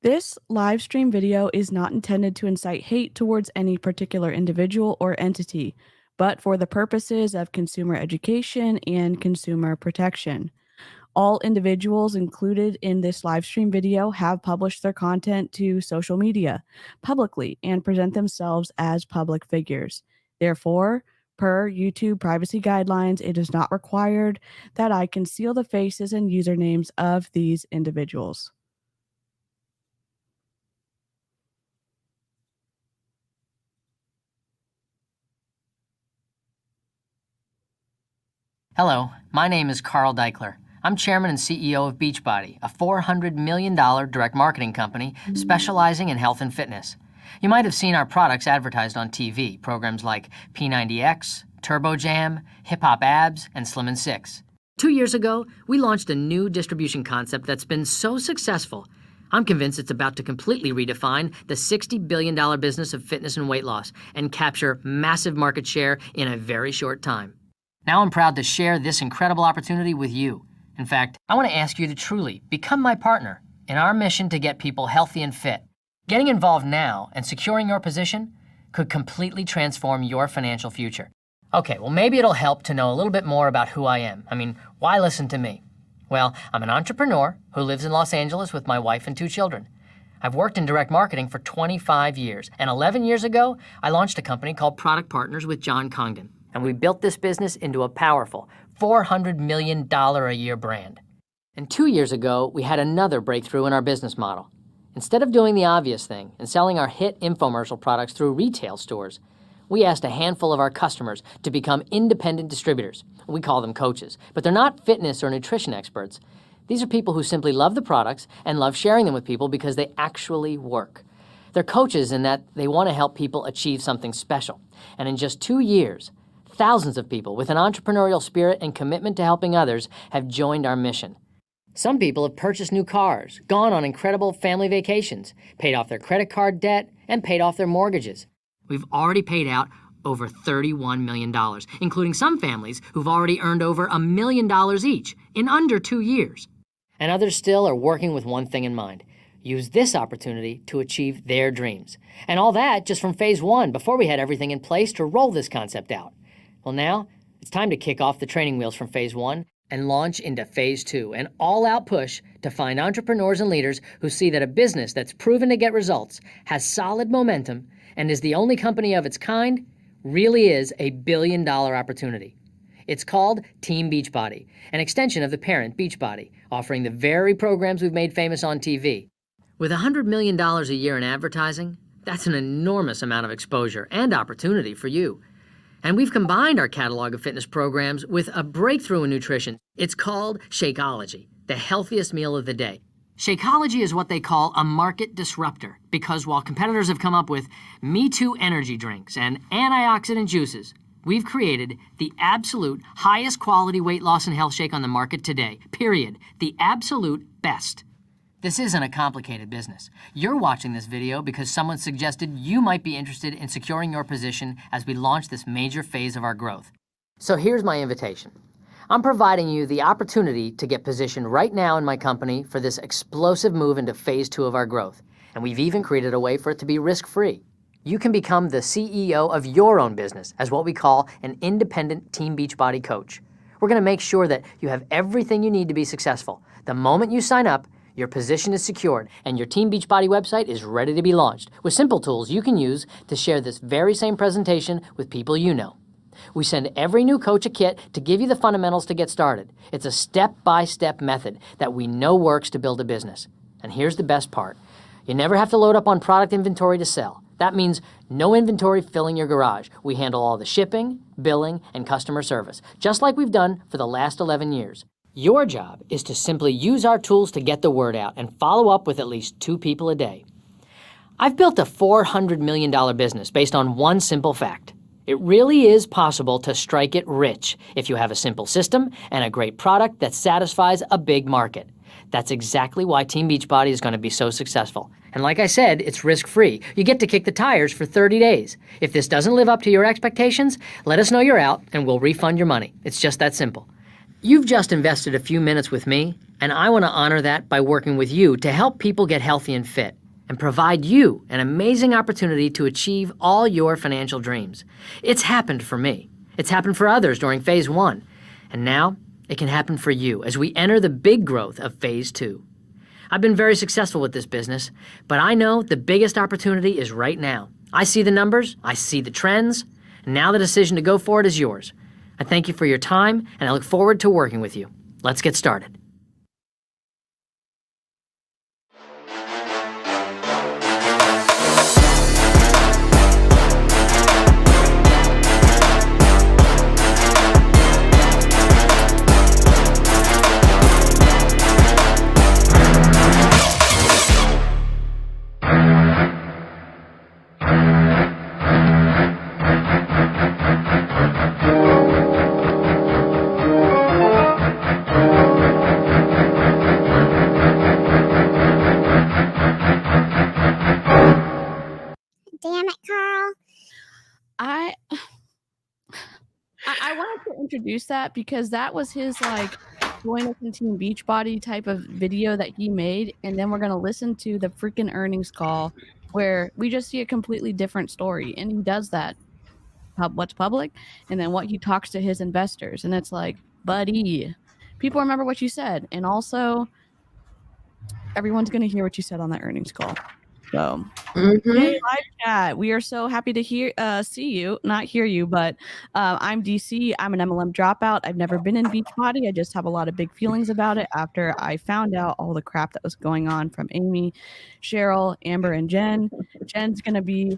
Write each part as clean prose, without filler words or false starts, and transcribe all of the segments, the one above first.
This live stream video is not intended to incite hate towards any particular individual or entity, but for the purposes of consumer education and consumer protection. All individuals included in this live stream video have published their content to social media publicly and present themselves as public figures. Therefore, per YouTube privacy guidelines, it is not required that I conceal the faces and usernames of these individuals. Hello, my name is Carl Daikeler. I'm chairman and CEO of Beachbody, a $400 million direct marketing company specializing in health and fitness. You might have seen our products advertised on TV, programs like P90X, Turbo Jam, Hip Hop Abs, and Slim & Six. 2 years ago, we launched a new distribution concept that's been so successful, I'm convinced it's about to completely redefine the $60 billion business of fitness and weight loss and capture massive market share in a very short time. Now I'm proud to share this incredible opportunity with you. In fact, I want to ask you to truly become my partner in our mission to get people healthy and fit. Getting involved now and securing your position could completely transform your financial future. Okay, well maybe it'll help to know a little bit more about who I am. Why listen to me? Well, I'm an entrepreneur who lives in Los Angeles with my wife and 2 children. I've worked in direct marketing for 25 years, and 11 years ago, I launched a company called Product Partners with John Congdon. And we built this business into a powerful $400 million a year brand. And 2 years ago, we had another breakthrough in our business model. Instead of doing the obvious thing and selling our hit infomercial products through retail stores, we asked a handful of our customers to become independent distributors. We call them coaches, but they're not fitness or nutrition experts. These are people who simply love the products and love sharing them with people because they actually work. They're coaches in that they want to help people achieve something special. And in just 2 years, thousands of people with an entrepreneurial spirit and commitment to helping others have joined our mission. Some people have purchased new cars, gone on incredible family vacations, paid off their credit card debt, and paid off their mortgages. We've already paid out over $31 million, including some families who've already earned over $1 million each in under 2 years. And others still are working with one thing in mind: use this opportunity to achieve their dreams. And all that just from phase 1, before we had everything in place to roll this concept out. Well, now it's time to kick off the training wheels from phase 1 and launch into phase 2, an all-out push to find entrepreneurs and leaders who see that a business that's proven to get results, has solid momentum, and is the only company of its kind really is a billion-dollar opportunity. It's called Team Beachbody, an extension of the parent Beachbody, offering the very programs we've made famous on TV. With $100 million a year in advertising, that's an enormous amount of exposure and opportunity for you. And we've combined our catalog of fitness programs with a breakthrough in nutrition. It's called Shakeology, the healthiest meal of the day. Shakeology is what they call a market disruptor, because while competitors have come up with Me Too energy drinks and antioxidant juices, we've created the absolute highest quality weight loss and health shake on the market today, period. The absolute best. This isn't a complicated business. You're watching this video because someone suggested you might be interested in securing your position as we launch this major phase of our growth. So here's my invitation. I'm providing you the opportunity to get positioned right now in my company for this explosive move into phase 2 of our growth. And we've even created a way for it to be risk-free. You can become the CEO of your own business as what we call an independent Team Beachbody coach. We're going to make sure that you have everything you need to be successful. The moment you sign up, your position is secured, and your Team Beachbody website is ready to be launched with simple tools you can use to share this very same presentation with people you know. We send every new coach a kit to give you the fundamentals to get started. It's a step-by-step method that we know works to build a business. And here's the best part. You never have to load up on product inventory to sell. That means no inventory filling your garage. We handle all the shipping, billing, and customer service, just like we've done for the last 11 years. Your job is to simply use our tools to get the word out and follow up with at least 2 people a day. I've built a $400 million business based on one simple fact. It really is possible to strike it rich if you have a simple system and a great product that satisfies a big market. That's exactly why Team Beachbody is going to be so successful. And like I said, it's risk-free. You get to kick the tires for 30 days. If this doesn't live up to your expectations, let us know you're out and we'll refund your money. It's just that simple. You've just invested a few minutes with me, And I want to honor that by working with you to help people get healthy and fit and provide you an amazing opportunity to achieve all your financial dreams. It's happened for me. It's happened for others during phase 1. And now it can happen for you as we enter the big growth of phase 2. I've been very successful with this business, but I know the biggest opportunity is right now. I see the numbers, I see the trends, and now the decision to go for it is yours. I thank you for your time, and I look forward to working with you. Let's get started. Damn it, Carl. I wanted to introduce that because that was his like join us in Team Beachbody type of video that he made, and then we're gonna listen to the freaking earnings call where we just see a completely different story, and he does that what's public and then what he talks to his investors, and it's like, buddy, people remember what you said, and also everyone's gonna hear what you said on that earnings call. So, Hey, live chat. We are so happy to see you, not hear you, but I'm DC. I'm an MLM dropout. I've never been in Beachbody. I just have a lot of big feelings about it after I found out all the crap that was going on from Amy, Cheryl, Amber, and Jen. Jen's going to be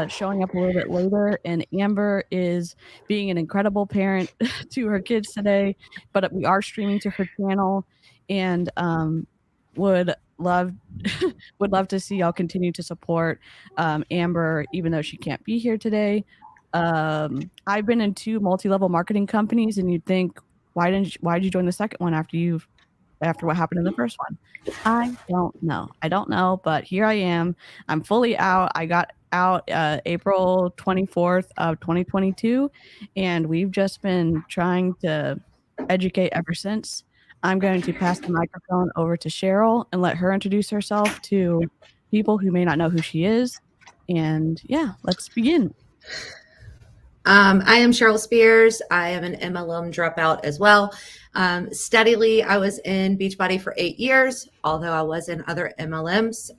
showing up a little bit later, and Amber is being an incredible parent to her kids today, but we are streaming to her channel, and would love to see y'all continue to support Amber, even though she can't be here today. I've been in 2 multi-level marketing companies, and you'd think, why did you join the second one after what happened in the first one? I don't know, but here I am. I'm fully out. I got out April 24th of 2022, and we've just been trying to educate ever since. I'm going to pass the microphone over to Cheryl and let her introduce herself to people who may not know who she is. And yeah, let's begin. I am Cheryl Spears. I am an MLM dropout as well. Steadily, I was in Beachbody for 8 years, although I was in other MLMs,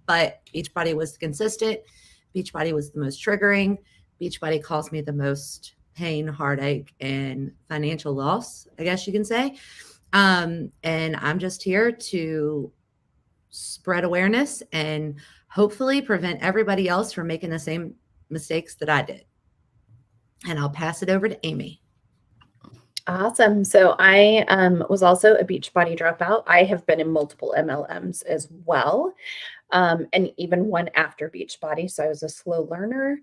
but Beachbody was consistent. Beachbody was the most triggering. Beachbody caused me the most pain, heartache, and financial loss, I guess you can say. And I'm just here to spread awareness and hopefully prevent everybody else from making the same mistakes that I did. And I'll pass it over to Amy. Awesome. So I was also a Beachbody dropout. I have been in multiple MLMs as well, and even one after Beachbody. So I was a slow learner,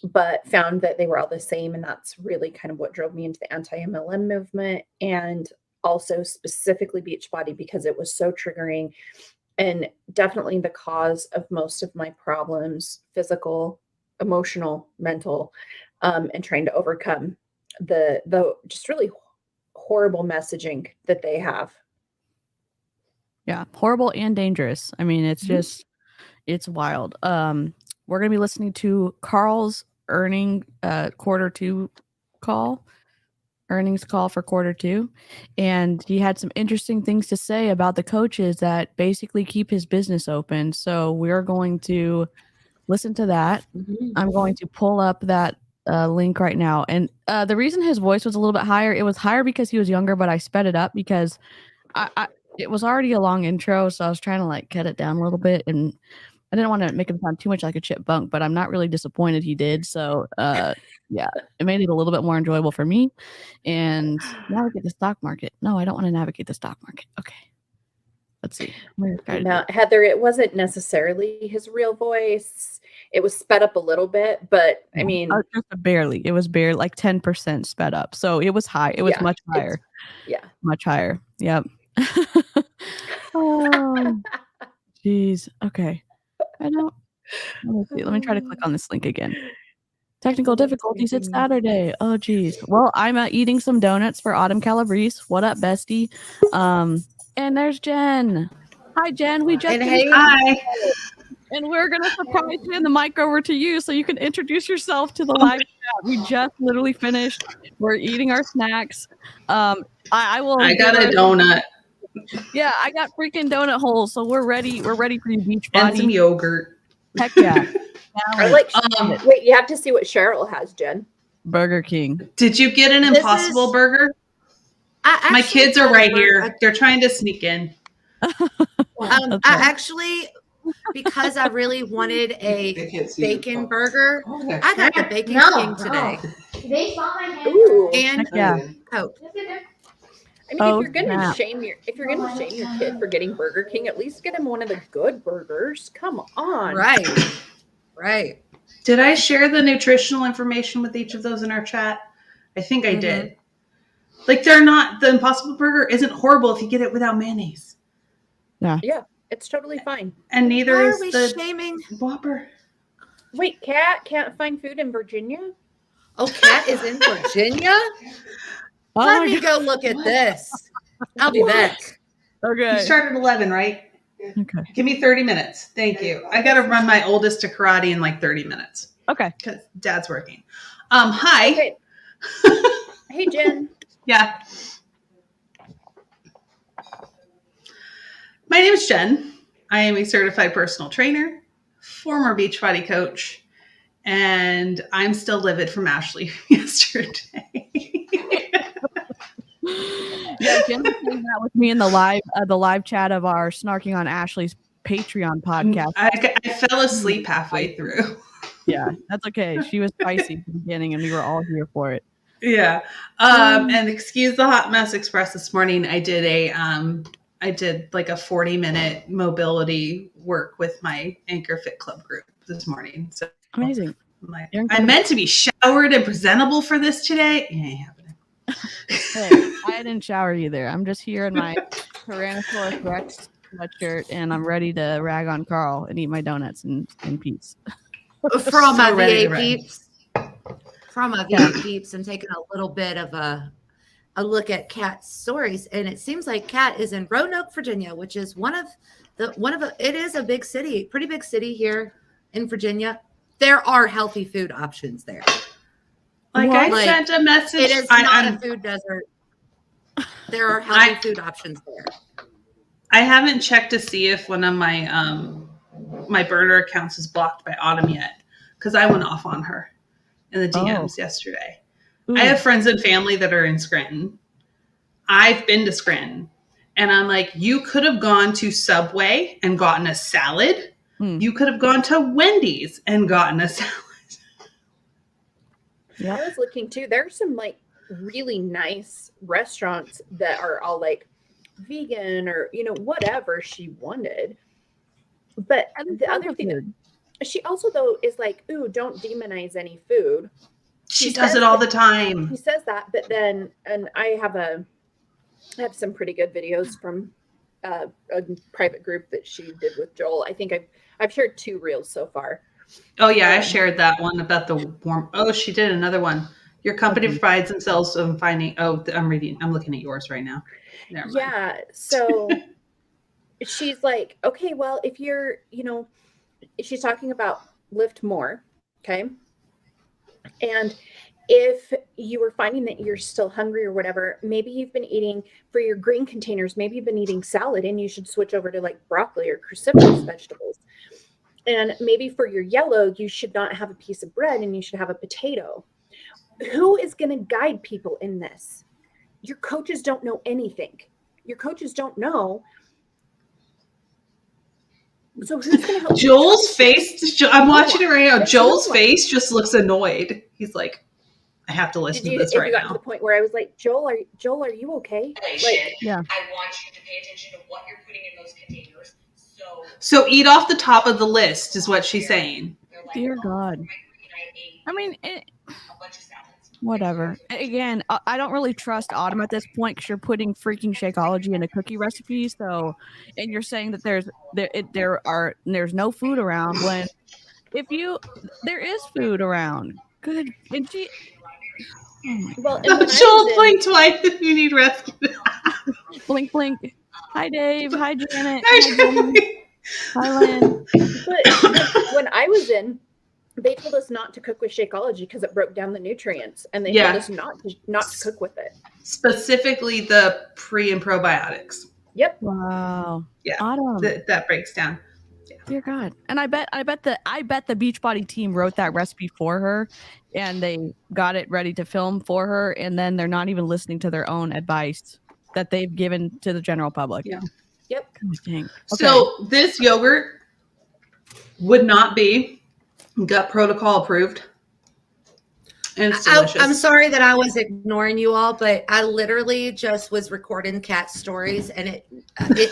but found that they were all the same. And that's really kind of what drove me into the anti-MLM movement, and also specifically Beachbody because it was so triggering and definitely the cause of most of my problems, physical, emotional, mental, and trying to overcome the just really horrible messaging that they have. Yeah, horrible and dangerous. I mean, it's just, it's wild. We're going to be listening to Carl's earnings call for quarter 2. And he had some interesting things to say about the coaches that basically keep his business open. So we're going to listen to that. I'm going to pull up that link right now. And the reason his voice was a little bit higher, it was higher because he was younger, but I sped it up because it was already a long intro. So I was trying to like cut it down a little bit, and I didn't want to make him sound too much like a chipmunk, but I'm not really disappointed he did. So yeah, it made it a little bit more enjoyable for me. And navigate the stock market. No, I don't want to navigate the stock market. Okay. Let's see. Now, Heather, it wasn't necessarily his real voice. It was sped up a little bit, but I mean, just barely. It was barely like 10% sped up. So it was high. It was much higher. Yeah. Much higher. Yep. Oh, jeez. Okay. I don't. Let me see. Let me try to click on this link again. Technical difficulties. It's Saturday. Oh, geez. Well, I'm eating some donuts for Autumn Calabrese. What up, bestie? And there's Jen. Hi, Jen. We just And finished hey, Hi. and we're gonna surprise you and the mic over to you so you can introduce yourself to the live chat. We just literally finished. We're eating our snacks. I will. I got a donut Yeah, I got freaking donut holes, so we're ready. We're ready for you, beach and some body. yogurt. Heck yeah. I like. Um, Wait, you have to see what Cheryl has, Jen. Burger King. Did you get an This Impossible is- Burger? I My actually kids are told right her- here. They're trying to sneak in. I Okay. actually, because I really wanted a bacon burger, I got the Bacon King today. They saw my hand. Ooh. And Heck yeah. Coke. I mean, Oh, if you're gonna snap. shame your kid for getting Burger King, at least get him one of the good burgers. Come on. Right. Did I share the nutritional information with each of those in our chat? I think I Mhm. did. Like, they're not, the Impossible Burger isn't horrible if you get it without mayonnaise. Yeah, it's totally fine. And neither Why is are we the shaming? Whopper. Wait, Kat can't find food in Virginia? Oh, Kat is in Virginia? Oh Let my me go look at this. I'll be back. God. You Okay. start at 11, right? Okay. Give me 30 minutes. Thank you. I got to run my oldest to karate in like 30 minutes Okay. because dad's working. Hi. Okay. Hey, Jen. Yeah. My name is Jen. I am a certified personal trainer, former Beachbody coach, and I'm still livid from Ashley yesterday. Yeah, Jen was saying that with me in the live chat of our Snarking on Ashley's Patreon podcast. I fell asleep halfway through. Yeah, that's okay. She was spicy at the beginning, and we were all here for it. Yeah. And excuse the hot mess express this morning. I did like a 40-minute mobility work with my Anchor Fit Club group this morning. So Amazing. I meant to be showered and presentable for this today. It ain't happening. Hey, I didn't shower either. I'm just here in my Tyrannosaurus Rex sweatshirt, and I'm ready to rag on Carl and eat my donuts in peace. For all my So ready to VA run. peeps. For all my VA peeps, I'm taking a little bit of a look at Kat's stories, and it seems like Kat is in Roanoke, Virginia, which is it is a big city, pretty big city here in Virginia. There are healthy food options there. Like What? I sent a message. It is not a food desert. There are healthy food options there. I haven't checked to see if one of my my burner accounts is blocked by Autumn yet, because I went off on her in the DMs yesterday. Ooh. I have friends and family that are in Scranton. I've been to Scranton, and I'm like, you could have gone to Subway and gotten a salad. You could have gone to Wendy's and gotten a salad. Yeah. I was looking too. There's some like really nice restaurants that are all like vegan or whatever she wanted. But the other thing, she also though is like, ooh, don't demonize any food. She does it all the time. He says that, but then, and I have some pretty good videos from a private group that she did with Joel. I think I've shared 2 reels so far. Oh yeah, I shared that one about the warm. Oh, she did another one. Your company provides themselves finding. Oh, I'm looking at yours right now. Never mind. Yeah. So she's like, okay, well, if you're, she's talking about lift more. Okay. And if you were finding that you're still hungry or whatever, maybe you've been eating for your green containers, maybe you've been eating salad and you should switch over to like broccoli or cruciferous vegetables. And maybe for your yellow, you should not have a piece of bread and you should have a potato. Who is going to guide people in this? Your coaches don't know anything. Your coaches don't know. So who's going to help? Joel's face, I'm watching it right now. Joel's face just looks annoyed. He's like, I have to listen to this right you got now. to the point where I was like, Joel, are you okay? Like, yeah. I want you to pay attention to what you're putting in those containers. So eat off the top of the list is what she's saying. Dear God. I mean, whatever. Again, I don't really trust Autumn at this point because you're putting freaking Shakeology in a cookie recipe. So, and you're saying that there's no food around when there is food around. Good. And she. Oh my Well, God. and when I Joel was in, blinked twice if you need rescue. Blink, blink. Hi, Dave. Hi, Janet. Hi, Hi, Jenny. Hi, Lynn. but when I was in, they told us not to cook with Shakeology because it broke down the nutrients, and they told Yeah. us not to cook with it. Specifically the pre and probiotics. Yep. Wow. Yeah. Autumn. That breaks down. Dear God. And I bet the Beachbody team wrote that recipe for her and they got it ready to film for her, and then they're not even listening to their own advice that they've given to the general public. Yeah. Yep. God dang. So this yogurt would not be gut protocol approved. And it's delicious. I'm sorry that I was ignoring you all, but I literally just was recording cat stories, and it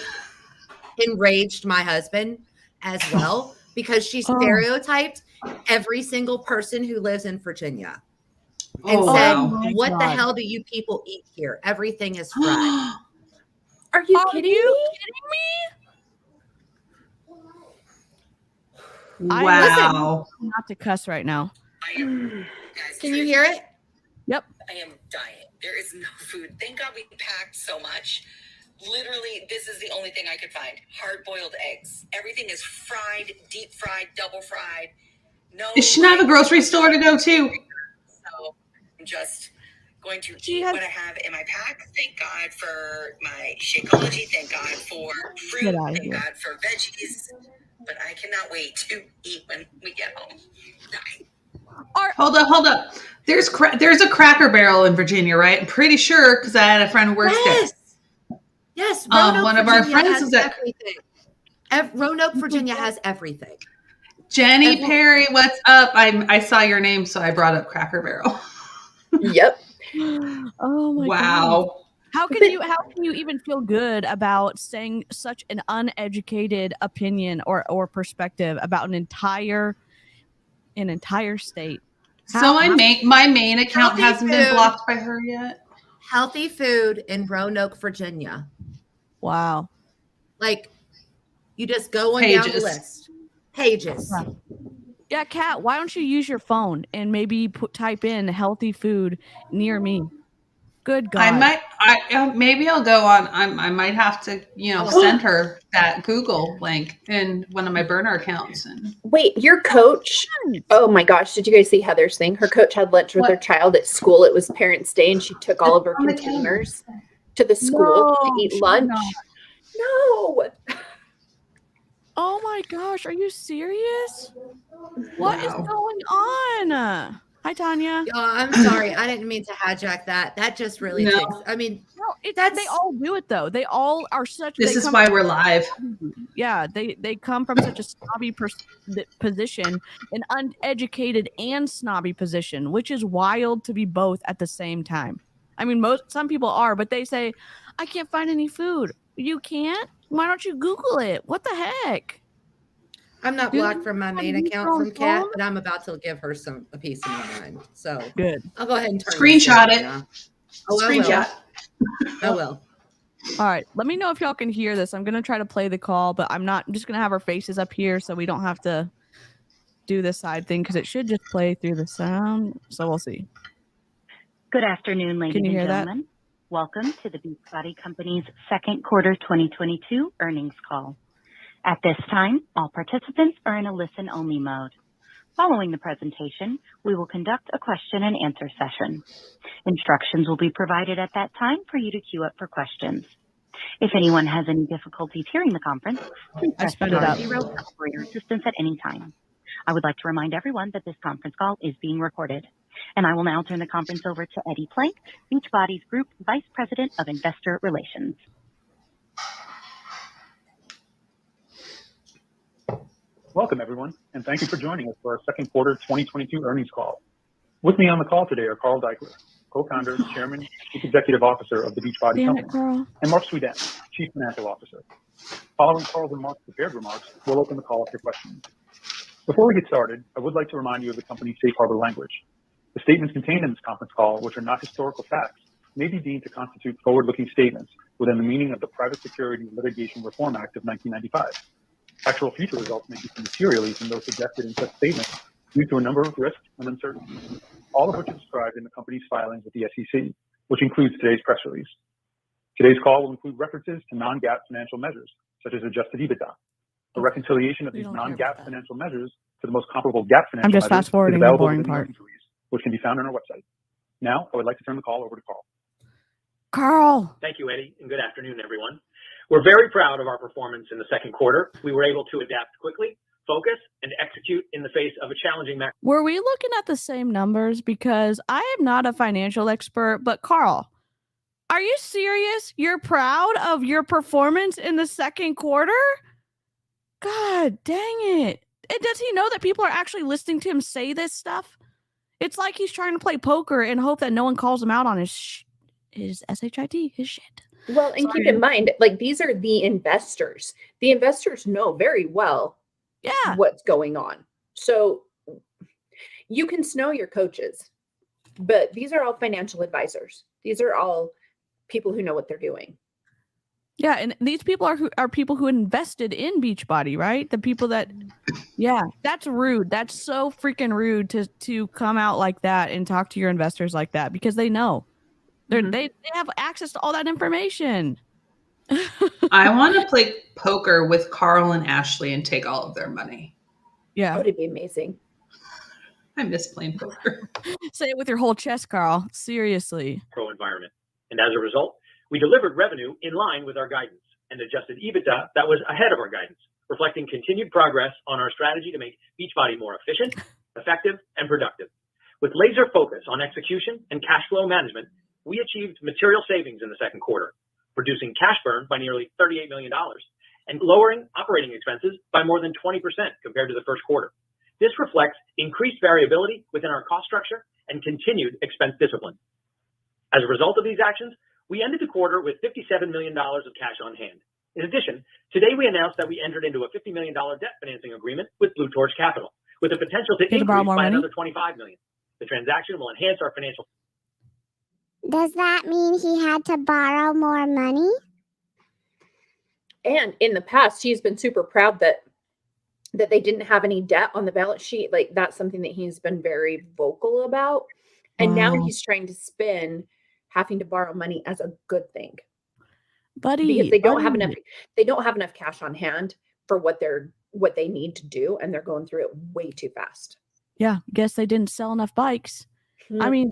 enraged my husband as well because she stereotyped every single person who lives in Virginia and said, my "What the God. hell do you people eat here? Everything is fried." Are you kidding me? Wow. Not to cuss right now. Can you hear it? Yep. I am dying. There is no food. Thank God we packed so much. Literally, this is the only thing I could find. Hard-boiled eggs. Everything is fried, deep fried, double fried. No. Does she not have a grocery store to go to? So I'm just going to eat what I have in my pack. Thank God for my Shakeology. Thank God for fruit. Thank God for veggies. But I cannot wait to eat when we get home. Hold up. There's a Cracker Barrel in Virginia, right? I'm pretty sure because I had a friend who works there. Yes. One of our friends is at everything. Roanoke, Virginia has everything. Jenny Perry, what's up? I saw your name, so I brought up Cracker Barrel. Yep. Oh my God. Wow. How can you even feel good about saying such an uneducated opinion or perspective about an entire state? So my main account hasn't been blocked by her yet. Healthy food in Roanoke, Virginia. Wow. Like, you just go on down the list. Pages. Yeah, Kat, why don't you use your phone and maybe type in healthy food near me? Good God. Maybe I'll go on. I might have to, send her that Google link in one of my burner accounts. Wait, your coach? Oh my gosh! Did you guys see Heather's thing? Her coach had lunch with her child at school. It was Parents' Day, and she took all of her containers to the school to eat lunch. No. Oh my gosh! Are you serious? What is going on? Hi, Tanya. I'm sorry. I didn't mean to hijack that. That just really takes. I mean, they all do it though. They all are such. This is why we're live. Yeah, they come from such a snobby position, an uneducated and snobby position, which is wild to be both at the same time. I mean, some people are, but they say, "I can't find any food." You can't? Why don't you Google it? What the heck? I'm not blocked from my main account from Kat, but I'm about to give her a piece of my mind. So good. I'll go ahead and screenshot it. Screenshot. I will. All right. Let me know if y'all can hear this. I'm gonna try to play the call, but I'm just gonna have our faces up here so we don't have to do this side thing because it should just play through the sound. So we'll see. Good afternoon, ladies and gentlemen. Welcome to the Beachbody Company's second quarter 2022 earnings call. At this time, all participants are in a listen-only mode. Following the presentation, we will conduct a question and answer session. Instructions will be provided at that time for you to queue up for questions. If anyone has any difficulties hearing the conference, please press star 0 for operator assistance at any time. I would like to remind everyone that this conference call is being recorded. And I will now turn the conference over to Eddie Plank, Beachbody's Group Vice President of Investor Relations. Welcome, everyone, and thank you for joining us for our second quarter 2022 earnings call. With me on the call today are Carl Daikeler, co-founder, chairman, chief executive officer of the Beachbody Company, and Mark Sweden, chief financial officer. Following Carl's and Mark's prepared remarks, we'll open the call up for questions. Before we get started, I would like to remind you of the company's safe harbor language. The statements contained in this conference call, which are not historical facts, may be deemed to constitute forward-looking statements within the meaning of the Private Securities Litigation Reform Act of 1995. Actual future results may differ materially from those suggested in such statements due to a number of risks and uncertainties, all of which are described in the company's filings with the SEC, which includes today's press release. Today's call will include references to non-GAAP financial measures, such as adjusted EBITDA. A reconciliation of these non-GAAP financial measures to the most comparable GAAP financial measures fast forwarding is the available boring within the part. earnings release, which can be found on our website. Now, I would like to turn the call over to Carl. Carl. Thank you, Eddie, and good afternoon, everyone. We're very proud of our performance in the second quarter. We were able to adapt quickly, focus, and execute in the face of a challenging macro. Were we looking at the same numbers? Because I am not a financial expert, but Carl, are you serious? You're proud of your performance in the second quarter? God dang it. And does he know that people are actually listening to him say this stuff? It's like he's trying to play poker and hope that no one calls him out on his SHIT, his shit. Well, and keep in mind, like, these are the investors. The investors know very well what's going on. So you can snow your coaches, but these are all financial advisors. These are all people who know what they're doing. Yeah, and these people are people who invested in Beachbody, right? The people that, that's rude. That's so freaking rude to come out like that and talk to your investors like that, because they know. They have access to all that information. I want to play poker with Carl and Ashley and take all of their money. Yeah. That would be amazing. I miss playing poker. Say it with your whole chest, Carl. Seriously. Pro environment. And as a result, we delivered revenue in line with our guidance and adjusted EBITDA that was ahead of our guidance, reflecting continued progress on our strategy to make Beachbody more efficient, effective, and productive. With laser focus on execution and cash flow management, we achieved material savings in the second quarter, reducing cash burn by nearly $38 million and lowering operating expenses by more than 20% compared to the first quarter. This reflects increased variability within our cost structure and continued expense discipline. As a result of these actions, we ended the quarter with $57 million of cash on hand. In addition, today we announced that we entered into a $50 million debt financing agreement with Blue Torch Capital, with the potential to increase by another $25 million. The transaction will enhance our financial. Does that mean he had to borrow more money? And in the past, he's been super proud that they didn't have any debt on the balance sheet. Like, that's something that he's been very vocal about. And now he's trying to spin having to borrow money as a good thing. Because they don't have enough cash on hand for what they need to do, and they're going through it way too fast. Yeah, guess they didn't sell enough bikes. I mean,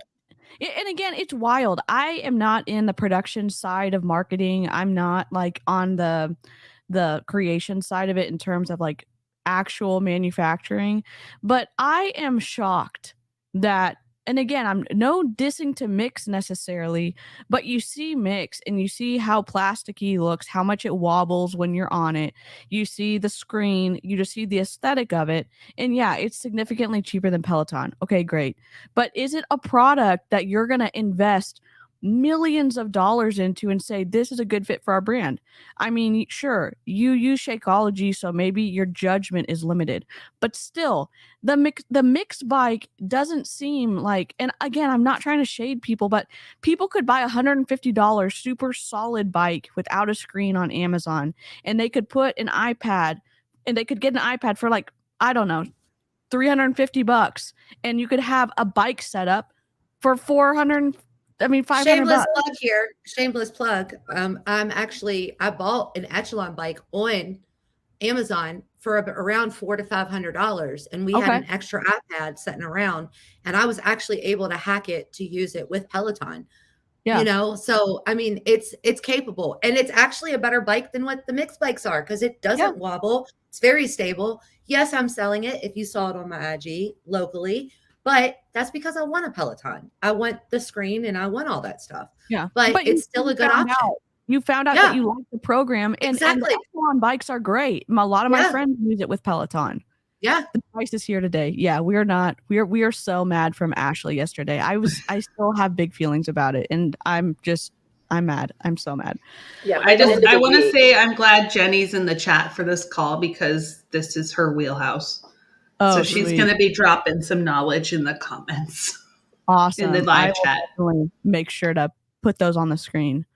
and again, it's wild. I am not in the production side of marketing. I'm not like on the creation side of it in terms of like actual manufacturing, but I am shocked that, and again, I'm no dissing to Mix necessarily, but you see Mix and you see how plasticky looks, how much it wobbles when you're on it. You see the screen, you just see the aesthetic of it. And yeah, it's significantly cheaper than Peloton. Okay, great. But is it a product that you're going to invest millions of dollars into and say, this is a good fit for our brand? I mean, sure, you use Shakeology, so maybe your judgment is limited, but still the mix bike doesn't seem like, and again, I'm not trying to shade people, but people could buy $150 super solid bike without a screen on Amazon, and they could put an iPad, and they could get an iPad for like, I don't know, $350, and you could have a bike setup for $500. Shameless plug here. Shameless plug. I bought an Echelon bike on Amazon for around $400 to $500, and we had an extra iPad sitting around, and I was actually able to hack it to use it with Peloton. Yeah. You know, so I mean, it's capable, and it's actually a better bike than what the mixed bikes are, because it doesn't wobble. It's very stable. Yes, I'm selling it if you saw it on my IG locally. But that's because I want a Peloton. I want the screen and I want all that stuff. Yeah. But it's still a good option. You found out that you like the program. And the Echelon bikes are great. A lot of my friends use it with Peloton. Yeah. The price is here today. Yeah, we are so mad from Ashley yesterday. I still have big feelings about it. And I'm mad. I'm so mad. Yeah. I want to say I'm glad Jenny's in the chat for this call, because this is her wheelhouse. So she's going to be dropping some knowledge in the comments. Awesome. In the live chat. Make sure to put those on the screen.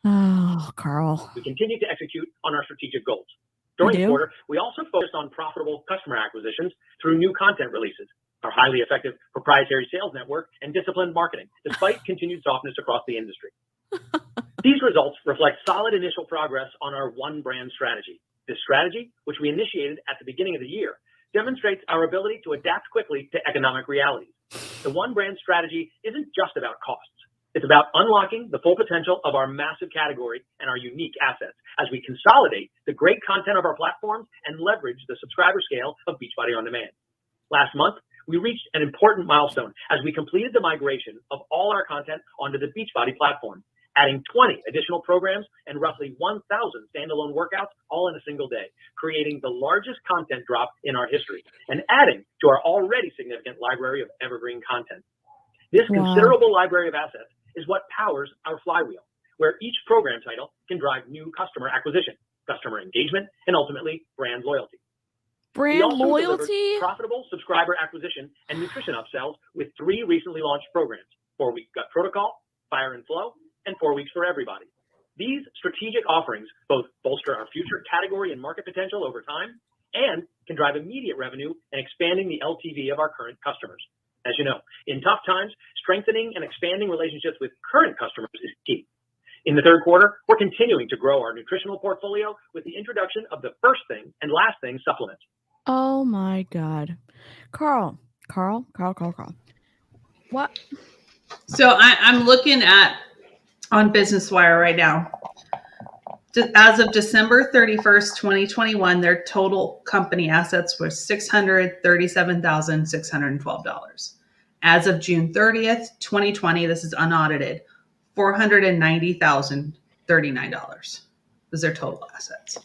Oh, Carl. We continue to execute on our strategic goals. During the quarter, we also focused on profitable customer acquisitions through new content releases, our highly effective proprietary sales network, and disciplined marketing, despite continued softness across the industry. These results reflect solid initial progress on our one brand strategy. This strategy, which we initiated at the beginning of the year, demonstrates our ability to adapt quickly to economic realities. The one brand strategy isn't just about costs. It's about unlocking the full potential of our massive category and our unique assets as we consolidate the great content of our platforms and leverage the subscriber scale of Beachbody On Demand. Last month, we reached an important milestone as we completed the migration of all our content onto the Beachbody platform, adding 20 additional programs and roughly 1,000 standalone workouts all in a single day, creating the largest content drop in our history and adding to our already significant library of evergreen content. This considerable library of assets is what powers our flywheel, where each program title can drive new customer acquisition, customer engagement, and ultimately brand loyalty. Brand loyalty? Profitable subscriber acquisition and nutrition upsells with 3 recently launched programs: 4-Week Gut Protocol, Fire and Flow, and 4 Weeks for Everybody. These strategic offerings both bolster our future category and market potential over time and can drive immediate revenue and expanding the LTV of our current customers. As you know, in tough times, strengthening and expanding relationships with current customers is key. In the third quarter, we're continuing to grow our nutritional portfolio with the introduction of the First Thing and Last Thing supplements. Oh my God. Carl. What? So I'm looking at on Business Wire right now. As of December 31st, 2021, their total company assets were $637,612. As of June 30th, 2020, this is unaudited, $490,039 was their total assets.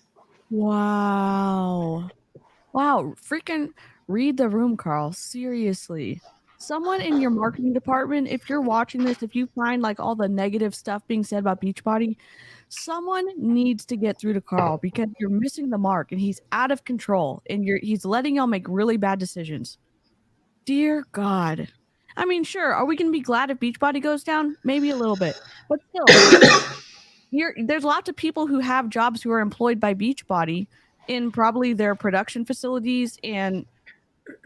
Wow. Freaking read the room, Carl. Seriously. Someone in your marketing department, if you're watching this, if you find like all the negative stuff being said about Beachbody, someone needs to get through to Carl because you're missing the mark and he's out of control and he's letting y'all make really bad decisions. Dear God. I mean, sure, are we going to be glad if Beachbody goes down? Maybe a little bit. But still, there's lots of people who have jobs who are employed by Beachbody in probably their production facilities, and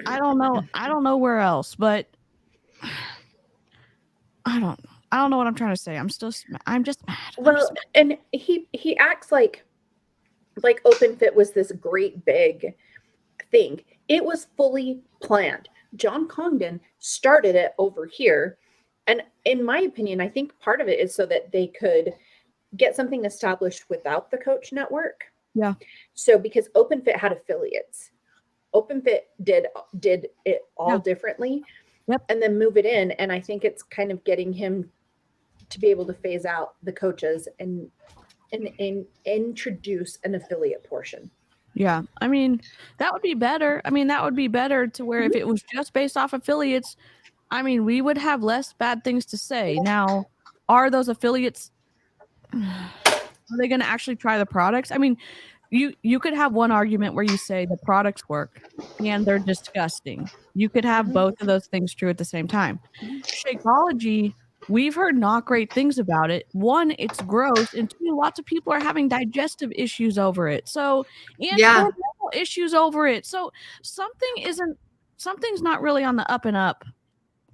I don't know where else, but I don't know what I'm trying to say. I'm just mad. Well, and he acts like OpenFit was this great big thing. It was fully planned. John Congdon started it over here. And in my opinion, I think part of it is so that they could get something established without the coach network. Yeah. So because OpenFit had affiliates, OpenFit did it all differently. Yep. And then move it in. And I think it's kind of getting him to be able to phase out the coaches and introduce an affiliate portion. Yeah. I mean, that would be better. To where if it was just based off affiliates, I mean, we would have less bad things to say. Now, are those affiliates, are they going to actually try the products? I mean, you could have one argument where you say the products work and they're disgusting. You could have both of those things true at the same time. Shakeology, we've heard not great things about it. One, it's gross, and two, lots of people are having digestive issues over it. So, and hormonal issues over it. So something's not really on the up and up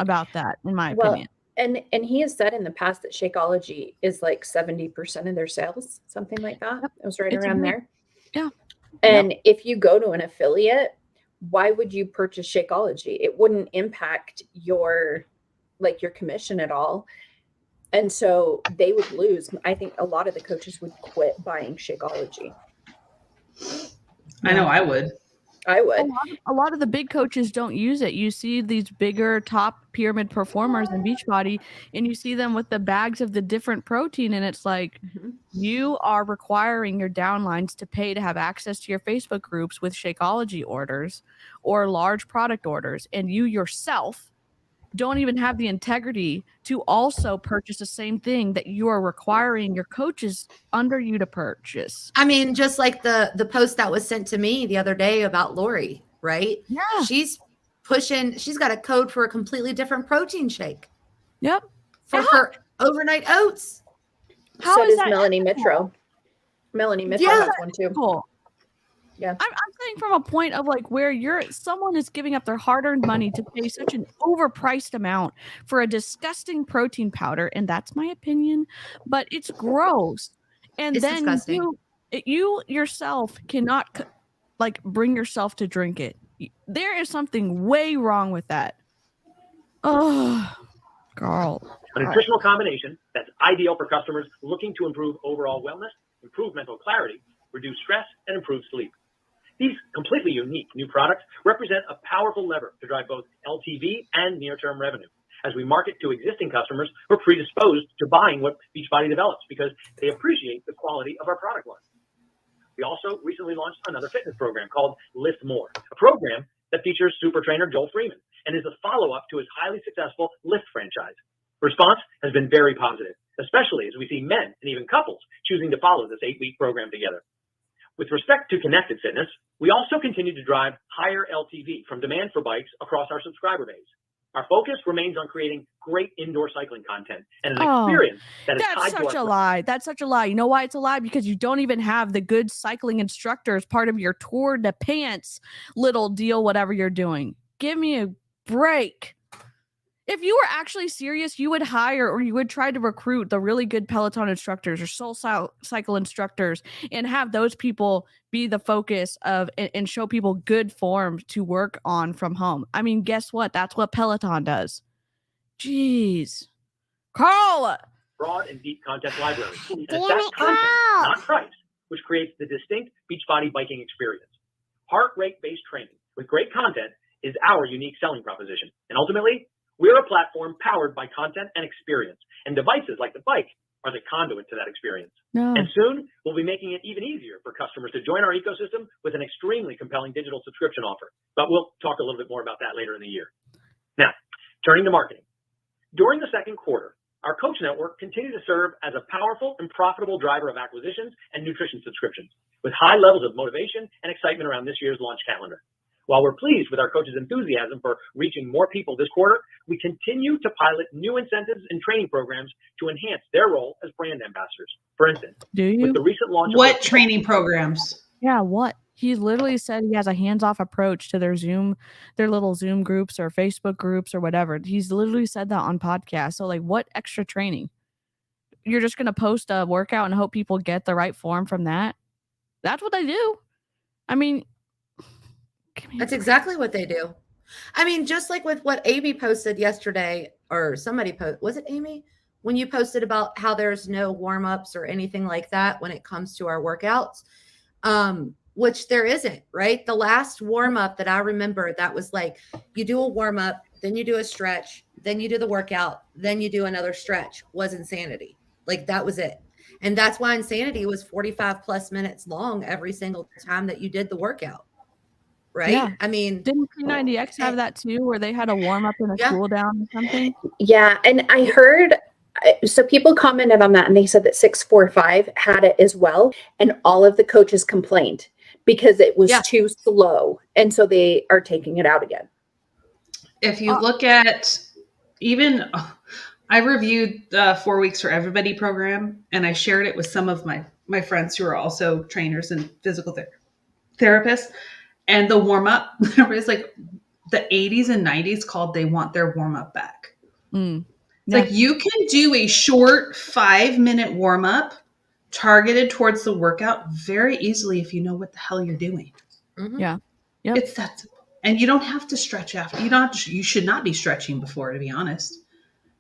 about that, in my opinion. And he has said in the past that Shakeology is like 70% of their sales, something like that. It was right around there. Yeah. And if you go to an affiliate, why would you purchase Shakeology? It wouldn't impact your commission at all. And so they would lose. I think a lot of the coaches would quit buying Shakeology. I know I would. I would. A lot of the big coaches don't use it. You see these bigger top pyramid performers in Beachbody, and you see them with the bags of the different protein, and it's like you are requiring your downlines to pay to have access to your Facebook groups with Shakeology orders or large product orders, and you yourself don't even have the integrity to also purchase the same thing that you are requiring your coaches under you to purchase. I mean, just like the post that was sent to me the other day about Lori, right? Yeah. She's got a code for a completely different protein shake. Yep. For her overnight oats. So does Melanie Mitro. Melanie Mitro has one too. Cool. Yeah. I'm saying from a point of like where someone is giving up their hard-earned money to pay such an overpriced amount for a disgusting protein powder, and that's my opinion, but it's gross. And It's then disgusting. you yourself cannot like bring yourself to drink it. There is something way wrong with that. Oh, Carl. A nutritional combination that's ideal for customers looking to improve overall wellness, improve mental clarity, reduce stress, and improve sleep. These completely unique new products represent a powerful lever to drive both LTV and near-term revenue as we market to existing customers who are predisposed to buying what Beachbody develops because they appreciate the quality of our product line. We also recently launched another fitness program called Lift More, a program that features super trainer Joel Freeman and is a follow-up to his highly successful Lift franchise. Response has been very positive, especially as we see men and even couples choosing to follow this 8-week program together. With respect to connected fitness, we also continue to drive higher LTV from demand for bikes across our subscriber base. Our focus remains on creating great indoor cycling content and an experience that is tied to our... That's such a lie. That's such a lie. You know why it's a lie? Because you don't even have the good cycling instructor as part of your Tour de Pants little deal, whatever you're doing. Give me a break. If you were actually serious, you would hire or you would try to recruit the really good Peloton instructors or Soul Cycle instructors and have those people be the focus of and show people good form to work on from home. I mean, guess what? That's what Peloton does. Jeez. Carl! Broad and deep content library. And Damn it's that it, content, Carl! not price, which creates the distinct Beachbody biking experience. Heart rate-based training with great content is our unique selling proposition. And ultimately, we're a platform powered by content and experience, and devices like the bike are the conduit to that experience. No. And soon, we'll be making it even easier for customers to join our ecosystem with an extremely compelling digital subscription offer. But we'll talk a little bit more about that later in the year. Now, turning to marketing. During the second quarter, our coach network continued to serve as a powerful and profitable driver of acquisitions and nutrition subscriptions, with high levels of motivation and excitement around this year's launch calendar. While we're pleased with our coaches' enthusiasm for reaching more people this quarter, we continue to pilot new incentives and training programs to enhance their role as brand ambassadors. For instance, with the recent launch of... What training programs? Yeah, what? He literally said he has a hands-off approach to their little Zoom groups or Facebook groups or whatever. He's literally said that on podcasts. So like, what extra training? You're just going to post a workout and hope people get the right form from that? That's what they do. I mean... That's exactly what they do. I mean, just like with what Amy posted yesterday, or somebody posted, was it Amy? When you posted about how there's no warm-ups or anything like that when it comes to our workouts, which there isn't, right? The last warm-up that I remember, that was like, you do a warm-up, then you do a stretch, then you do the workout, then you do another stretch, was Insanity. Like, that was it. And that's why Insanity was 45 plus minutes long every single time that you did the workout. Right? Yeah. I mean, didn't P90X have that too, where they had a warm up and a cool down or something? Yeah. And I heard, so people commented on that and they said that 645 had it as well. And all of the coaches complained because it was too slow. And so they are taking it out again. If you look at even, I reviewed the 4 Weeks for Everybody program, and I shared it with some of my friends who are also trainers and physical therapists. And the warm-up, everybody's like, the 80s and 90s called, they want their warm-up back. It's like, you can do a short 5-minute warm-up targeted towards the workout very easily if you know what the hell you're doing. Mm-hmm. Yeah. Yep. It's that simple. And you don't have to stretch after. You should not be stretching before, to be honest.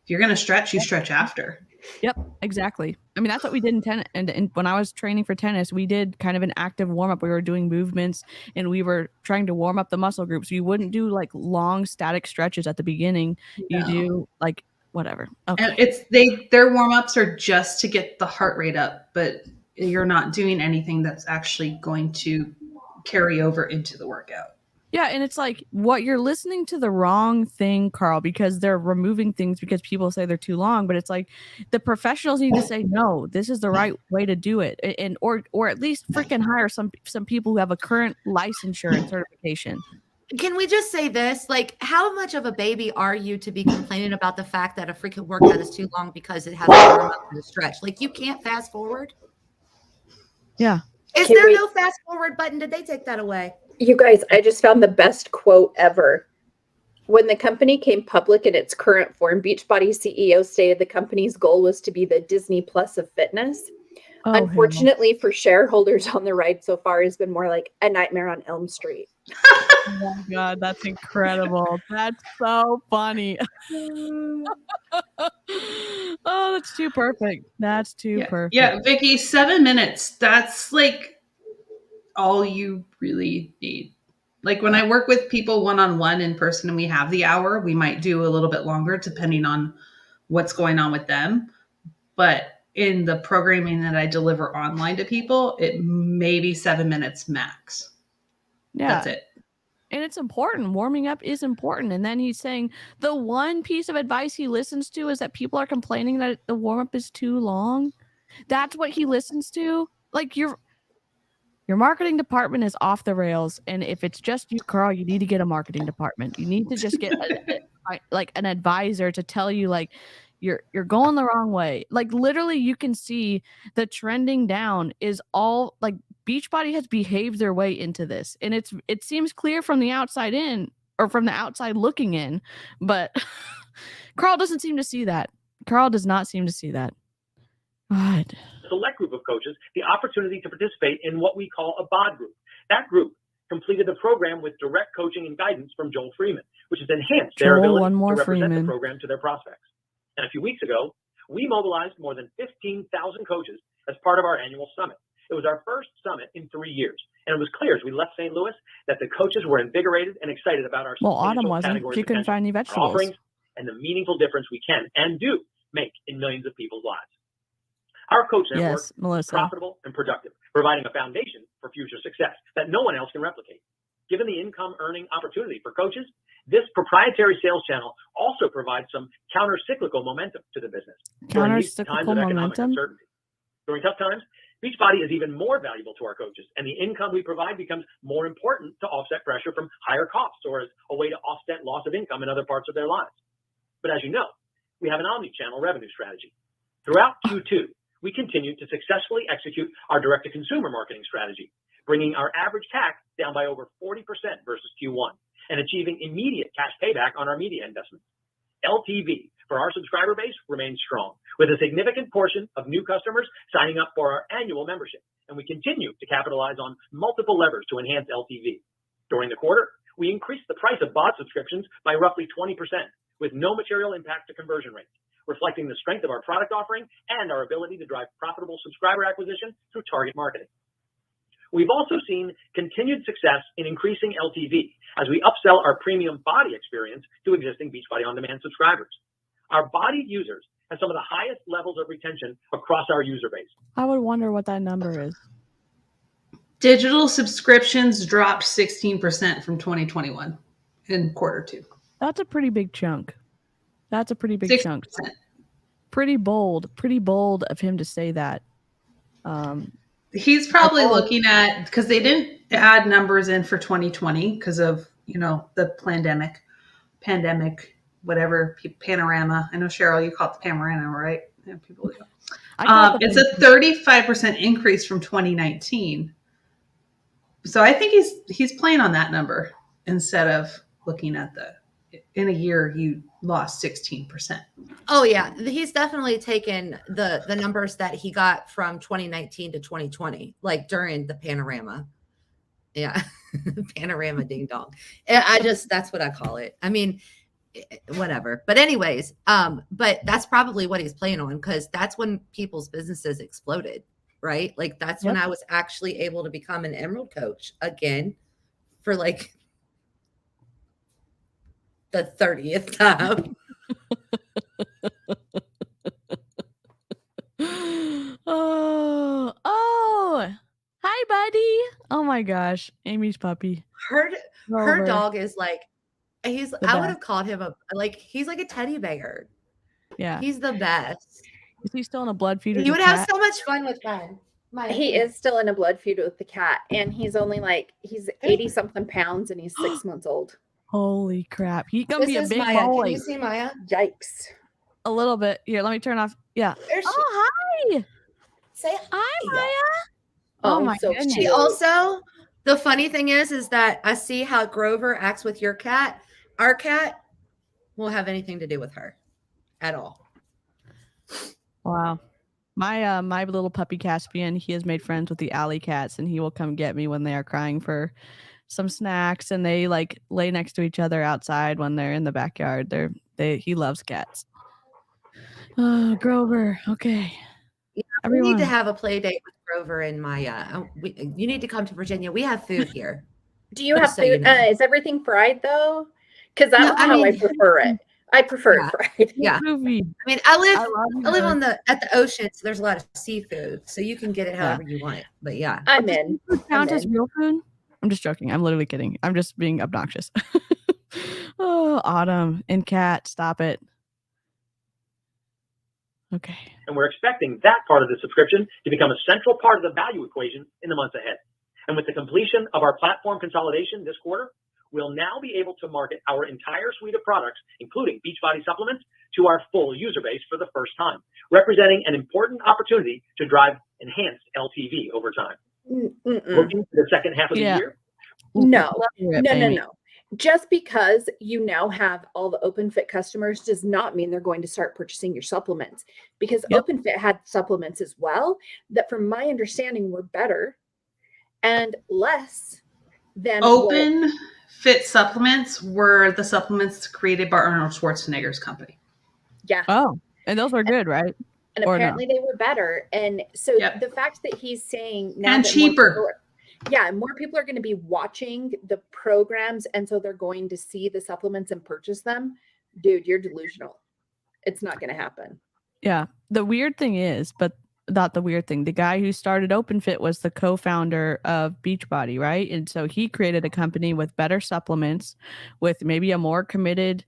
If you're going to stretch, you stretch after. Yep, exactly. I mean, that's what we did in tennis. And when I was training for tennis, we did kind of an active warm up. We were doing movements and we were trying to warm up the muscle groups. You wouldn't do like long static stretches at the beginning. You do like whatever. Okay. And their warm ups are just to get the heart rate up, but you're not doing anything that's actually going to carry over into the workout. Yeah, and it's like, what, you're listening to the wrong thing, Carl, because they're removing things because people say they're too long. But it's like the professionals need to say, no, this is the right way to do it, and or at least freaking hire some people who have a current licensure and certification. Can we just say this? Like, how much of a baby are you to be complaining about the fact that a freaking workout is too long because it has a warm up and a stretch? Like, you can't fast forward. Yeah. Is there no fast forward button? Did they take that away? You guys, I just found the best quote ever. When the company came public in its current form, Beachbody CEO stated the company's goal was to be the Disney Plus of fitness. Oh, unfortunately for shareholders on the ride so far, has been more like a Nightmare on Elm Street. Oh my God, that's incredible. That's so funny. Oh, that's too perfect. That's too perfect. Yeah, Vicky, 7 minutes. That's like all you really need. Like when I work with people one-on-one in person and we have the hour, we might do a little bit longer depending on what's going on with them. But in the programming that I deliver online to people, it may be 7 minutes max. Yeah. That's it. And it's important. Warming up is important. And then he's saying the one piece of advice he listens to is that people are complaining that the warm-up is too long. That's what he listens to. Like your marketing department is off the rails. And if it's just you, Carl, you need to get a marketing department. You need to just get like an advisor to tell you like you're going the wrong way. Like literally you can see the trending down is all like Beachbody has behaved their way into this. And it seems clear from the outside in or from the outside looking in, but Carl doesn't seem to see that. Carl does not seem to see that. God. Select group of coaches the opportunity to participate in what we call a BOD group. That group completed the program with direct coaching and guidance from Joel Freeman, which has enhanced their ability to represent the program to their prospects. And a few weeks ago, we mobilized more than 15,000 coaches as part of our annual summit. It was our first summit in 3 years, and it was clear as we left St. Louis that the coaches were invigorated and excited about our Autumn wasn't. She couldn't find any vegetables. Offerings and the meaningful difference we can and do make in millions of people's lives. Our coach network is profitable and productive, providing a foundation for future success that no one else can replicate. Given the income earning opportunity for coaches, this proprietary sales channel also provides some counter-cyclical momentum to the business. Counter-cyclical momentum? During tough times, Beachbody is even more valuable to our coaches, and the income we provide becomes more important to offset pressure from higher costs or as a way to offset loss of income in other parts of their lives. But as you know, we have an omni-channel revenue strategy. Throughout Q2, we continued to successfully execute our direct-to-consumer marketing strategy, bringing our average CAC down by over 40% versus Q1 and achieving immediate cash payback on our media investments. LTV for our subscriber base remains strong, with a significant portion of new customers signing up for our annual membership, and we continue to capitalize on multiple levers to enhance LTV. During the quarter, we increased the price of BOD subscriptions by roughly 20%, with no material impact to conversion rates, reflecting the strength of our product offering and our ability to drive profitable subscriber acquisition through target marketing. We've also seen continued success in increasing LTV as we upsell our premium body experience to existing Beachbody On Demand subscribers. Our body users have some of the highest levels of retention across our user base. I would wonder what that number is. Digital subscriptions dropped 16% from 2021 in quarter 2. That's a pretty big chunk. That's a pretty big 6%. Chunk. Pretty bold of him to say that. He's probably looking at, because they didn't add numbers in for 2020 because of, the pandemic, whatever, panorama. I know, Cheryl, you call it the panorama, right? Yeah, people do. It's a 35% increase from 2019. So I think he's playing on that number instead of looking at in a year you lost 16%. Oh yeah, he's definitely taken the numbers that he got from 2019 to 2020, like during the panorama. Yeah, panorama ding dong. That's what I call it. I mean, whatever. But anyways, but that's probably what he's playing on, because that's when people's businesses exploded, right? Like that's when I was actually able to become an Emerald coach again for like the 30th time. Oh, hi, buddy. Oh my gosh, Amy's puppy. Her dog is like, I would have called him he's like a teddy bear. Yeah, he's the best. Is he still in a blood feud? You would have so much fun with him. He is still in a blood feud with the cat, and he's only he's 80 something pounds, and he's 6 months old. Holy crap! He gonna be a big Maya. boy. Can you see Maya? Yikes! A little bit. Here, let me turn off. Yeah. There she hi. Say hi, Maya. Oh my so goodness. She also, the funny thing is that I see how Grover acts with your cat. Our cat won't have anything to do with her at all. Wow. My little puppy Caspian, he has made friends with the alley cats, and he will come get me when they are crying for some snacks, and they like lay next to each other outside when they're in the backyard. He loves cats. Oh, Grover. Okay. Yeah, Everyone. we need to have a play date with Grover and Maya. You need to come to Virginia. We have food here. Do you have food? Is everything fried though? Because that's how I prefer it. I prefer it fried. Yeah. I mean, I live at the ocean, so there's a lot of seafood, so you can get it however you want. But yeah, I'm in. Count as real food? I'm just joking. I'm literally kidding. I'm just being obnoxious. Oh, Autumn and Cat, stop it. Okay. And we're expecting that part of the subscription to become a central part of the value equation in the months ahead. And with the completion of our platform consolidation this quarter, we'll now be able to market our entire suite of products, including Beachbody supplements, to our full user base for the first time, representing an important opportunity to drive enhanced LTV over time. Looking to the second half of the year? No. Just because you now have all the OpenFit customers does not mean they're going to start purchasing your supplements, because OpenFit had supplements as well that, from my understanding, were better and less than OpenFit supplements were the supplements created by Arnold Schwarzenegger's company. Yeah. Oh, and those were good, right? And apparently they were better. And so the fact that he's saying now and that cheaper. More people are going to be watching the programs, and so they're going to see the supplements and purchase them. Dude, you're delusional. It's not going to happen. Yeah. The weird thing is, but not the weird thing, the guy who started OpenFit was the co-founder of Beachbody, right? And so he created a company with better supplements, with maybe a more committed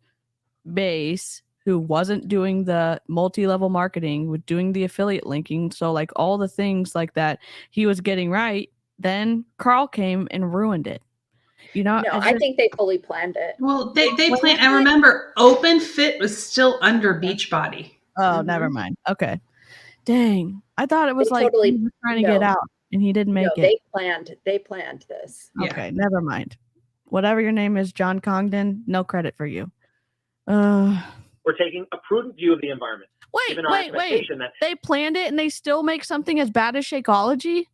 base, who wasn't doing the multi-level marketing, with doing the affiliate linking. So like all the things like that he was getting right. Then Carl came and ruined it. No, I think they fully planned it. Well, they planned. And remember, OpenFit was still under Beachbody. Oh, never mind. Okay. Dang. I thought it was he was trying to get out and he didn't make it. They planned this. Okay, never mind. Whatever your name is, John Congdon, no credit for you. We're taking a prudent view of the environment. Wait. They planned it and they still make something as bad as Shakeology?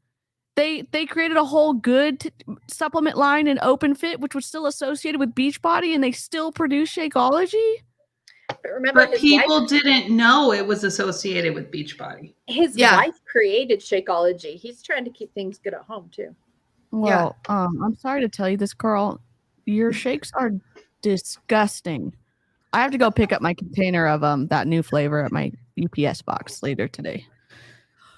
They created a whole good supplement line in OpenFit, which was still associated with Beachbody, and they still produce Shakeology? But people didn't know it was associated with Beachbody. His wife created Shakeology. He's trying to keep things good at home too. Well, I'm sorry to tell you this, Carl. Your shakes are disgusting. I have to go pick up my container of that new flavor at my UPS box later today.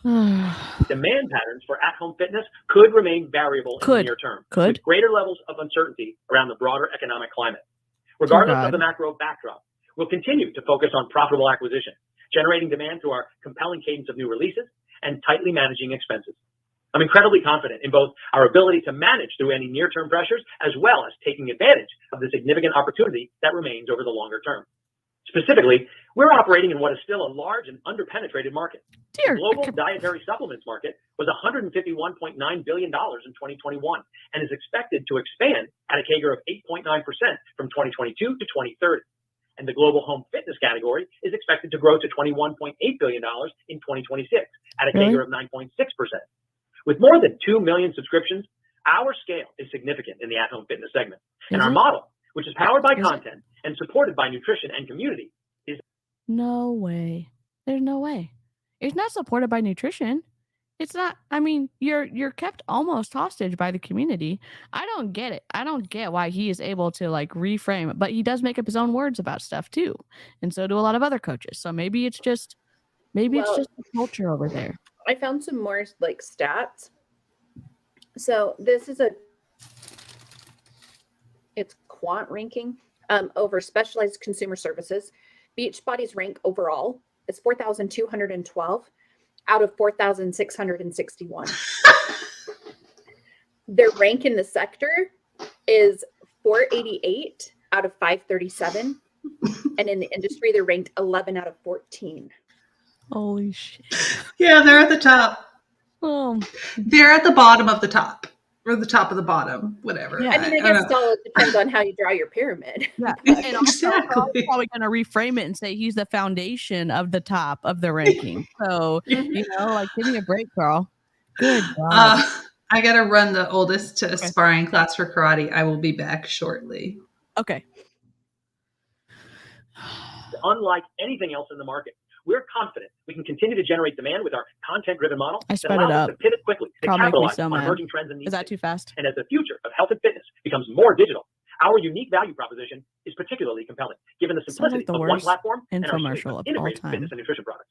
Demand patterns for at-home fitness could remain variable in the near term, with greater levels of uncertainty around the broader economic climate. Regardless of the macro backdrop, we'll continue to focus on profitable acquisition, generating demand through our compelling cadence of new releases, and tightly managing expenses. I'm incredibly confident in both our ability to manage through any near-term pressures, as well as taking advantage of the significant opportunity that remains over the longer term. Specifically, we're operating in what is still a large and underpenetrated market. The global dietary supplements market was $151.9 billion in 2021 and is expected to expand at a CAGR of 8.9% from 2022 to 2030. And the global home fitness category is expected to grow to $21.8 billion in 2026 at a CAGR of 9.6%. With more than 2 million subscriptions, our scale is significant in the at-home fitness segment. And our model, which is powered by content and supported by nutrition and community, is... No way. There's no way. It's not supported by nutrition. It's not. I mean, you're kept almost hostage by the community. I don't get it. I don't get why he is able to like reframe it, but he does make up his own words about stuff too. And so do a lot of other coaches. So maybe it's just the culture over there. I found some more like stats. So this is it's quant ranking over specialized consumer services. Beachbody's rank overall is 4,212 out of 4,661. Their rank in the sector is 488 out of 537. And in the industry, they're ranked 11 out of 14. Holy shit. Yeah, they're at the top. Oh, they're at the bottom of the top or the top of the bottom, whatever. Yeah. I mean, I guess it all depends on how you draw your pyramid. Yeah. But- And also, Carl's Exactly. probably going to reframe it and say he's the foundation of the top of the ranking. So, you know, like, give me a break, Carl. Good God. I got to run the oldest to a sparring class for karate. I will be back shortly. Okay. Unlike anything else in the market, we're confident we can continue to generate demand with our content-driven model I that sped it allows us up. to pivot quickly to Carl, make me capitalize so on mad. emerging trends and needs. Is that too fast? And as the future of health and fitness becomes more digital, our unique value proposition is particularly compelling, given the Sounds like simplicity the of one worst platform and our suite infomercial of of all integrated time. fitness and nutrition products.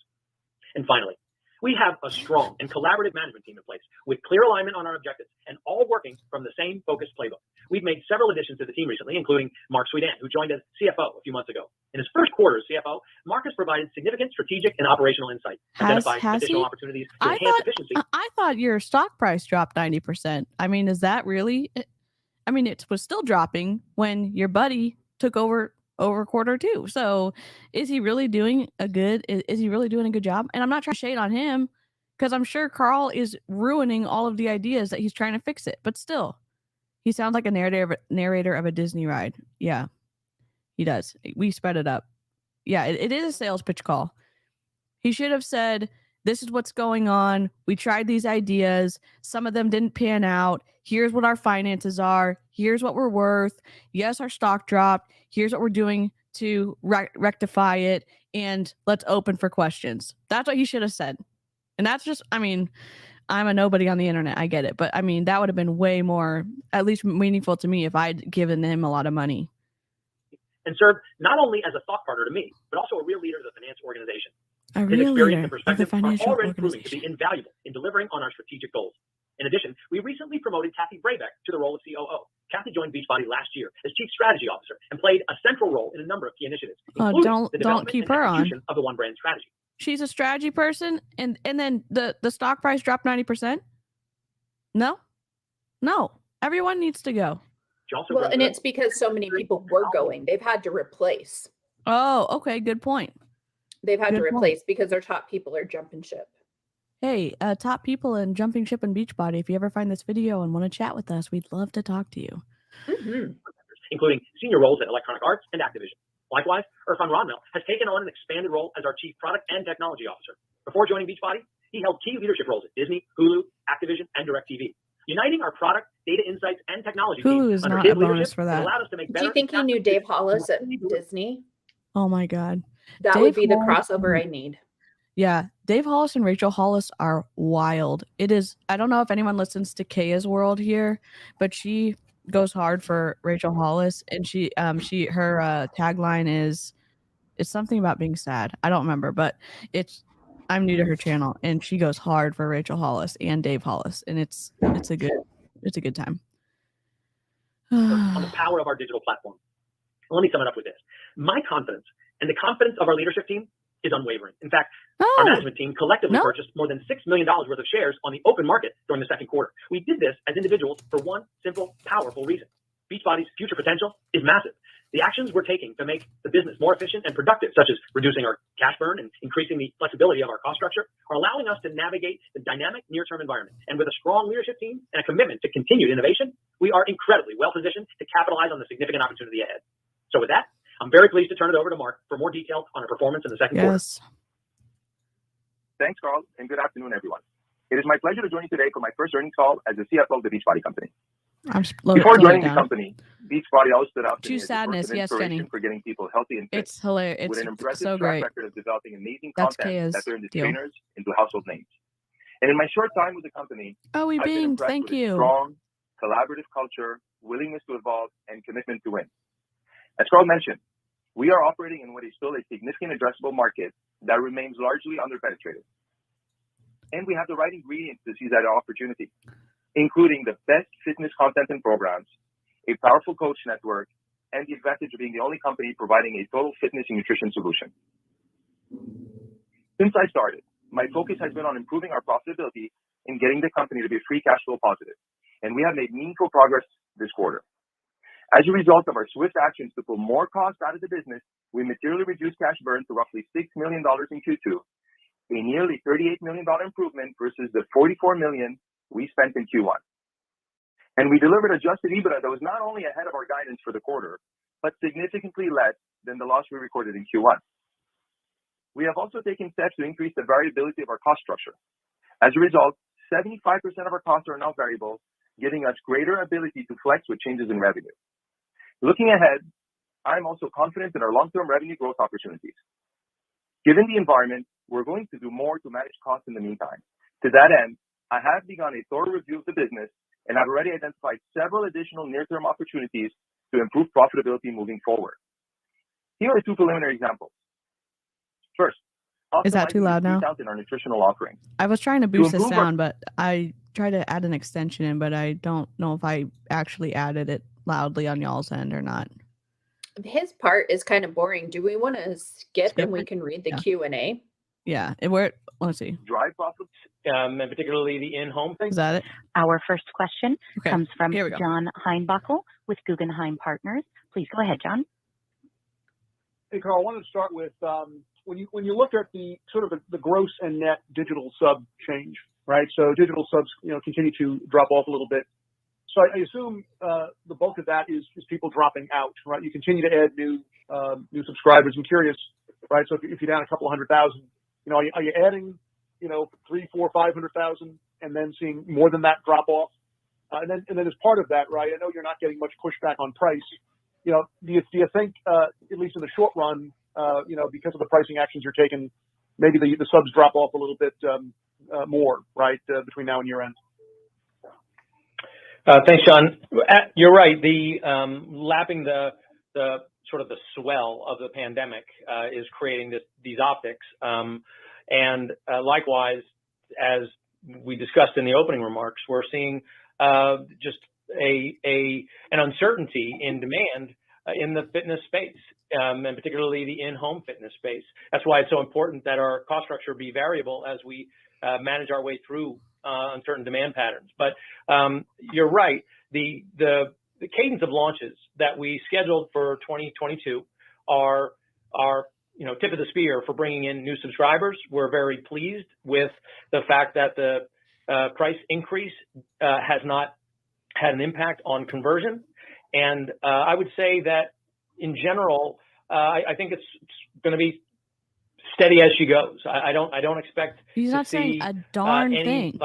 And finally, we have a strong and collaborative management team in place with clear alignment on our objectives and all working from the same focused playbook. We've made several additions to the team recently, including Mark Sweetan, who joined as CFO a few months ago. In his first quarter as CFO, Mark has provided significant strategic and operational insight, identified additional opportunities to enhance efficiency. I thought your stock price dropped 90%. I mean, is that really? I mean, it was still dropping when your buddy took over quarter two. So is he really doing a good job? And I'm not trying to shade on him because I'm sure Carl is ruining all of the ideas that he's trying to fix it. But still, he sounds like a narrator of a Disney ride. Yeah, he does. We sped it up. Yeah, it is a sales pitch call. He should have said, this is what's going on. We tried these ideas. Some of them didn't pan out. Here's what our finances are. Here's what we're worth. Yes, our stock dropped. Here's what we're doing to rectify it. And let's open for questions. That's what he should have said. And that's just, I mean, I'm a nobody on the internet. I get it. But I mean, that would have been way more, at least meaningful to me if I'd given him a lot of money. And served not only as a thought partner to me, but also a real leader of the finance organization. His experience and perspective are already proving to be invaluable in delivering on our strategic goals. In addition, we recently promoted Kathy Braybeck to the role of COO. Kathy joined Beachbody last year as Chief Strategy Officer and played a central role in a number of key initiatives, including the development keep and her on. execution of the One Brand strategy. She's a strategy person, and then the stock price dropped 90%? No. Everyone needs to go. Well, and it's because so many people were going. They've had to replace. Oh, okay. Good point. They've had to replace because their top people are jumping ship. Hey, top people in jumping ship and Beachbody, if you ever find this video and want to chat with us, we'd love to talk to you. Mm-hmm. Including senior roles at Electronic Arts and Activision. Likewise, Irfan Ronmel has taken on an expanded role as our Chief Product and Technology Officer. Before joining Beachbody, he held key leadership roles at Disney, Hulu, Activision, and DirecTV. Uniting our product, data insights, and technology Hulu is under not his a bonus leadership for that. allowed us to make better. Do you think he knew Dave Hollis at Disney? Oh my God. That Dave would be the Hollis, crossover I need. Yeah, Dave Hollis and Rachel Hollis are wild. It is, I don't know if anyone listens to Kaya's World here, but she goes hard for Rachel Hollis, and her tagline is, it's something about being sad. I don't remember, but I'm new to her channel, and she goes hard for Rachel Hollis and Dave Hollis, and it's a good time. On the power of our digital platform. Let me sum it up with this. My confidence and the confidence of our leadership team is unwavering. In fact, our management team collectively purchased more than $6 million worth of shares on the open market during the second quarter. We did this as individuals for one simple, powerful reason. Beachbody's future potential is massive. The actions we're taking to make the business more efficient and productive, such as reducing our cash burn and increasing the flexibility of our cost structure, are allowing us to navigate the dynamic near-term environment. And with a strong leadership team and a commitment to continued innovation, we are incredibly well-positioned to capitalize on the significant opportunity ahead. So with that, I'm very pleased to turn it over to Mark for more detail on our performance in the second quarter. Thanks, Carl, and good afternoon, everyone. It is my pleasure to join you today for my first earnings call as the CFO of the Beachbody Company. Before joining the company, Beachbody always stood out to me as a source of inspiration for getting people healthy and fit. It's hilarious. With an impressive so track great. record of developing amazing That's content Kaya's that turned its deal. trainers into household names. And in my short time with the company, Oh, we I've been beamed. impressed Thank with its you. strong, collaborative culture, willingness to evolve, and commitment to win. As Carl mentioned, we are operating in what is still a significant addressable market that remains largely underpenetrated. And we have the right ingredients to seize that opportunity, including the best fitness content and programs, a powerful coach network, and the advantage of being the only company providing a total fitness and nutrition solution. Since I started, my focus has been on improving our profitability and getting the company to be free cash flow positive. And we have made meaningful progress this quarter. As a result of our swift actions to pull more costs out of the business, we materially reduced cash burn to roughly $6 million in Q2 a nearly $38 million improvement versus the $44 million we spent in Q1. And we delivered adjusted EBITDA that was not only ahead of our guidance for the quarter, but significantly less than the loss we recorded in Q1. We have also taken steps to increase the variability of our cost structure. As a result, 75% of our costs are now variable, giving us greater ability to flex with changes in revenue. Looking ahead, I'm also confident in our long-term revenue growth opportunities. Given the environment, we're going to do more to manage costs in the meantime. To that end, I have begun a thorough review of the business, and I've already identified several additional near-term opportunities to improve profitability moving forward. Here are two preliminary examples. First, is that too loud now? In our nutritional offering. I was trying to boost the sound, but I tried to add an extension in, but I don't know if I actually added it loudly on y'all's end or not. His part is kind of boring. Do we want to skip and we can read the Q&A? Yeah, let's see. Drive profits, and particularly the in-home thing. Is that it? Our first question comes from John Heinbockel with Guggenheim Partners. Please go ahead, John. Hey, Carl, I wanted to start with when you look at the sort of the gross and net digital sub change, right? So digital subs, continue to drop off a little bit. So I assume the bulk of that is people dropping out, right? You continue to add new subscribers. I'm curious, right? So if you're down a couple 100,000, are you adding 300, 400, 500,000 and then seeing more than that drop off? And then as part of that, right? I know you're not getting much pushback on price. Do you think at least in the short run, because of the pricing actions you're taking, maybe the subs drop off a little bit more, right, between now and year end? Thanks, John. You're right. The lapping the sort of the swell of the pandemic is creating these optics. And likewise, as we discussed in the opening remarks, we're seeing just an uncertainty in demand in the fitness space, and particularly the in-home fitness space. That's why it's so important that our cost structure be variable as we manage our way through uncertain demand patterns. But you're right. The cadence of launches that we scheduled for 2022 are tip of the spear for bringing in new subscribers. We're very pleased with the fact that the price increase has not had an impact on conversion. And I would say that in general, I think it's going to be steady as she goes. I don't expect. He's not saying a darn thing.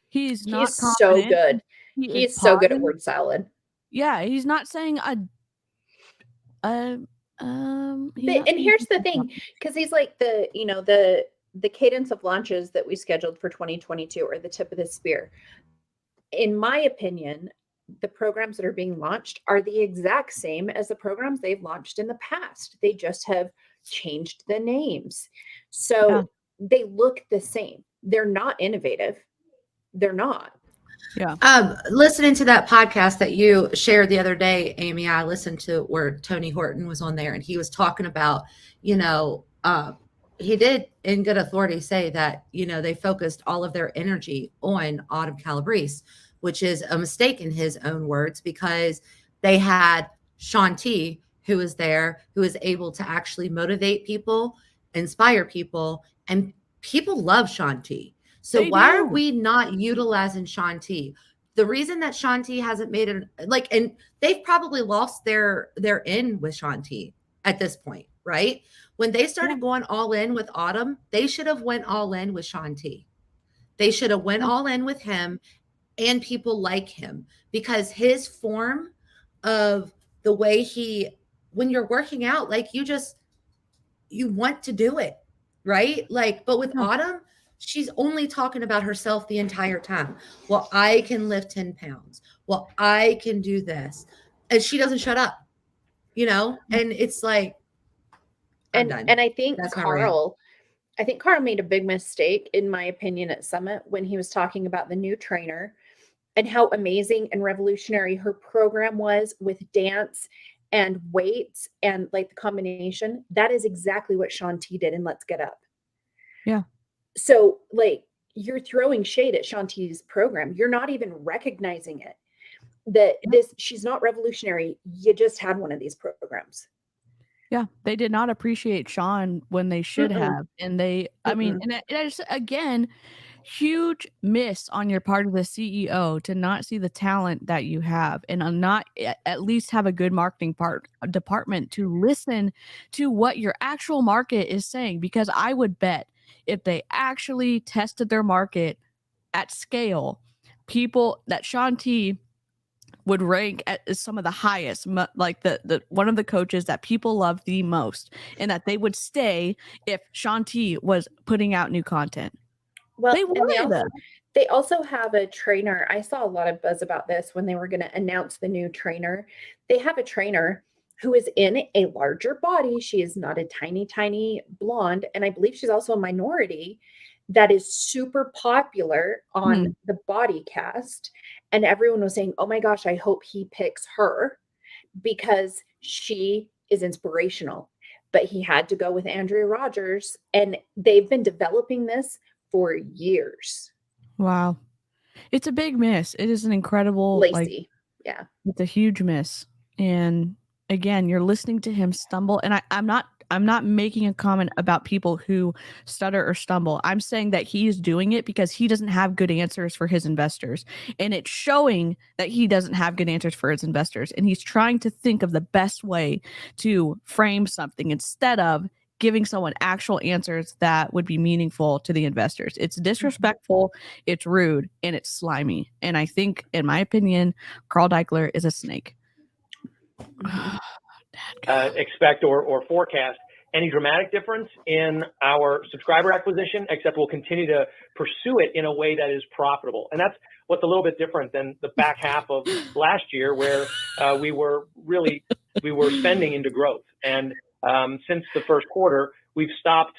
He's not. He's so good. He's so good at word salad. Yeah, he's not saying and here's the thing, because he's like the cadence of launches that we scheduled for 2022 are the tip of the spear. In my opinion, the programs that are being launched are the exact same as the programs they've launched in the past. They just have changed the names. So they look the same. They're not innovative. They're not. Yeah. Listening to that podcast that you shared the other day, Amy, I listened to where Tony Horton was on there, and he was talking about, he did in good authority say that, they focused all of their energy on Autumn Calabrese, which is a mistake in his own words, because they had Shanti, who was there, who was able to actually motivate people, inspire people, and people love Shanti. So why are we not utilizing Shanti? The reason that Shanti hasn't made it and they've probably lost their in with Shanti at this point, right? When they started going all in with Autumn, they should have went all in with Shanti. They should have went all in with him and people like him, because his form of the way when you're working out, you want to do it, right? But with Autumn, she's only talking about herself the entire time. Well, I can lift 10 pounds. Well, I can do this. And she doesn't shut up, and it's like, and I think Carl made a big mistake, in my opinion, at Summit when he was talking about the new trainer and how amazing and revolutionary her program was with dance and weights and the combination. That is exactly what Shanti did in Let's Get Up. Yeah. So you're throwing shade at Shanti's program. You're not even recognizing it. She's not revolutionary. You just had one of these programs. Yeah, they did not appreciate Sean when they should have, and I mean, and I just again, huge miss on your part of the CEO to not see the talent that you have and not at least have a good marketing department to listen to what your actual market is saying. Because I would bet if they actually tested their market at scale, people that Sean T would rank as some of the highest, like the one of the coaches that people love the most, and that they would stay if Sean T was putting out new content. Well, They would. They also have a trainer. I saw a lot of buzz about this when they were going to announce the new trainer. They have a trainer who is in a larger body. She is not a tiny blonde, and I believe she's also a minority that is super popular on the body cast. And everyone was saying, oh my gosh, I hope he picks her because she is inspirational. But he had to go with Andrea Rogers, and they've been developing this for years. Wow. It's a big miss. It is an incredible, Lacey. Yeah. It's a huge miss. And again, you're listening to him stumble. And I'm not making a comment about people who stutter or stumble. I'm saying that he's doing it because he doesn't have good answers for his investors. And it's showing that he doesn't have good answers for his investors. And he's trying to think of the best way to frame something instead of giving someone actual answers that would be meaningful to the investors. It's disrespectful, it's rude, and it's slimy. And I think, in my opinion, Carl Daikeler is a snake. Expect or forecast any dramatic difference in our subscriber acquisition, except we'll continue to pursue it in a way that is profitable. And that's what's a little bit different than the back half of last year, where we were spending into growth. And since the first quarter, we've stopped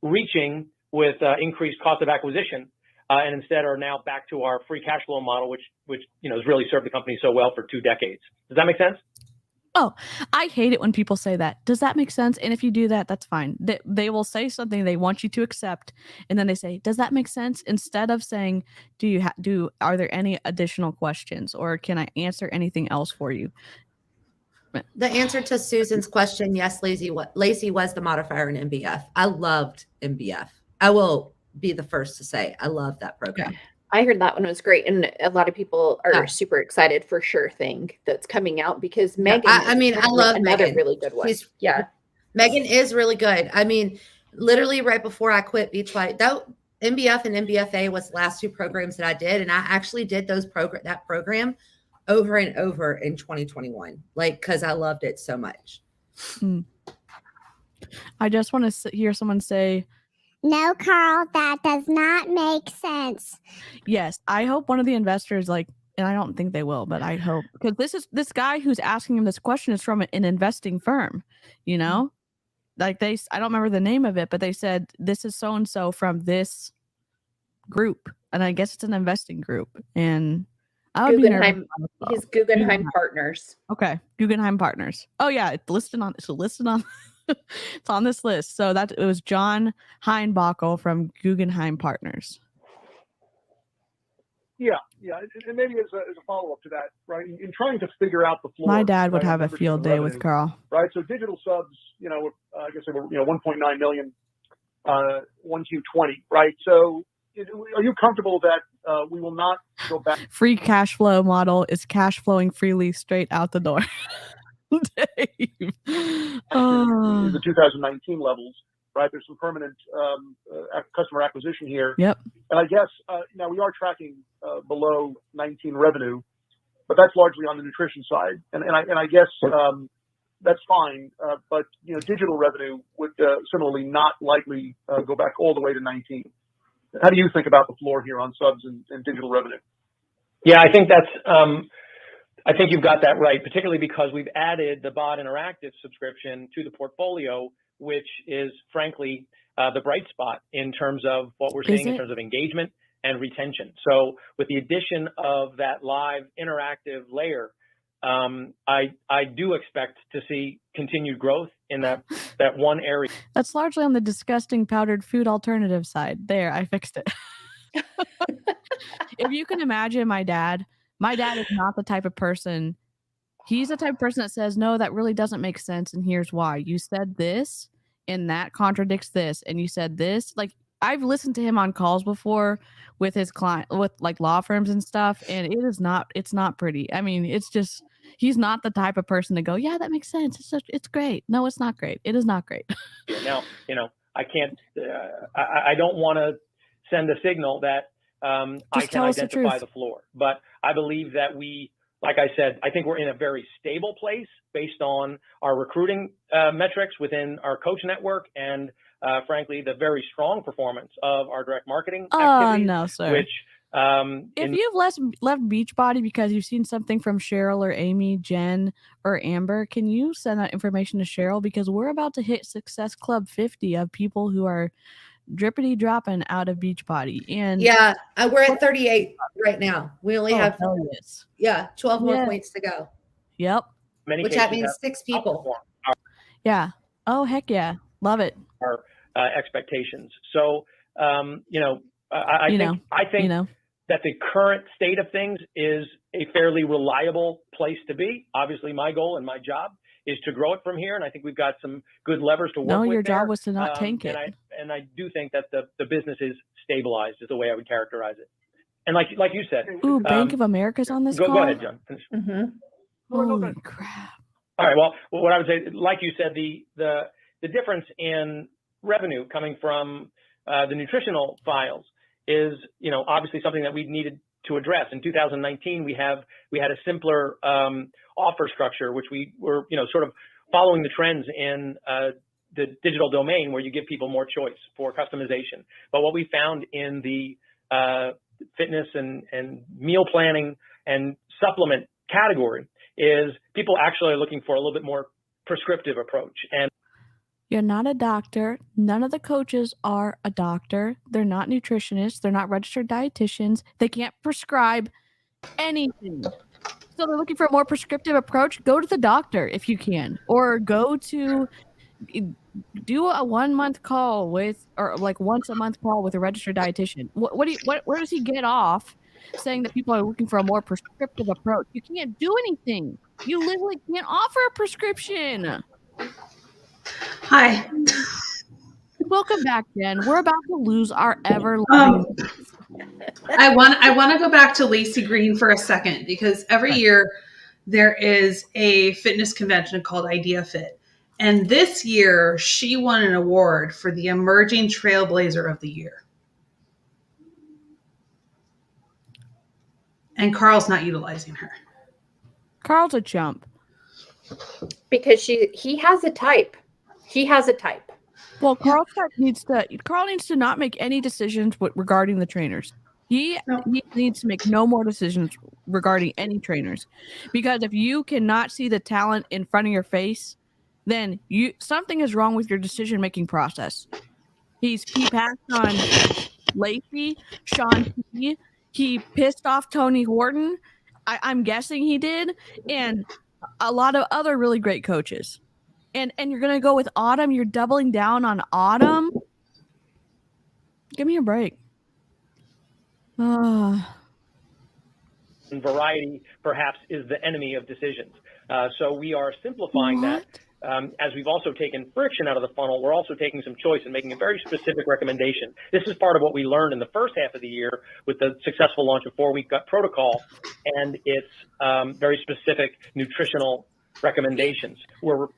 reaching with increased cost of acquisition, and instead are now back to our free cash flow model, which has really served the company so well for 2 decades. Does that make sense? Oh, I hate it when people say that. Does that make sense? And if you do that, that's fine. They will say something they want you to accept, and then they say, "Does that make sense?" Instead of saying, are there any additional questions, or can I answer anything else for you? The answer to Susan's question, yes, Lacey was the modifier in MBF. I loved MBF. I will be the first to say I love that program. Yeah. I heard that one was great, and a lot of people are super excited for Sure Thing that's coming out because Megan. I love another Megan. Really good one. Megan is really good. I mean, literally right before I quit Beachbody, that MBF and MBFA was the last 2 programs that I did, and I actually did that program over and over in 2021, because I loved it so much. I just want to hear someone say, "No, Carl, that does not make sense." Yes, I hope one of the investors, and I don't think they will, but I hope, because this guy who's asking him this question is from an investing firm, I don't remember the name of it, but they said, this is so-and-so from this group. And I guess it's an investing group. And I would be nervous. His Guggenheim Partners. Okay. Guggenheim Partners. Oh yeah. It's listed on it's on this list. So it was John Heinbockel from Guggenheim Partners. Yeah. And maybe as a follow-up to that, right, in trying to figure out the floor. My dad would have a field day with Carl. Right. So digital subs, I guess they were, 1.9 million, 1Q20, right? So are you comfortable that we will not go back? Free cash flow model is cash flowing freely straight out the door. Dave. The 2019 levels, right? There's some permanent customer acquisition here. Yep. And I guess now we are tracking below 19 revenue, but that's largely on the nutrition side. And I guess that's fine. But digital revenue would similarly not likely go back all the way to 19. How do you think about the floor here on subs and digital revenue? Yeah, I think I think you've got that right, particularly because we've added the BOD Interactive subscription to the portfolio, which is frankly the bright spot in terms of what we're seeing in terms of engagement and retention. So with the addition of that live interactive layer, I do expect to see continued growth in that one area. That's largely on the disgusting powdered food alternative side. There, I fixed it. If you can imagine my dad is not the type of person He's the type of person that says, no, that really doesn't make sense. And here's why. You said this and that contradicts this. And you said this. Like, I've listened to him on calls before with his client, with like law firms and stuff. And it's not pretty. I mean, it's just, he's not the type of person to go, yeah, that makes sense. It's great. No, it's not great. It is not great. Now, I can't, I don't want to send a signal that I can identify the floor, but I believe that like I said, I think we're in a very stable place based on our recruiting metrics within our coach network and frankly, the very strong performance of our direct marketing activities, no, sir. which if you've left Beachbody because you've seen something from Cheryl or Amy, Jen, or Amber, can you send that information to Cheryl? Because we're about to hit Success Club 50 of people who are drippity dropping out of Beachbody. And yeah, we're at 38 right now. We only have 12 more points to go. Yep. Which that means 6 people. Yeah. Oh, heck yeah. Love it. Our expectations. So, I think that the current state of things is a fairly reliable place to be. Obviously, my goal and my job is to grow it from here, and I think we've got some good levers to work with. No, your job there. was to not tank it. And I do think that the business is stabilized, is the way I would characterize it. And like you said, ooh, Bank of America's on this call. Go ahead, John. Finish. Holy crap! All right. Well, what I would say, like you said, the difference in revenue coming from the nutritional files is, obviously something that we needed to address. In 2019, we had a simpler offer structure, which we were, sort of following the trends in the digital domain where you give people more choice for customization. But what we found in the fitness and meal planning and supplement category is people actually are looking for a little bit more prescriptive approach. And you're not a doctor. None of the coaches are a doctor. They're not nutritionists. They're not registered dietitians. They can't prescribe anything. So they're looking for a more prescriptive approach. Go to the doctor if you can, or do a 1 month call or like once a month call with a registered dietitian. Where does he get off saying that people are looking for a more prescriptive approach? You can't do anything. You literally can't offer a prescription. Hi. Welcome back, Jen. We're about to lose our ever-loving. I want to go back to Lacey Green for a second, because every year there is a fitness convention called Idea Fit. And this year she won an award for the Emerging Trailblazer of the Year. And Carl's not utilizing her. Carl's a chump. Because he has a type. He has a type. Well, Carl needs to not make any decisions regarding the trainers. He needs to make no more decisions regarding any trainers, because if you cannot see the talent in front of your face, then something is wrong with your decision-making process. He passed on Lacey, Sean P. He pissed off Tony Horton. I'm guessing he did, and a lot of other really great coaches. And you're going to go with Autumn? You're doubling down on Autumn? Give me a break. Variety, perhaps, is the enemy of decisions. So we are simplifying that. As we've also taken friction out of the funnel, we're also taking some choice and making a very specific recommendation. This is part of what we learned in the first half of the year with the successful launch of 4-Week Gut Protocol and its very specific nutritional recommendations.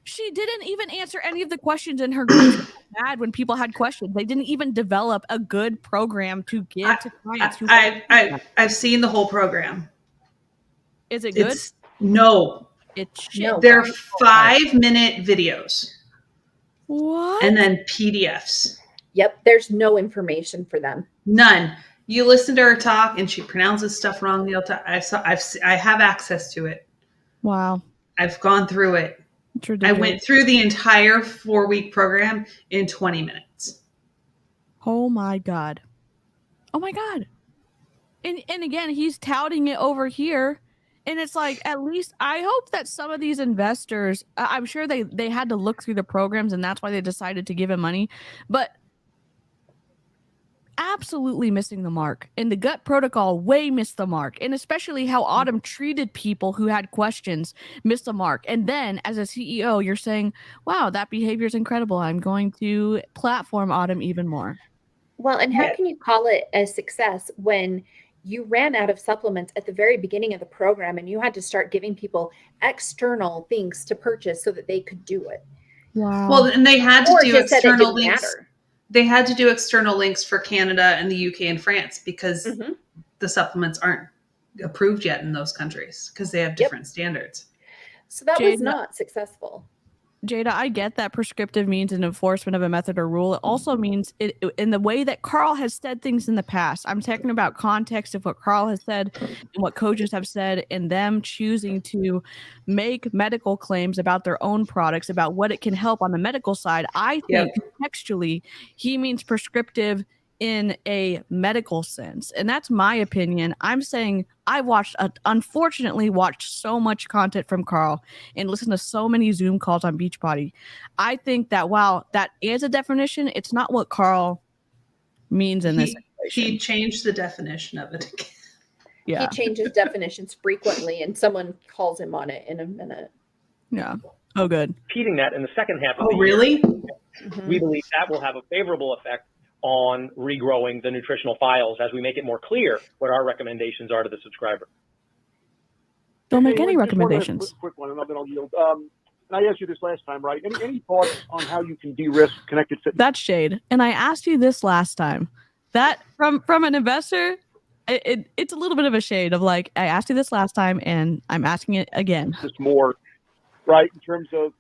She didn't even answer any of the questions in her group. Mad when people had questions. They didn't even develop a good program to give to clients. I've seen the whole program. Is it good? No. It's shit. They're 5-minute videos. What? And then PDFs. Yep. There's no information for them. None. You listen to her talk and she pronounces stuff wrong. I have access to it. Wow. I've gone through it. I went through the entire 4-week program in 20 minutes. Oh my God. Oh my God. And again, he's touting it over here. And it's like, at least I hope that some of these investors, I'm sure they had to look through the programs and that's why they decided to give him money. But absolutely missing the mark, and the gut protocol way missed the mark, and especially how Autumn treated people who had questions missed the mark. And then as a CEO, you're saying, wow, that behavior is incredible. I'm going to platform Autumn even more. Well, and how can you call it a success when you ran out of supplements at the very beginning of the program and you had to start giving people external things to purchase so that they could do it? Wow. Well, and they had to Or do just said it external didn't links. matter. They had to do external links for Canada and the UK and France because the supplements aren't approved yet in those countries because they have different standards. So that was not successful. Jada, I get that prescriptive means an enforcement of a method or rule. It also means it in the way that Carl has said things in the past. I'm talking about context of what Carl has said and what coaches have said, and them choosing to make medical claims about their own products, about what it can help on the medical side. I think contextually, he means prescriptive in a medical sense. And that's my opinion. I'm saying I unfortunately watched so much content from Carl and listened to so many Zoom calls on Beachbody. I think that while that is a definition, it's not what Carl means in this situation. He changed the definition of it again. Yeah. He changes definitions frequently and someone calls him on it in a minute. Yeah. Oh, good. Repeating that in the second half of the really? year, we believe that will have a favorable effect on regrowing the nutritional files as we make it more clear what our recommendations are to the subscriber. Don't make any recommendations. Quick one, and then I'll yield. And I asked you this last time, right? Any thoughts on how you can de-risk connected fitness? That's shade. And I asked you this last time. That from an investor, it's a little bit of a shade of like, I asked you this last time and I'm asking it again. Just more, right? In terms of,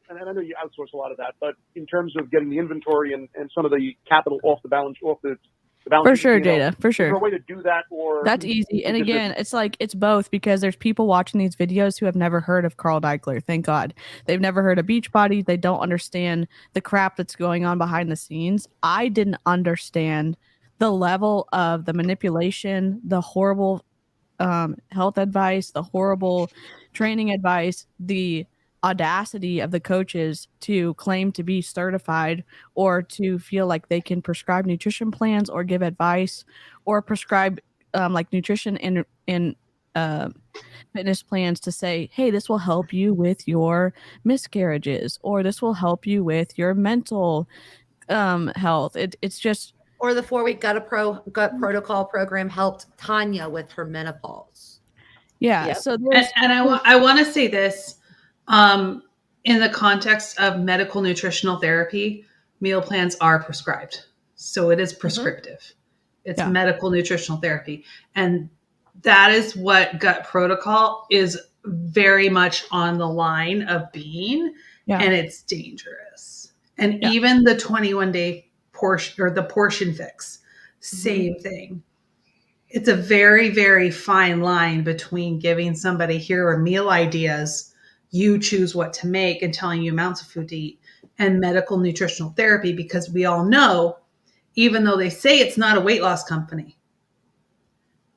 and I know you outsource a lot of that, but in terms of getting the inventory and some of the capital off the balance, for sure, Jada, for sure. Is there a way to do that, or that's easy? And again, it's like it's both, because there's people watching these videos who have never heard of Carl Daikeler. Thank God, they've never heard of Beachbody. They don't understand the crap that's going on behind the scenes. I didn't understand the level of the manipulation, the horrible health advice, the horrible training advice, the audacity of the coaches to claim to be certified or to feel like they can prescribe nutrition plans or give advice or prescribe like nutrition and fitness plans to say, hey, this will help you with your miscarriages, or this will help you with your mental health. It's just, or the 4-week gut protocol program helped Tanya with her menopause. Yeah. Yep. So and I want to say this, in the context of medical nutritional therapy, meal plans are prescribed. So it is prescriptive. It's medical nutritional therapy. And that is what gut protocol is very much on the line of being. And it's dangerous. And even the 21-day portion, or the portion fix, same thing. It's a very, very fine line between giving somebody, here are meal ideas, you choose what to make, and telling you amounts of food to eat, and medical nutritional therapy, because we all know, even though they say it's not a weight loss company,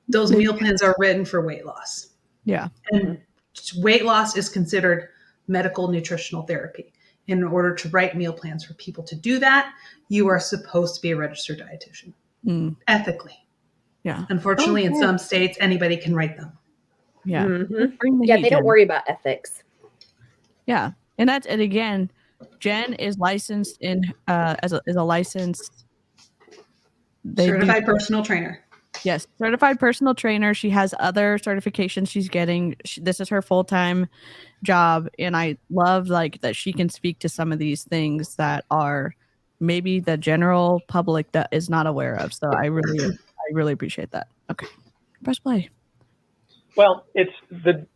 those meal plans are written for weight loss. Yeah. And weight loss is considered medical nutritional therapy. In order to write meal plans for people to do that, you are supposed to be a registered dietitian, ethically. Yeah. Unfortunately, in some states, anybody can write them. Yeah. They don't worry about ethics. Yeah. And again, Jen is licensed in as a licensed certified personal trainer. Yes, certified personal trainer. She has other certifications she's getting. This is her full-time job, and I love like that she can speak to some of these things that are maybe the general public that is not aware of. So I really appreciate that. Okay, press play. Well, it's the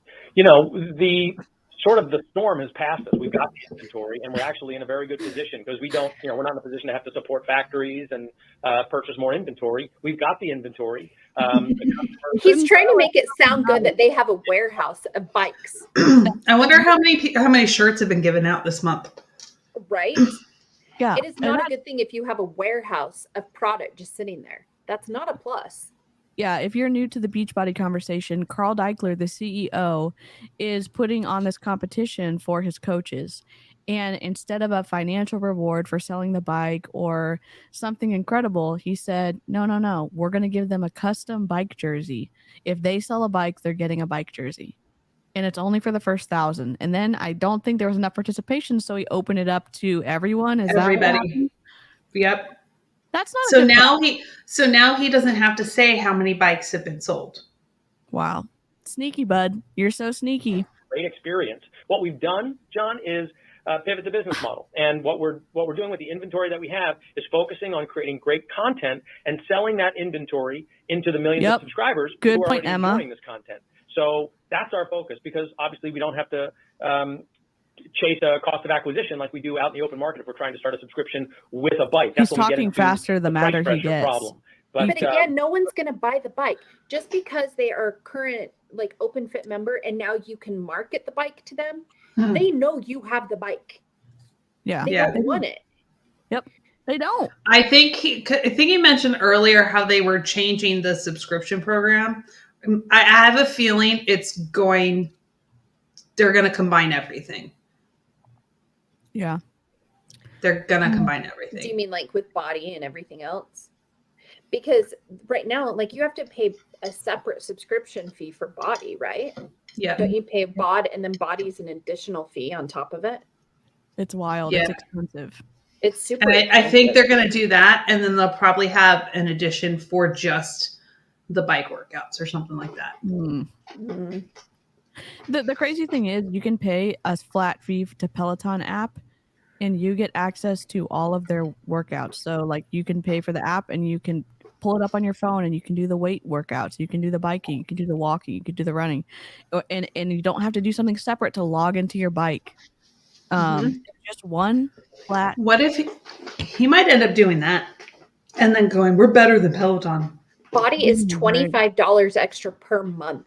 sort of the storm has passed us. We've got the inventory, and we're actually in a very good position because we're not in a position to have to support factories and purchase more inventory. We've got the inventory. He's trying to make it sound good that they have a warehouse of bikes. I wonder how many shirts have been given out this month. Right? Yeah. It is not a good thing if you have a warehouse of product just sitting there. That's not a plus. Yeah, if you're new to the Beachbody conversation, Carl Daikeler, the CEO, is putting on this competition for his coaches. And instead of a financial reward for selling the bike or something incredible, he said, no, we're going to give them a custom bike jersey. If they sell a bike, they're getting a bike jersey. And it's only for the first 1,000. And then I don't think there was enough participation, so he opened it up to everyone. Is Everybody. that what happened? Yep. That's not so now he doesn't have to say how many bikes have been sold. Wow. Sneaky, bud. You're so sneaky. Great experience. What we've done, John, is pivot the business model. And what we're doing with the inventory that we have is focusing on creating great content and selling that inventory into the millions of subscribers who are already enjoying this content. So that's our focus, because obviously we don't have to chase a cost of acquisition like we do out in the open market if we're trying to start a subscription with a bike. That's He's talking faster the madder he gets. Problem. But again, no one's going to buy the bike just because they are current like open fit member, and now you can market the bike to them. They know you have the bike. Yeah, they don't want it. Yep, they don't. I think he mentioned earlier how they were changing the subscription program. I have a feeling they're going to combine everything. Yeah, they're going to combine everything. Do you mean like with body and everything else? Because right now, like you have to pay a separate subscription fee for body, right? Yeah. Don't you pay bod and then body's an additional fee on top of it? It's wild. Yeah. It's expensive. It's super. And I think they're going to do that, and then they'll probably have an addition for just the bike workouts or something like that. Mm-hmm. The crazy thing is, you can pay a flat fee to Peloton app, and you get access to all of their workouts. So, like, you can pay for the app, and you can pull it up on your phone, and you can do the weight workouts. You can do the biking. You can do the walking. You can do the running, and you don't have to do something separate to log into your bike. Just one flat. What if he might end up doing that, and then going, "We're better than Peloton." Body is $25 extra per month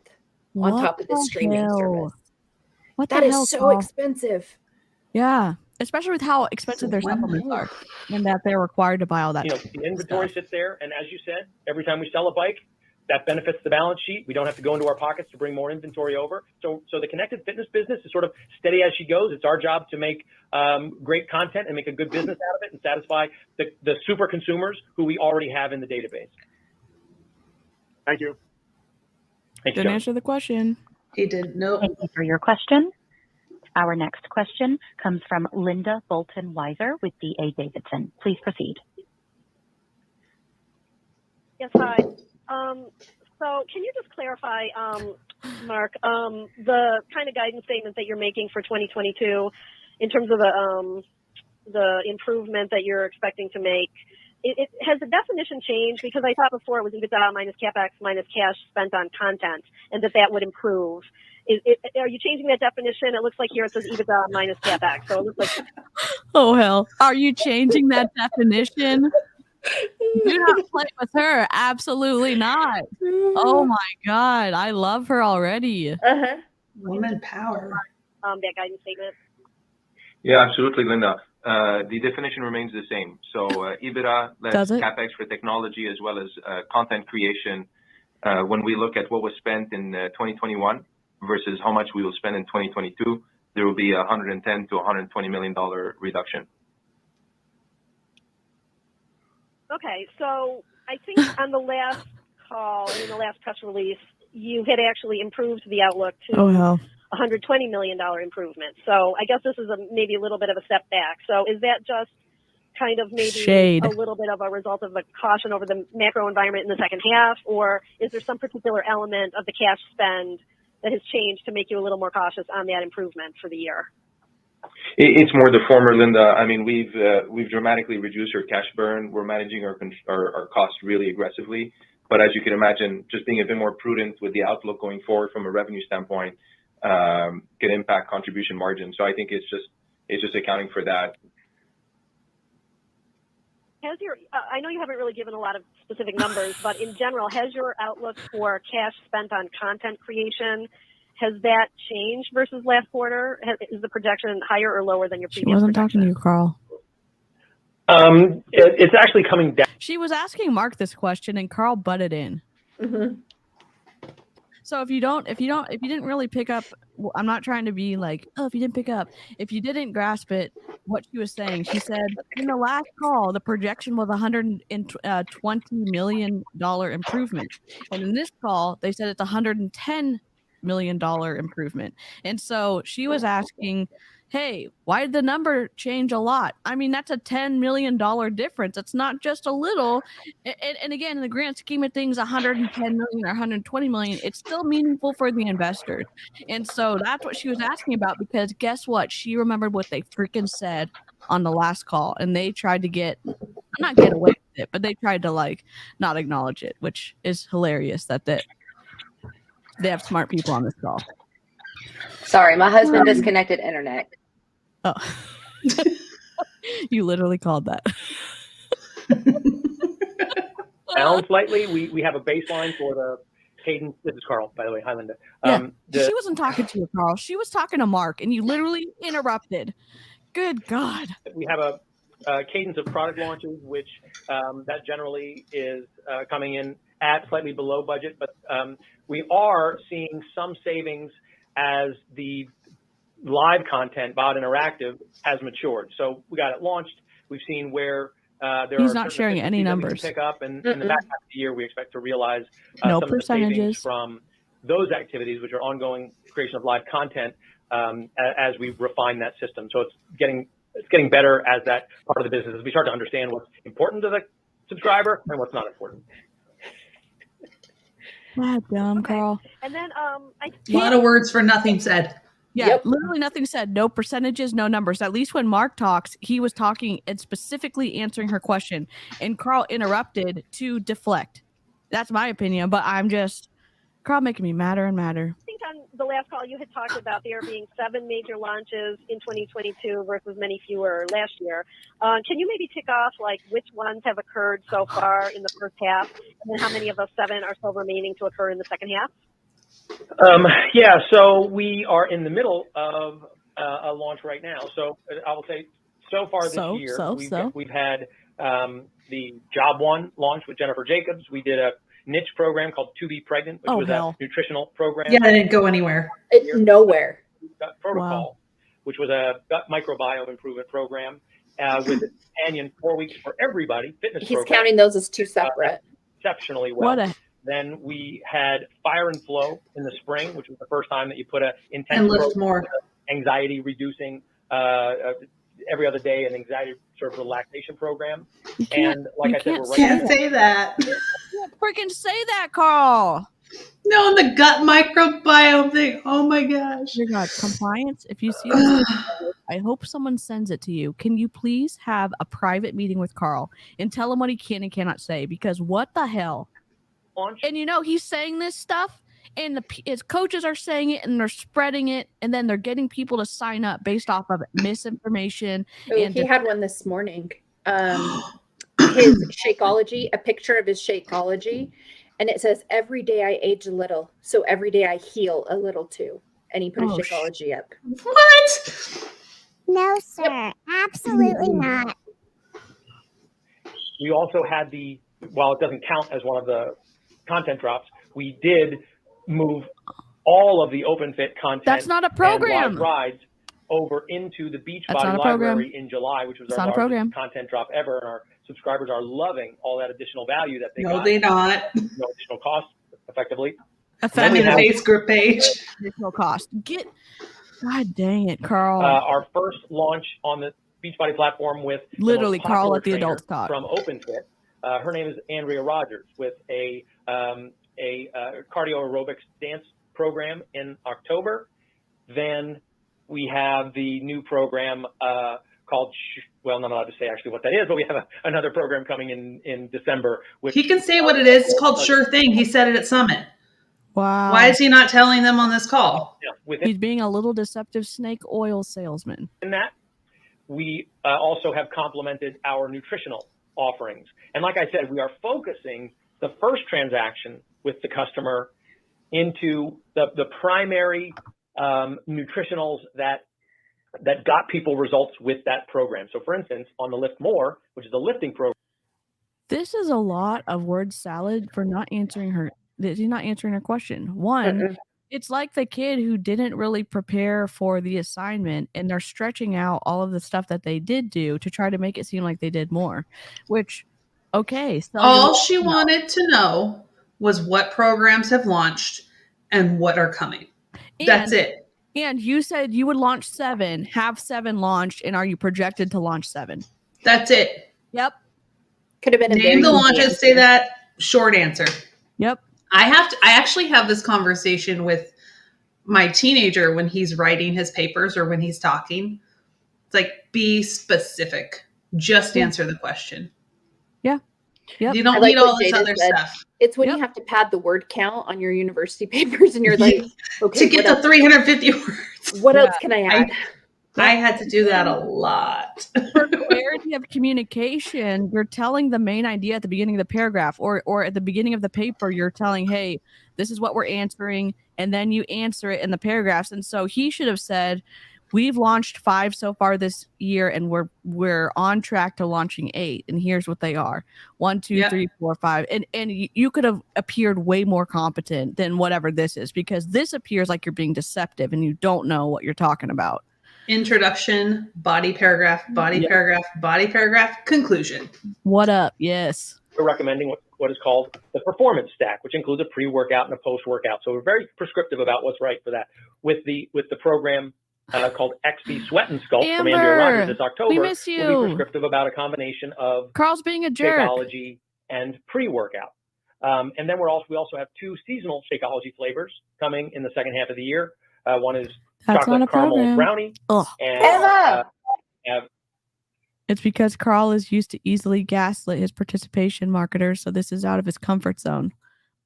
on top of the streaming service. What that the is hell, so Paul? expensive. Yeah, especially with how expensive their supplements are, and that they're required to buy all that. The inventory sits there, and as you said, every time we sell a bike, that benefits the balance sheet. We don't have to go into our pockets to bring more inventory over. So the connected fitness business is sort of steady as she goes. It's our job to make great content and make a good business out of it and satisfy the super consumers who we already have in the database. Thank you. Didn't answer the question. He did. No. Thank you for your question. Our next question comes from Linda Bolton Weiser with D.A. Davidson. Please proceed. Yes, hi. So can you just clarify, Mark, the kind of guidance statement that you're making for 2022 in terms of the improvement that you're expecting to make? It has the definition changed? Because I thought before it was EBITDA minus CapEx minus cash spent on content, and that would improve. Are you changing that definition? It looks like here it says EBITDA minus CapEx. So it looks like. Oh hell! Are you changing that definition? Do not play with her. Absolutely not. Oh my god, I love her already. Woman power. That guidance statement. Yeah, absolutely, Linda. The definition remains the same. So EBITDA less CapEx for technology as well as content creation. When we look at what was spent in 2021 versus how much we will spend in 2022, there will be a $110 to $120 million reduction. Okay, so I think on the last call, in the last press release, you had actually improved the outlook to $120 million improvement. So I guess this is maybe a little bit of a step back. So is that just kind of maybe a little bit of a result of the caution over the macro environment in the second half, or is there some particular element of the cash spend that has changed to make you a little more cautious on that improvement for the year? It's more the former, Linda. I mean, we've dramatically reduced our cash burn. We're managing our costs really aggressively. But as you can imagine, just being a bit more prudent with the outlook going forward from a revenue standpoint can impact contribution margin. So I think it's just accounting for that. I know you haven't really given a lot of specific numbers, but in general, has your outlook for cash spent on content creation, has that changed versus last quarter? Is the projection higher or lower than your previous She wasn't projection? talking to you, Carl. It's actually coming down. She was asking Mark this question, and Carl butted in. So if you didn't really pick up, I'm not trying to be like, oh, if you didn't pick up, if you didn't grasp it, what she was saying, she said in the last call, the projection was $120 million improvement. And in this call, they said it's $110 million improvement. And so she was asking, hey, why did the number change a lot? I mean, that's a $10 million difference. It's not just a little. And again, in the grand scheme of things, 110 million or 120 million, it's still meaningful for the investors. And so that's what she was asking about, because guess what? She remembered what they freaking said on the last call, and they tried to not get away with it, but they tried to like not acknowledge it, which is hilarious that they have smart people on this call. Sorry, my husband disconnected internet. Oh. You literally called that. Down slightly. We have a baseline for the cadence. This is Carl, by the way. Hi, Linda. She wasn't talking to you, Carl. She was talking to Mark, and you literally interrupted. Good God. We have a cadence of product launches, which that generally is coming in at slightly below budget, but we are seeing some savings as the live content, BOD Interactive, has matured. So we got it launched. We've seen where He's not sharing any numbers. Pick up, and in the back half of the year, we expect to realize no some percentages of the savings from those activities, which are ongoing creation of live content, as we refine that system. So it's getting better as that part of the business, as we start to understand what's important to the subscriber and what's not important. God damn, Carl. And then a lot of words for nothing said. Yeah, literally nothing said. No percentages, no numbers. At least when Mark talks, he was talking and specifically answering her question, and Carl interrupted to deflect. That's my opinion, but Carl making me madder and madder. I think on the last call you had talked about there being 7 major launches in 2022 versus many fewer last year. Can you maybe tick off like which ones have occurred so far in the first half, and then how many of those 7 are still remaining to occur in the second half? Yeah, so we are in the middle of a launch right now. So I will say, so far this year, we've had the Job One launch with Jennifer Jacobs. We did a niche program called To Be Pregnant, which was a nutritional program. Yeah, that didn't go anywhere. Nowhere. Protocol, which was a gut microbiome improvement program with a companion 4 weeks for everybody fitness He's program. counting those as 2 separate. Exceptionally well. Then we had Fire and Flow in the spring, which was the first time that you put a intense anxiety reducing every other day, an anxiety sort of relaxation program. And like I said, we're can't say that. You can't freaking say that, Carl. No, the gut microbiome thing. Oh my gosh. Dear God, compliance. If you see this, I hope someone sends it to you. Can you please have a private meeting with Carl and tell him what he can and cannot say? Because what the hell? And he's saying this stuff, and his coaches are saying it, and they're spreading it, and then they're getting people to sign up based off of misinformation. And he had one this morning. His Shakeology, a picture of his Shakeology, and it says, "Every day I age a little, so every day I heal a little too." And he put his Shakeology up. What? No, sir. Absolutely not. We also had while it doesn't count as one of the content drops, we did move all of the OpenFit content. That's not a program. And live rides over into the Beachbody library in July, which was our largest content drop ever. And our subscribers are loving all that additional value that they got. No, they not. No additional cost, effectively. I'm in the base group page. Additional cost. God dang it, Carl. Our first launch on the Beachbody platform with literally Carl let the adults talk from OpenFit. Her name is Andrea Rogers, with a cardio aerobics dance program in October. Then we have the new program called, well, I'm not allowed to say actually what that is, but we have another program coming in December. He can say what it is. It's called Sure Thing. He said it at Summit. Wow. Why is he not telling them on this call? He's being a little deceptive snake oil salesman. In that, we also have complemented our nutritional offerings. And like I said, we are focusing the first transaction with the customer into the primary nutritionals that got people results with that program. So for instance, on the Lift More, which is a lifting program. This is a lot of word salad for not answering her He's not answering her question. One, it's like the kid who didn't really prepare for the assignment and they're stretching out all of the stuff that they did do to try to make it seem like they did more, which, okay. All she wanted to know was what programs have launched and what are coming. That's it. And you said you would launch 7, have 7 launched, and are you projected to launch 7? That's it. Yep. Could have been a name the launches. Say that. Short answer. Yep. I actually have this conversation with my teenager when he's writing his papers or when he's talking. It's like, be specific. Just answer the question. Yeah. Yep. You don't need all this other stuff. It's when you have to pad the word count on your university papers and you're like, okay, to get to 350 words. What else can I add? I had to do that a lot. For clarity of communication, you're telling the main idea at the beginning of the paragraph or at the beginning of the paper, you're telling, hey, this is what we're answering, and then you answer it in the paragraphs. And so he should have said, we've launched 5 so far this year, and we're on track to launching 8, and here's what they are. 1, 2, 3, 4, 5. And you could have appeared way more competent than whatever this is, because this appears like you're being deceptive and you don't know what you're talking about. Introduction, body paragraph, body paragraph, body paragraph, conclusion. What up? Yes. We're recommending what is called the performance stack, which includes a pre-workout and a post-workout. So we're very prescriptive about what's right for that. With the program called XP Sweat and Sculpt from Andrea Rogers this October, we miss you. We'll be prescriptive about a combination of Carl's being a jerk. Shakeology and pre-workout. And then we also have 2 seasonal Shakeology flavors coming in the second half of the year. One is chocolate caramel brownie. And, it's because Carl is used to easily gaslit his participation marketers, so this is out of his comfort zone.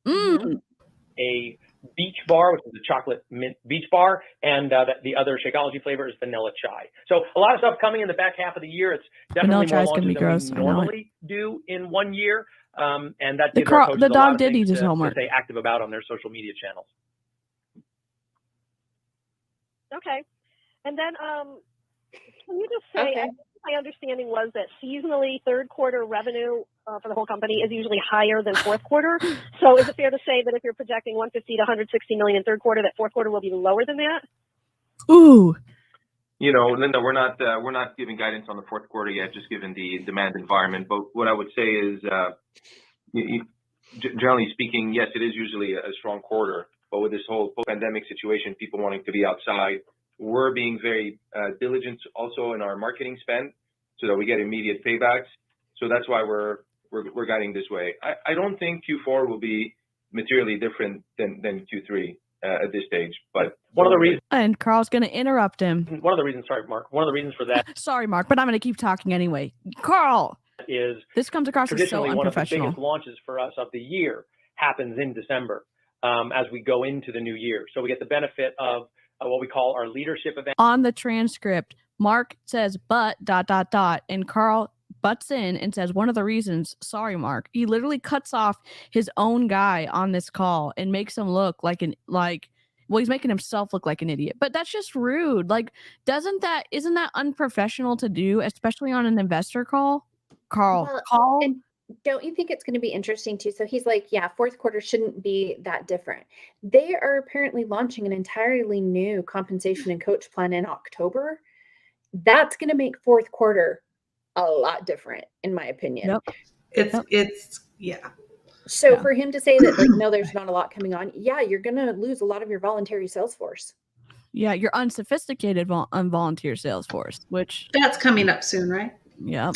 A beach bar, which is a chocolate mint beach bar, and the other Shakeology flavor is vanilla chai. So a lot of stuff coming in the back half of the year. It's definitely more launches than we normally do in one year, and that gives our coaches the a dog lot of did things eat his homework. to stay active about on their social media channels. Okay. And then can you just say, my understanding was that seasonally third quarter revenue for the whole company is usually higher than fourth quarter. So is it fair to say that if you're projecting 150 to 160 million in third quarter, that fourth quarter will be lower than that? Ooh. You know, Linda, we're not giving guidance on the fourth quarter yet, just given the demand environment. But what I would say is, generally speaking, yes, it is usually a strong quarter. But with this whole pandemic situation, people wanting to be outside, we're being very diligent also in our marketing spend so that we get immediate paybacks. So that's why we're guiding this way. I don't think Q4 will be materially different than Q3 at this stage. But one of the reasons, and Carl's going to interrupt him. One of the reasons, sorry, Mark. One of the reasons for that. Sorry, Mark, but I'm going to keep talking anyway. Carl, this comes across as so unprofessional. One of the biggest launches for us of the year happens in December. As we go into the new year. So we get the benefit of what we call our leadership event. On the transcript, Mark says, but ... and Carl butts in and says, one of the reasons, sorry, Mark. He literally cuts off his own guy on this call and makes him look he's making himself look like an idiot. But that's just rude. Like, isn't that unprofessional to do, especially on an investor call? Carl. And don't you think it's going to be interesting too? So he's like, yeah, fourth quarter shouldn't be that different. They are apparently launching an entirely new compensation and coach plan in October. That's going to make fourth quarter a lot different, in my opinion. Yep. It's yeah. So for him to say that, like, no, there's not a lot coming on. Yeah, you're going to lose a lot of your voluntary sales force. Yeah, your unsophisticated volunteer sales force, which that's coming up soon, right? Yep.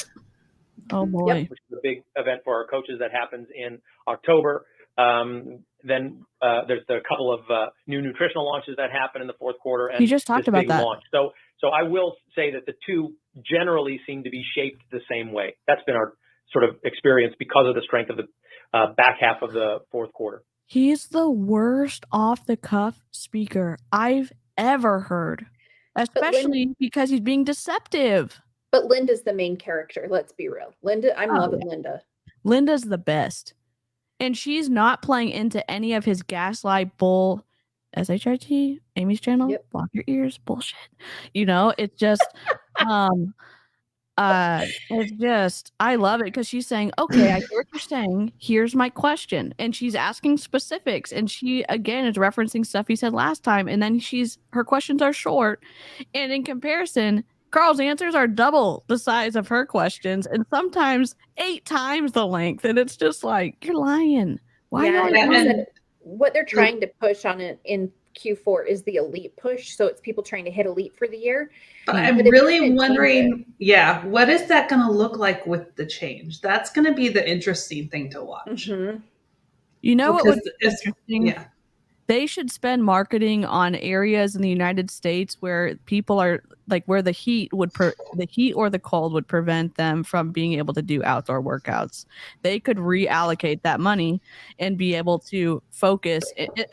Oh boy. Yep, which is a big event for our coaches that happens in October. Then there's a couple of new nutritional launches that happen in the fourth quarter. And you just talked about that. Launch. So I will say that the two generally seem to be shaped the same way. That's been our sort of experience because of the strength of the back half of the fourth quarter. He's the worst off the cuff speaker I've ever heard, especially because he's being deceptive. But Linda's the main character. Let's be real. Linda, I'm loving Linda. Linda's the best. And she's not playing into any of his gaslight bull, SHIT, Amy's channel, block your ears, bullshit. You know, it's just, It's just, I love it because she's saying, okay, I hear what you're saying. Here's my question. And she's asking specifics. And she, again, is referencing stuff he said last time. And then her questions are short. And in comparison, Carl's answers are double the size of her questions and sometimes 8 times the length. And it's just like, you're lying. Why are you lying? What they're trying to push on it in Q4 is the elite push. So it's people trying to hit elite for the year. But I'm really wondering, what is that going to look like with the change? That's going to be the interesting thing to watch. Mm-hmm. You know what would be interesting? Yeah. They should spend marketing on areas in the United States where people are like where the heat or the cold would prevent them from being able to do outdoor workouts. They could reallocate that money and be able to focus.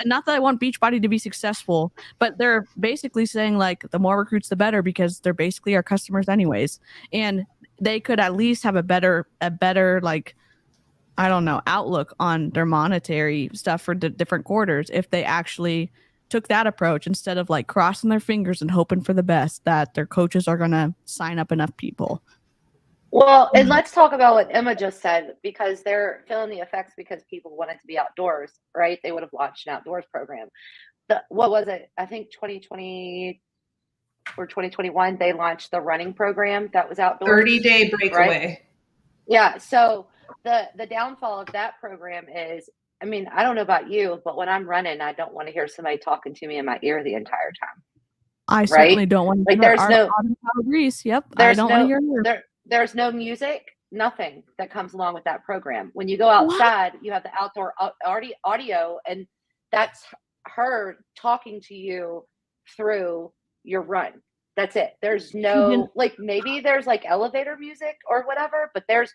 Not that I want Beachbody to be successful, but they're basically saying like the more recruits, the better, because they're basically our customers anyways. And they could at least have a better like, I don't know, outlook on their monetary stuff for different quarters if they actually took that approach instead of like crossing their fingers and hoping for the best that their coaches are going to sign up enough people. Well, and let's talk about what Emma just said, because they're feeling the effects because people wanted to be outdoors, right? They would have launched an outdoors program. What was it? I think 2020 or 2021, they launched the running program that was outdoors. 30-day breakaway. Right? Yeah. So the downfall of that program is, I mean, I don't know about you, but when I'm running, I don't want to hear somebody talking to me in my ear the entire time. I certainly don't want to hear Grease. Yep. I don't want to hear there's no music, nothing that comes along with that program. When you go outside, you have the outdoor audio, and that's her talking to you through your run. That's it. There's no, like, maybe there's like elevator music or whatever, but there's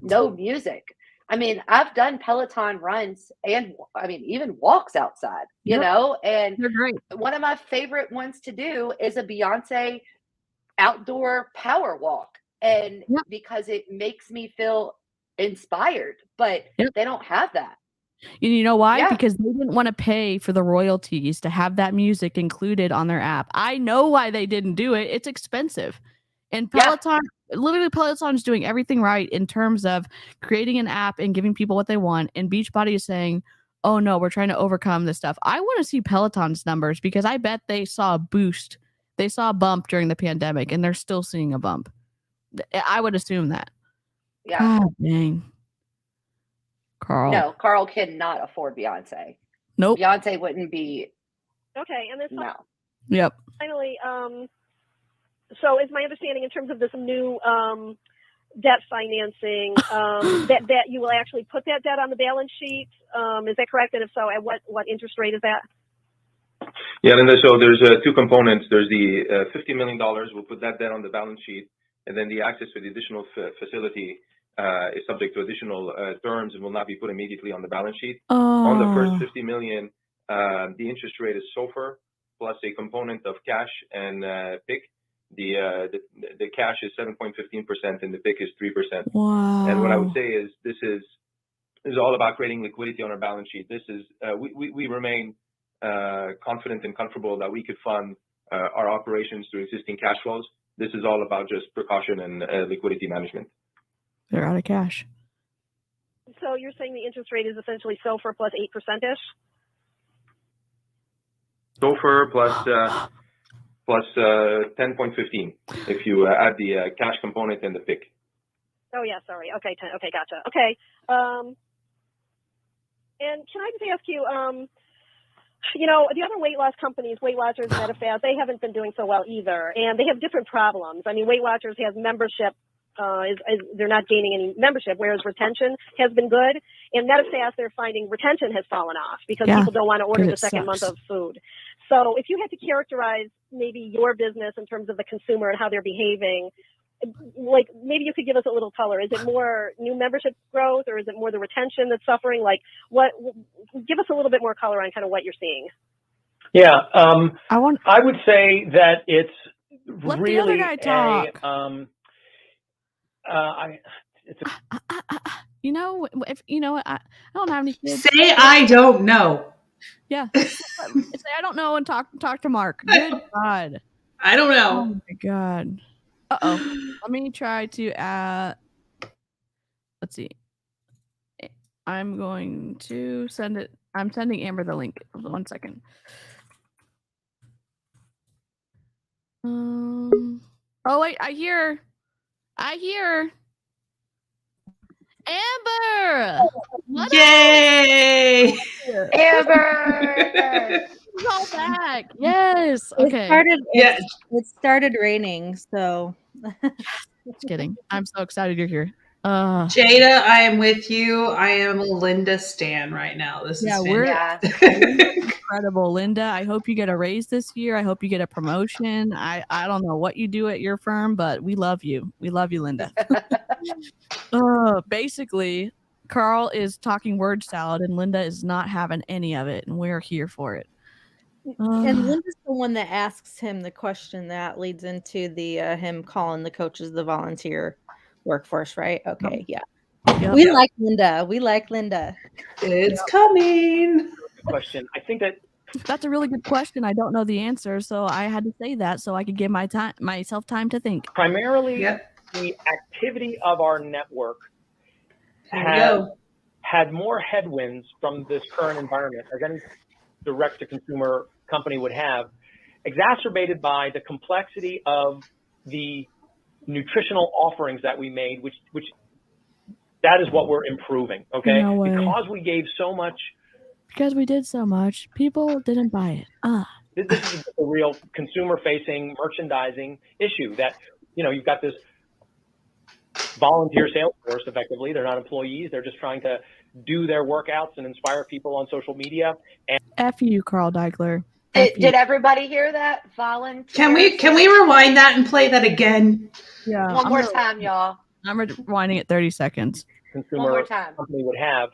no music. I mean, I've done Peloton runs and even walks outside, you know, and they're great. One of my favorite ones to do is a Beyonce outdoor power walk. And because it makes me feel inspired, but they don't have that. You know why? Yeah. Because they didn't want to pay for the royalties to have that music included on their app. I know why they didn't do it. It's expensive. And Peloton, literally Peloton's doing everything right in terms of creating an app and giving people what they want. And Beachbody is saying, oh no, we're trying to overcome this stuff. I want to see Peloton's numbers because I bet they saw a boost. They saw a bump during the pandemic and they're still seeing a bump. I would assume that. Yeah. God dang. Carl. No, Carl cannot afford Beyonce. Nope. Beyonce wouldn't be. Okay, and then Yep. Finally, so is my understanding in terms of this new debt financing that you will actually put that debt on the balance sheet? Is that correct? And if so, at what interest rate is that? Yeah, Linda. So there's 2 components. There's the $50 million. We'll put that debt on the balance sheet, and then the access to the additional facility is subject to additional terms and will not be put immediately on the balance sheet. On the first $50 million, the interest rate is SOFR plus a component of cash and PIK. The cash is 7.15% and the PIK is 3%. Wow. And what I would say is this is all about creating liquidity on our balance sheet. This is we remain confident and comfortable that we could fund our operations through existing cash flows. This is all about just precaution and liquidity management. They're out of cash. So you're saying the interest rate is essentially SOFR plus 8%-ish? SOFR plus 10.15 if you add the cash component and the PIK. Oh yeah, sorry. Okay, okay, gotcha. Okay, and can I just ask you, you know, the other weight loss companies, Weight Watchers, Medifast, they haven't been doing so well either, and they have different problems. I mean, Weight Watchers has membership. They're not gaining any membership, whereas retention has been good. And Medifast, they're finding retention has fallen off because people don't want to order the second month of food. So if you had to characterize maybe your business in terms of the consumer and how they're behaving, like maybe you could give us a little color. Is it more new membership growth or is it more the retention that's suffering? Like give us a little bit more color on kind of what you're seeing. Yeah. I would say that it's Let really the other guy talk. You know, if you know, I don't have any kids. Say I don't know. Yeah. Say I don't know and talk to Mark. Good God. I don't know. Oh my God. Uh-oh. Let me try to let's see. I'm going to send it. I'm sending Amber the link. 1 second. Oh wait, I hear Amber. What Yay! Amber. She's all back. Yes. Okay. It started raining, so Just kidding. I'm so excited you're here. Jada, I am with you. I am a Linda stan right now. This is fantastic. We're incredible, Linda. I hope you get a raise this year. I hope you get a promotion. I don't know what you do at your firm, but we love you. We love you, Linda. Basically, Carl is talking word salad and Linda is not having any of it, and we're here for it. and Linda's the one that asks him the question that leads into the him calling the coaches the volunteer workforce, right? Okay, yeah. Yep. We like Linda. We like Linda. It's coming. Question. I think that's a really good question. I don't know the answer, so I had to say that so I could give myself time to think. Primarily, the activity of our network had more headwinds from this current environment, as any direct-to-consumer company would have, exacerbated by the complexity of the nutritional offerings that we made, which that is what we're improving, okay? No way. Because we gave so much. Because we did so much, people didn't buy it. This is a real consumer-facing merchandising issue that, you've got this volunteer sales force, effectively. They're not employees. They're just trying to do their workouts and inspire people on social media. And F you, Carl Daikeler. Did everybody hear that? Volunteer. Can we rewind that and play that again? Yeah. One more time, y'all. I'm rewinding it 30 seconds. Consumer company would have,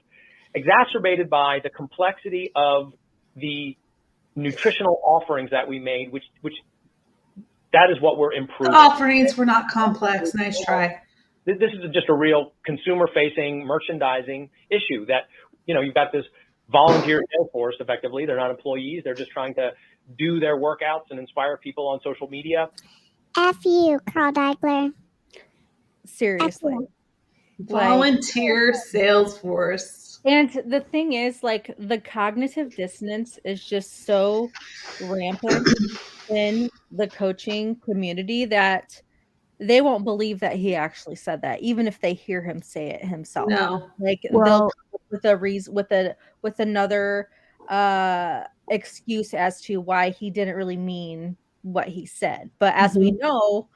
exacerbated by the complexity of the nutritional offerings that we made, which that is what we're improving. The offerings were not complex. Nice try. This is just a real consumer-facing merchandising issue that, you've got this volunteer sales force, effectively. They're not employees. They're just trying to do their workouts and inspire people on social media. F you, Carl Daikeler. Seriously. Volunteer sales force. And the thing is, the cognitive dissonance is just so rampant in the coaching community that they won't believe that he actually said that, even if they hear him say it himself. No. They'll come up with a reason, with another excuse as to why he didn't really mean what he said. But as we know,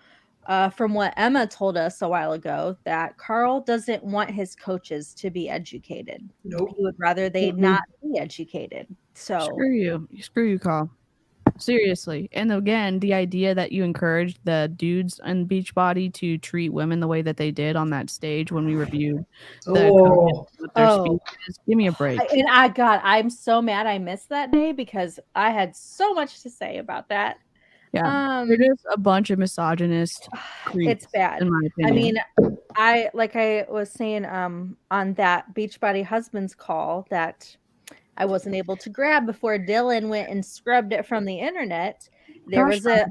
from what Emma told us a while ago, that Carl doesn't want his coaches to be educated. Nope. He would rather they not be educated. So Screw you, Carl. Seriously. And again, the idea that you encouraged the dudes in Beachbody to treat women the way that they did on that stage when we reviewed the coaches with their speeches. Give me a break. I'm so mad I missed that day because I had so much to say about that. Yeah, they're just a bunch of misogynist creeps. It's bad. In my opinion. I mean, I was saying on that Beachbody Husbands call that I wasn't able to grab before Dylan went and scrubbed it from the internet. There was a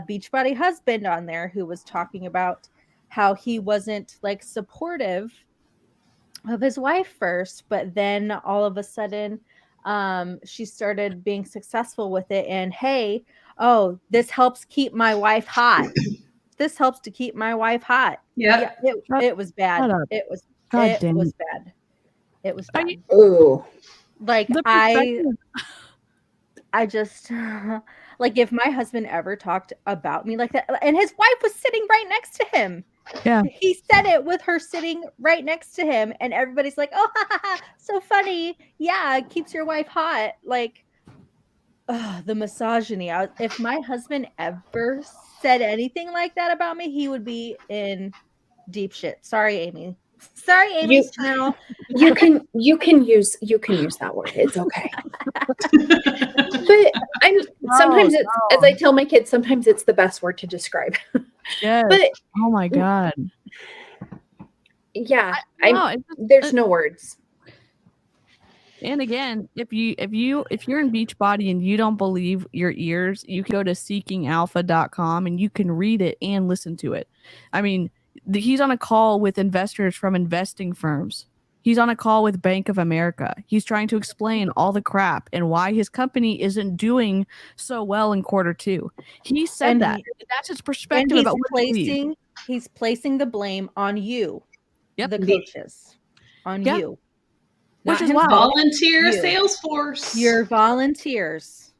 Beachbody husband on there who was talking about how he wasn't supportive of his wife first, but then all of a sudden she started being successful with it, and hey, this helps keep my wife hot. This helps to keep my wife hot. Yeah, it was bad. It was bad. It was bad. Ooh. I just if my husband ever talked about me like that, and his wife was sitting right next to him. Yeah. He said it with her sitting right next to him, and everybody's like, oh, so funny. Yeah, it keeps your wife hot. The misogyny. If my husband ever said anything like that about me, he would be in deep shit. Sorry, Amy. Sorry, Amy's channel. You can use that word. It's okay. But sometimes it's, as I tell my kids, sometimes it's the best word to describe. Yes. But oh my God. Yeah, no there's no words. And again, if you're in Beachbody and you don't believe your ears, you can go to seekingalpha.com and you can read it and listen to it. I mean, he's on a call with investors from investing firms. He's on a call with Bank of America. He's trying to explain all the crap and why his company isn't doing so well in Q2. He said that. That's his perspective about what he's placing the blame on you, the coaches, on you. Which is wild. Volunteer sales force. You're volunteers.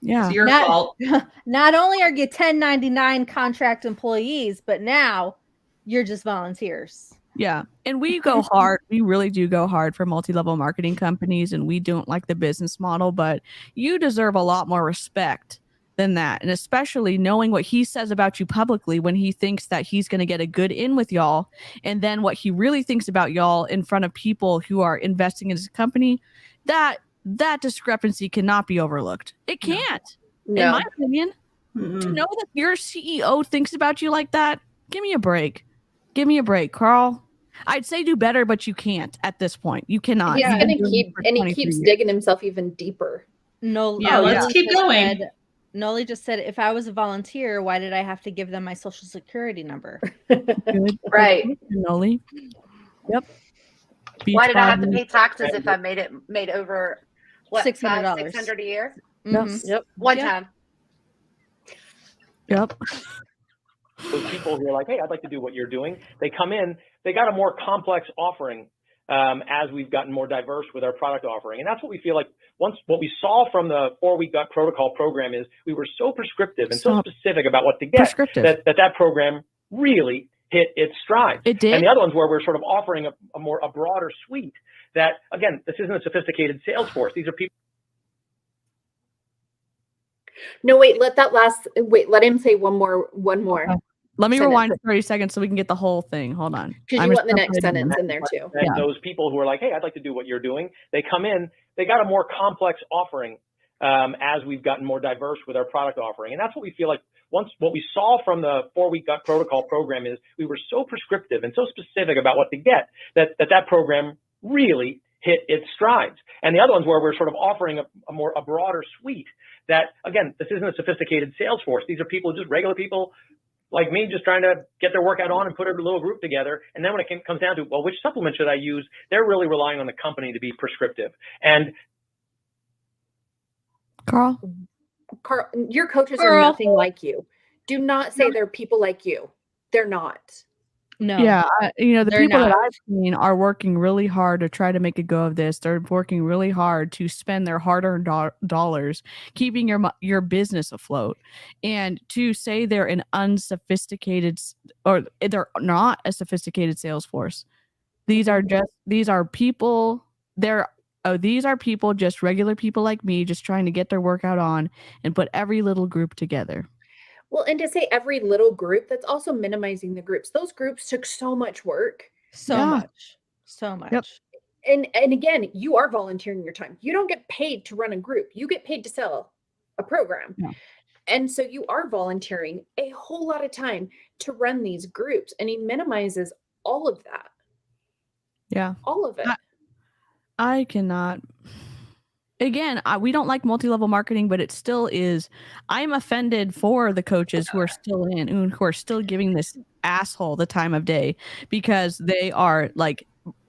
Yeah. It's your fault. Not only are you 1099 contract employees, but now you're just volunteers. Yeah. And we go hard. We really do go hard for multi-level marketing companies, and we don't like the business model, but you deserve a lot more respect than that. And especially knowing what he says about you publicly when he thinks that he's going to get a good in with y'all, and then what he really thinks about y'all in front of people who are investing in his company, that discrepancy cannot be overlooked. It can't. No. In my opinion. To know that your CEO thinks about you like that, give me a break. Give me a break, Carl. I'd say do better, but you can't at this point. You cannot. He's gonna he keeps digging himself even deeper. Let's keep going. Noli just said, if I was a volunteer, why did I have to give them my social security number? Good. Right. Noli. Yep. Why did I have to pay taxes if I made over what $600 $600 a year? Yep. One time. Yep. Those people who are like, hey, I'd like to do what you're doing. They come in, they got a more complex offering as we've gotten more diverse with our product offering. And that's what we feel like what we saw from the 4-week gut protocol program is we were so prescriptive and so specific about what to get that program really hit its stride. It did. And the other ones where we're sort of offering a broader suite that, again, this isn't a sophisticated sales force. These are people. No, wait, let him say one more. Okay. Let me rewind 30 seconds so we can get the whole thing. Hold on. Because you want the next sentence in there too. Those people who are like, hey, I'd like to do what you're doing. They come in, they got a more complex offering as we've gotten more diverse with our product offering. And that's what we feel like what we saw from the 4-week gut protocol program is we were so prescriptive and so specific about what to get that program really hit its strides. And the other ones where we're sort of offering a broader suite that, again, this isn't a sophisticated sales force. These are people, just regular people like me, just trying to get their workout on and put a little group together. And then when it comes down to, well, which supplement should I use? They're really relying on the company to be prescriptive. And Carl, your coaches are nothing like you. Do not say they're people like you. They're not. No. Yeah, the people that I've seen are working really hard to try to make a go of this. They're working really hard to spend their hard-earned dollars, keeping your business afloat. And to say they're an unsophisticated, or they're not a sophisticated sales force. These are people. These are people, just regular people like me, just trying to get their workout on and put every little group together. Well, and to say every little group, that's also minimizing the groups. Those groups took so much work. So much. Yep. And again, you are volunteering your time. You don't get paid to run a group. You get paid to sell a program. Yeah. And so you are volunteering a whole lot of time to run these groups. And he minimizes all of that. Yeah. All of it. I cannot. Again, we don't like multi-level marketing, but it still is. I'm offended for the coaches who are still in and who are still giving this asshole the time of day because they are like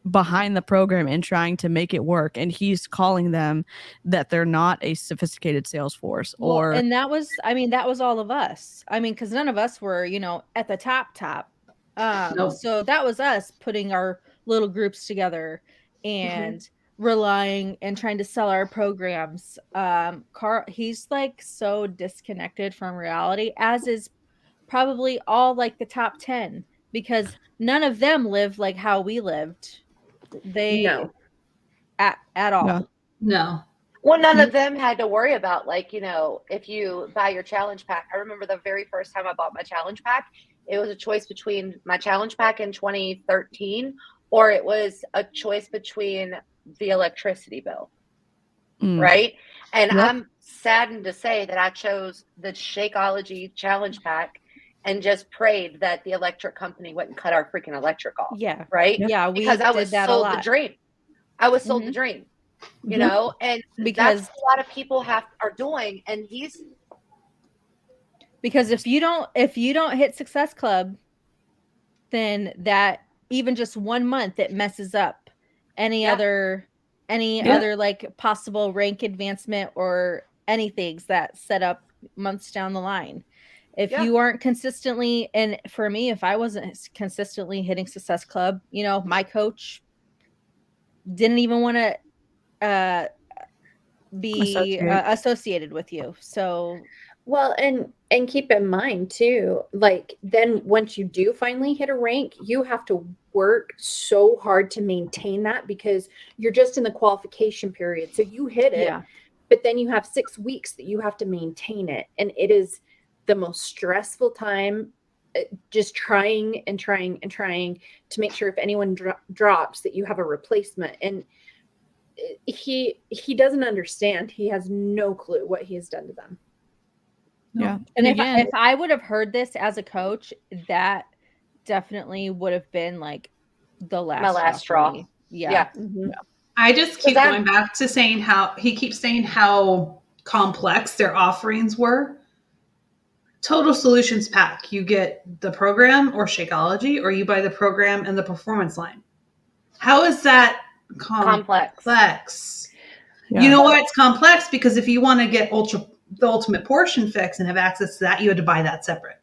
behind the program and trying to make it work. And he's calling them that they're not a sophisticated sales force. And that was all of us. I mean, because none of us were, at the top. So that was us putting our little groups together and relying and trying to sell our programs. Carl, he's like so disconnected from reality, as is probably all like the top 10, because none of them live like how we lived. At all. No. Well, none of them had to worry about, if you buy your challenge pack. I remember the very first time I bought my challenge pack, it was a choice between my challenge pack in 2013, or it was a choice between the electricity bill. Right. And I'm saddened to say that I chose the Shakeology challenge pack and just prayed that the electric company wouldn't cut our freaking electric off. Yeah. Right. Yeah. Because I was sold the dream. I was sold the dream. you know, and because that's what a lot of people are doing. And because if you don't hit Success Club, then that even just 1 month, it messes up any other like possible rank advancement or anything that set up months down the line. If you aren't consistently, and for me, if I wasn't consistently hitting Success Club, you know, my coach didn't even want to be associated with you. So well, and keep in mind too, like then once you do finally hit a rank, you have to work so hard to maintain that because you're just in the qualification period. So you hit it, but then you have 6 weeks that you have to maintain it. And it is the most stressful time, just trying and trying and trying to make sure if anyone drops that you have a replacement. And he doesn't understand. He has no clue what he has done to them. Yeah. And if I would have heard this as a coach, that definitely would have been like the last straw. Yeah. Mm-hmm. I just keep going back to saying how he keeps saying how complex their offerings were. Total Solutions Pack. You get the program or Shakeology, or you buy the program and the performance line. How is that complex? Yeah. You know why it's complex? Because if you want to get the ultimate portion fix and have access to that, you had to buy that separate.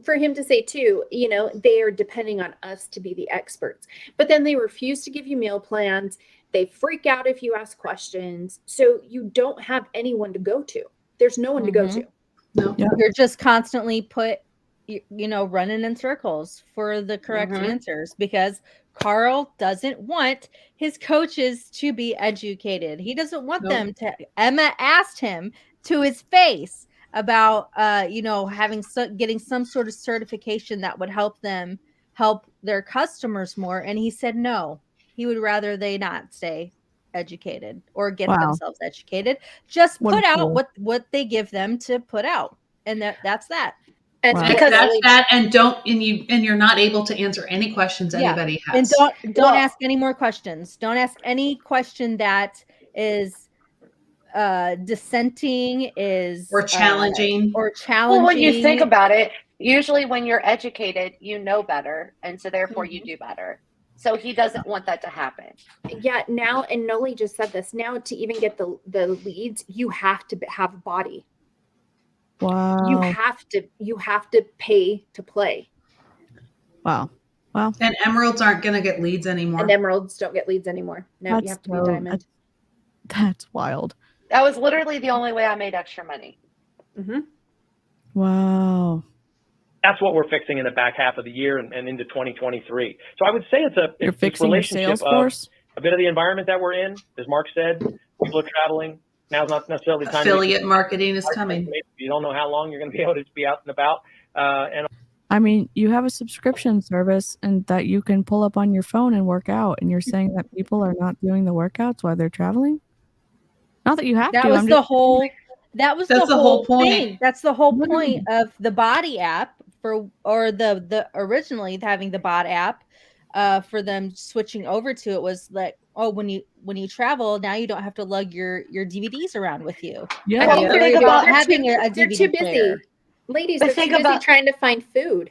For him to say too, you know, they are depending on us to be the experts, but then they refuse to give you meal plans. They freak out if you ask questions. So you don't have anyone to go to. There's no one to go to. No. Yeah. You're just constantly running in circles for the correct answers because Carl doesn't want his coaches to be educated. He doesn't want them to. Emma asked him to his face about, getting some sort of certification that would help them help their customers more. And he said, no, he would rather they not stay educated or get themselves educated. Just put out what they give them to put out. And that's that. And because that's that, and you're not able to answer any questions anybody has. And don't ask any more questions. Don't ask any question that is dissenting, or challenging. Well, when you think about it, usually when you're educated, you know better, and so therefore you do better. So he doesn't want that to happen. Yeah. Now, and Noli just said this. Now, to even get the leads, you have to have a body. Wow. You have to pay to play. Wow. And emeralds aren't going to get leads anymore. And emeralds don't get leads anymore. No, you have to be diamond. That's wild. That was literally the only way I made extra money. Mm-hmm. Wow. That's what we're fixing in the back half of the year and into 2023. So I would say it's fixing your sales force. A bit of the environment that we're in, as Mark said, people are traveling. Now's not necessarily the time. Affiliate marketing is coming. You don't know how long you're going to be able to be out and about. I mean, you have a subscription service and that you can pull up on your phone and work out. And you're saying that people are not doing the workouts while they're traveling? Not that you have to. That was the whole point. That's the whole point of the Body app or the originally having the Bot app for them switching over to it was like, oh, when you travel, now you don't have to lug your DVDs around with you. Yeah. Having a DVD they're too busy. player. Ladies, they're too busy trying to find food.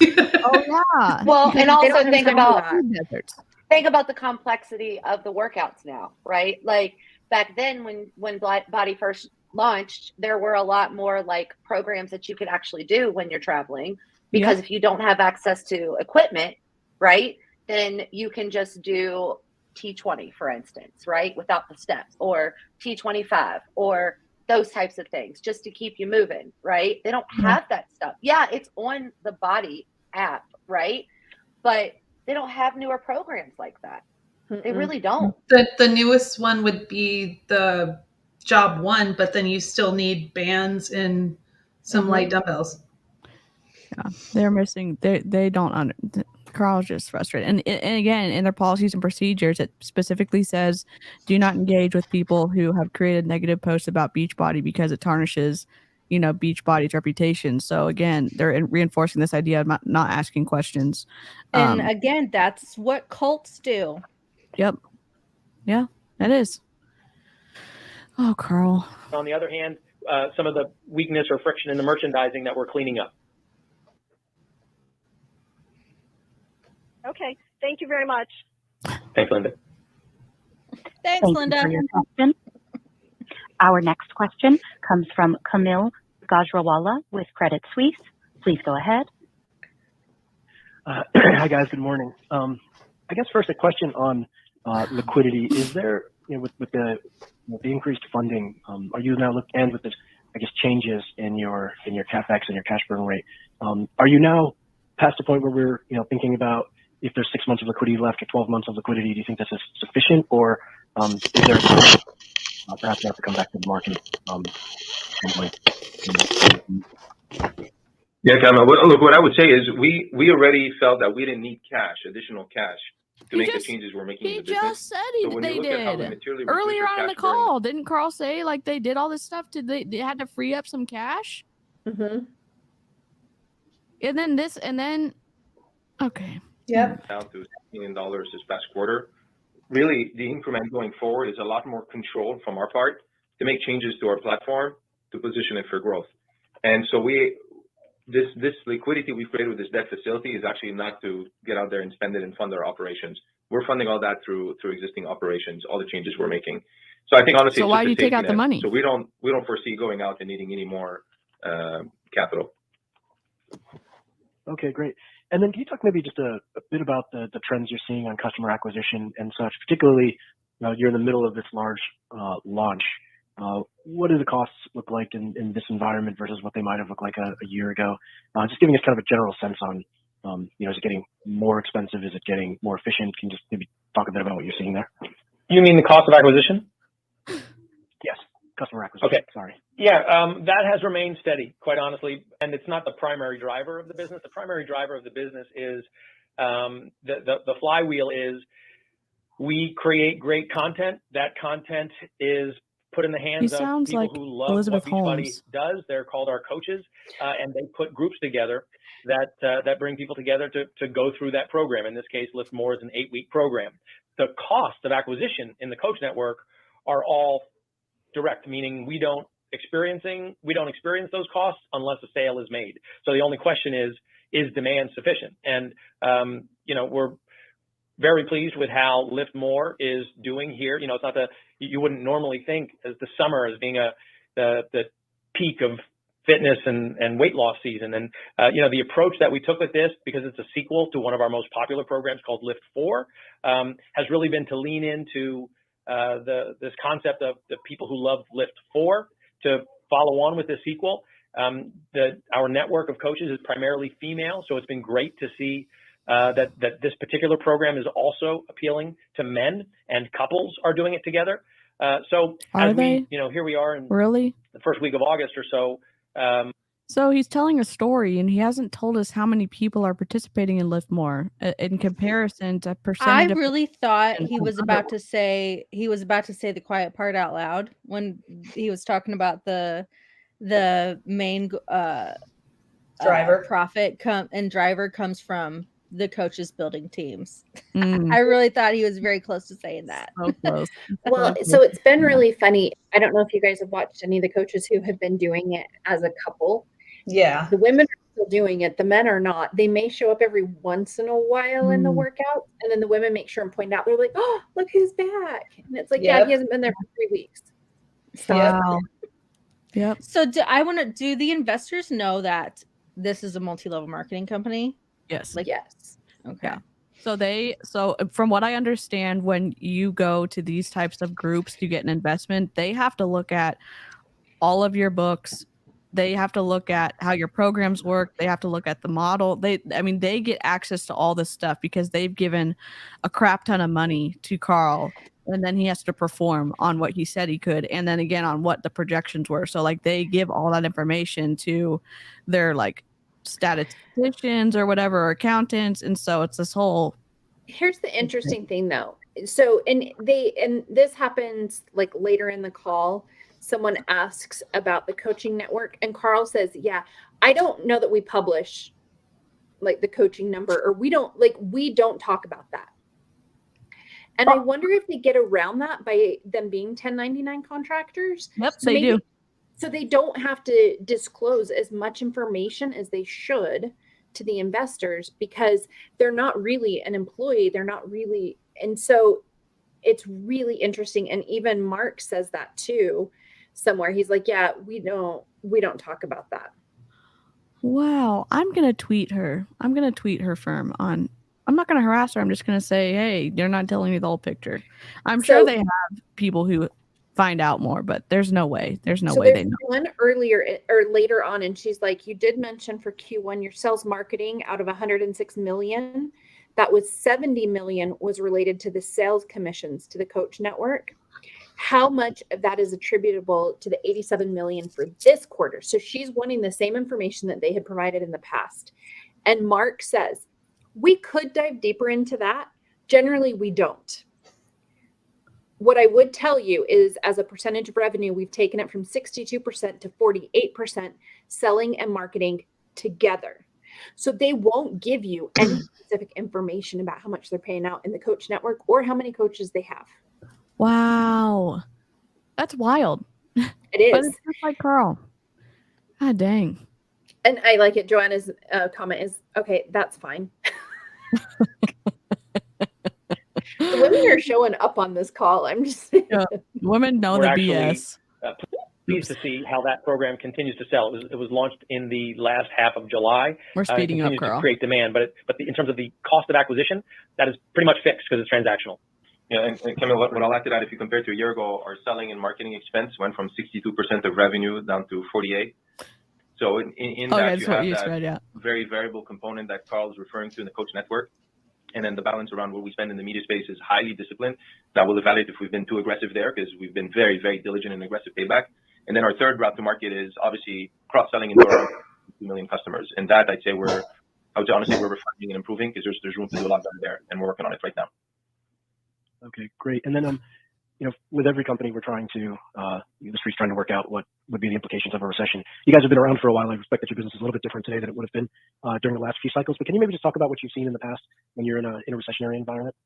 Oh yeah. Well, and also think about the complexity of the workouts now, right? Like back then when Body first launched, there were a lot more like programs that you could actually do when you're traveling because if you don't have access to equipment, right, then you can just do T20, for instance, right, without the steps, or T25, or those types of things, just to keep you moving, right? They don't have that stuff. Yeah, it's on the Body app, right? But they don't have newer programs like that. They really don't. The newest one would be the Job 1, but then you still need bands and some light dumbbells. Yeah, they're missing. They don't. Carl's just frustrated. And again, in their policies and procedures, it specifically says, do not engage with people who have created negative posts about Beachbody because it tarnishes, Beachbody's reputation. So again, they're reinforcing this idea of not asking questions. And again, that's what cults do. Yep. Yeah, it is. Oh, Carl. On the other hand, some of the weakness or friction in the merchandising that we're cleaning up. Okay. Thank you very much. Thanks, Linda. Thanks, Thank Linda. you for your question. Our next question comes from Kamil Gajrawala with Credit Suisse. Please go ahead. Hi, guys. Good morning. I guess first a question on liquidity. Is there, with the increased funding, are you now and with this, I guess, changes in your CapEx and your cash burn rate, are you now past the point where we're thinking about if there's 6 months of liquidity left or 12 months of liquidity? Do you think this is sufficient, or is there perhaps you have to come back to the market? Yeah, Kevin. Look, what I would say is we already felt that we didn't need additional cash to make the changes we're making in the business. He just said they did earlier on in the call. Didn't Carl say like they did all this stuff? They had to free up some cash? Mm-hmm. And then okay. Yep. Down to $6 million this past quarter. Really, the increment going forward is a lot more control from our part to make changes to our platform to position it for growth. And so this liquidity we created with this debt facility is actually not to get out there and spend it and fund our operations. We're funding all that through existing operations, all the changes we're making. So I think honestly, so why do you take out the money? So we don't foresee going out and needing any more capital. Okay, great. And then can you talk maybe just a bit about the trends you're seeing on customer acquisition and such, particularly you're in the middle of this large launch. What do the costs look like in this environment versus what they might have looked like a year ago? Just giving us kind of a general sense on, is it getting more expensive? Is it getting more efficient? Can you just maybe talk a bit about what you're seeing there? You mean the cost of acquisition? Yes, customer acquisition. Okay. Sorry. Yeah, that has remained steady, quite honestly, and it's not the primary driver of the business. The primary driver of the business is the flywheel is we create great content. That content is put in the hands of people like who love Elizabeth what Beachbody Holmes. does. They're called our coaches, and they put groups together that bring people together to go through that program. In this case, Lift More is an 8-week program. The cost of acquisition in the coach network are all direct, meaning we don't experience those costs unless a sale is made. So the only question is demand sufficient? And we're very pleased with how Lift More is doing here. It's not you wouldn't normally think as the summer as being the peak of fitness and weight loss season. And the approach that we took with this, because it's a sequel to one of our most popular programs called Lift 4, has really been to lean into this concept of the people who love Lift 4 to follow on with the sequel. Our network of coaches is primarily female, so it's been great to see that this particular program is also appealing to men, and couples are doing it together. So are as they? Here we are in really the first week of August or so. So he's telling a story, and he hasn't told us how many people are participating in Lift More in comparison to percentage. I really thought he was about to say the quiet part out loud when he was talking about the main driver profit driver comes from the coaches building teams. I really thought he was very close to saying that. So close. Well, so it's been really funny. I don't know if you guys have watched any of the coaches who have been doing it as a couple. Yeah. The women are still doing it. The men are not. They may show up every once in a while in the workout, and then the women make sure and point out. They're like, "Oh, look who's back!" And it's like, "Yeah, he hasn't been there for 3 weeks." Wow. Yep. So do the investors know that this is a multi-level marketing company? Yes. Yes. Okay. Yeah. So from what I understand, when you go to these types of groups to get an investment, they have to look at all of your books. They have to look at how your programs work. They have to look at the model. They get access to all this stuff because they've given a crap ton of money to Carl, and then he has to perform on what he said he could, and then again on what the projections were. So they give all that information to their statisticians or whatever, or accountants, and so it's this whole. Here's the interesting thing though. So and this happens later in the call. Someone asks about the coaching network, and Carl says, "Yeah, I don't know that we publish the coaching number, or we don't talk about that." And I wonder if they get around that by them being 1099 contractors. Yep, so they do. So they don't have to disclose as much information as they should to the investors because they're not really an employee. They're not really. And so it's really interesting. And even Mark says that too somewhere. He's like, yeah, we don't talk about that. Wow. I'm going to tweet her. I'm going to tweet her firm on. I'm not going to harass her. I'm just going to say, hey, they're not telling me the whole picture. I'm sure they have people who find out more, but there's no way. There's no way they know. One earlier or later on, and she's like, you did mention for Q1 your sales marketing out of 106 million, that was 70 million was related to the sales commissions to the coach network. How much of that is attributable to the 87 million for this quarter? So she's wanting the same information that they had provided in the past. And Mark says, we could dive deeper into that. Generally, we don't. What I would tell you is as a percentage of revenue, we've taken it from 62% to 48% selling and marketing together. So they won't give you any specific information about how much they're paying out in the coach network or how many coaches they have. Wow. That's wild. It is. But it's just like Carl. God dang. And I like it. Joanna's comment is, okay, that's fine. The women are showing up on this call. I'm just saying. Yeah. Women know the BS. Pleased to see how that program continues to sell. It was launched in the last half of July. We're speeding up, continues Carl. to create demand, but in terms of the cost of acquisition, that is pretty much fixed because it's transactional. Yeah, and Kim, what I'll add to that, if you compare to a year ago, our selling and marketing expense went from 62% of revenue down to 48%. So in that, you have that very variable component that Carl's referring to in the coach network. And then the balance around what we spend in the media space is highly disciplined. That will evaluate if we've been too aggressive there because we've been very, very diligent and aggressive payback. And then our third route to market is obviously cross-selling into our 2 million customers. And that I would say honestly, we're refining and improving because there's room to do a lot better there. And we're working on it right now. Okay, great. And then, with every company, we're trying to, the industry's trying to work out what would be the implications of a recession. You guys have been around for a while. I respect that your business is a little bit different today than it would have been during the last few cycles. But can you maybe just talk about what you've seen in the past when you're in a recessionary environment?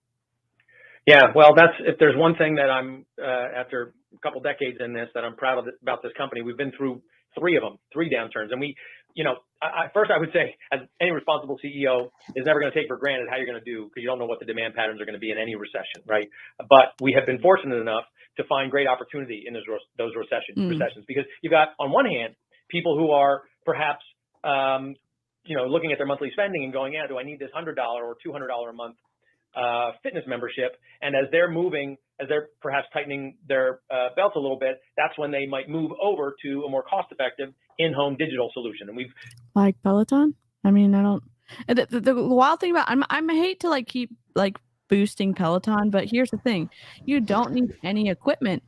Yeah, well, if there's one thing that I'm, after a couple decades in this, that I'm proud of about this company, we've been through three downturns. And first I would say, as any responsible CEO is never going to take for granted how you're going to do because you don't know what the demand patterns are going to be in any recession, right? But we have been fortunate enough to find great opportunity in those recessions because you've got, on one hand, people who are perhaps, looking at their monthly spending and going, yeah, do I need this $100 or $200 a month fitness membership? And as they're perhaps tightening their belts a little bit, that's when they might move over to a more cost-effective in-home digital solution. And we've like Peloton. I mean, I don't. The wild thing about I hate to keep boosting Peloton, but here's the thing: you don't need any equipment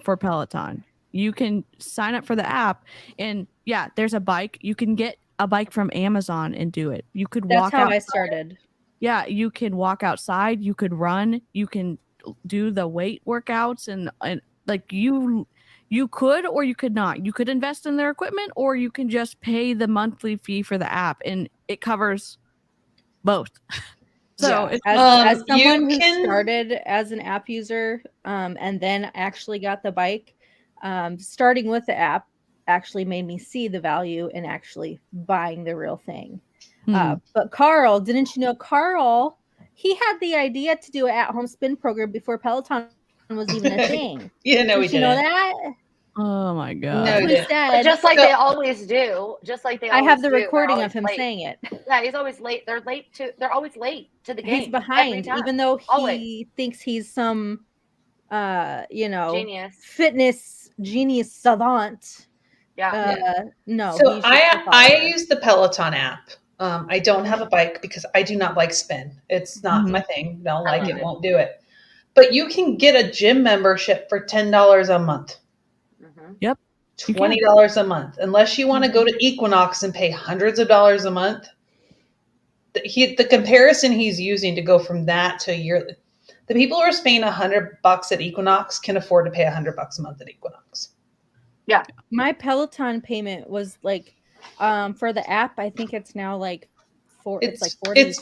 for Peloton. You can sign up for the app, and yeah, there's a bike. You can get a bike from Amazon and do it. You could walk. That's how outside. I started. Yeah, you can walk outside. You could run. You can do the weight workouts and you could or you could not. You could invest in their equipment or you can just pay the monthly fee for the app and it covers both. So as someone who started as an app user and then actually got the bike, starting with the app actually made me see the value in actually buying the real thing. But Carl, didn't you know Carl, he had the idea to do an at-home spin program before Peloton was even a thing. You didn't know he did. You know didn't. that? Oh my God. No, he said, just like they always do. Just like they always I have the do. recording of him saying it. Yeah, he's always late. They're always late to the game. He's behind, even though he thinks he's some genius. Fitness genius savant. No. So I use the Peloton app. I don't have a bike because I do not like spin. It's not my thing. Don't like it, won't do it. But you can get a gym membership for $10 a month. Yep. $20 a month. Unless you want to go to Equinox and pay hundreds of dollars a month. The comparison he's using to go from that to yearly. The people who are paying $100 at Equinox can afford to pay $100 a month at Equinox. Yeah. My Peloton payment was for the app, I think it's now it's like 40.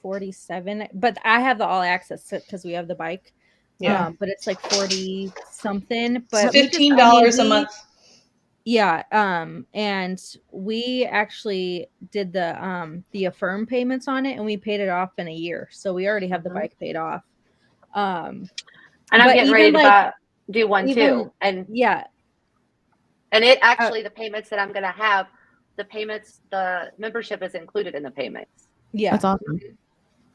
47, but I have the all access because we have the bike. Yeah. But it's like 40 something, but It's $15 a month. Yeah. And we actually did the Affirm payments on it, and we paid it off in a year. So we already have the bike paid off. And I'm getting ready to do one too. And yeah. And it actually, the payments that I'm going to have, the membership is included in the payments. Yeah. That's awesome.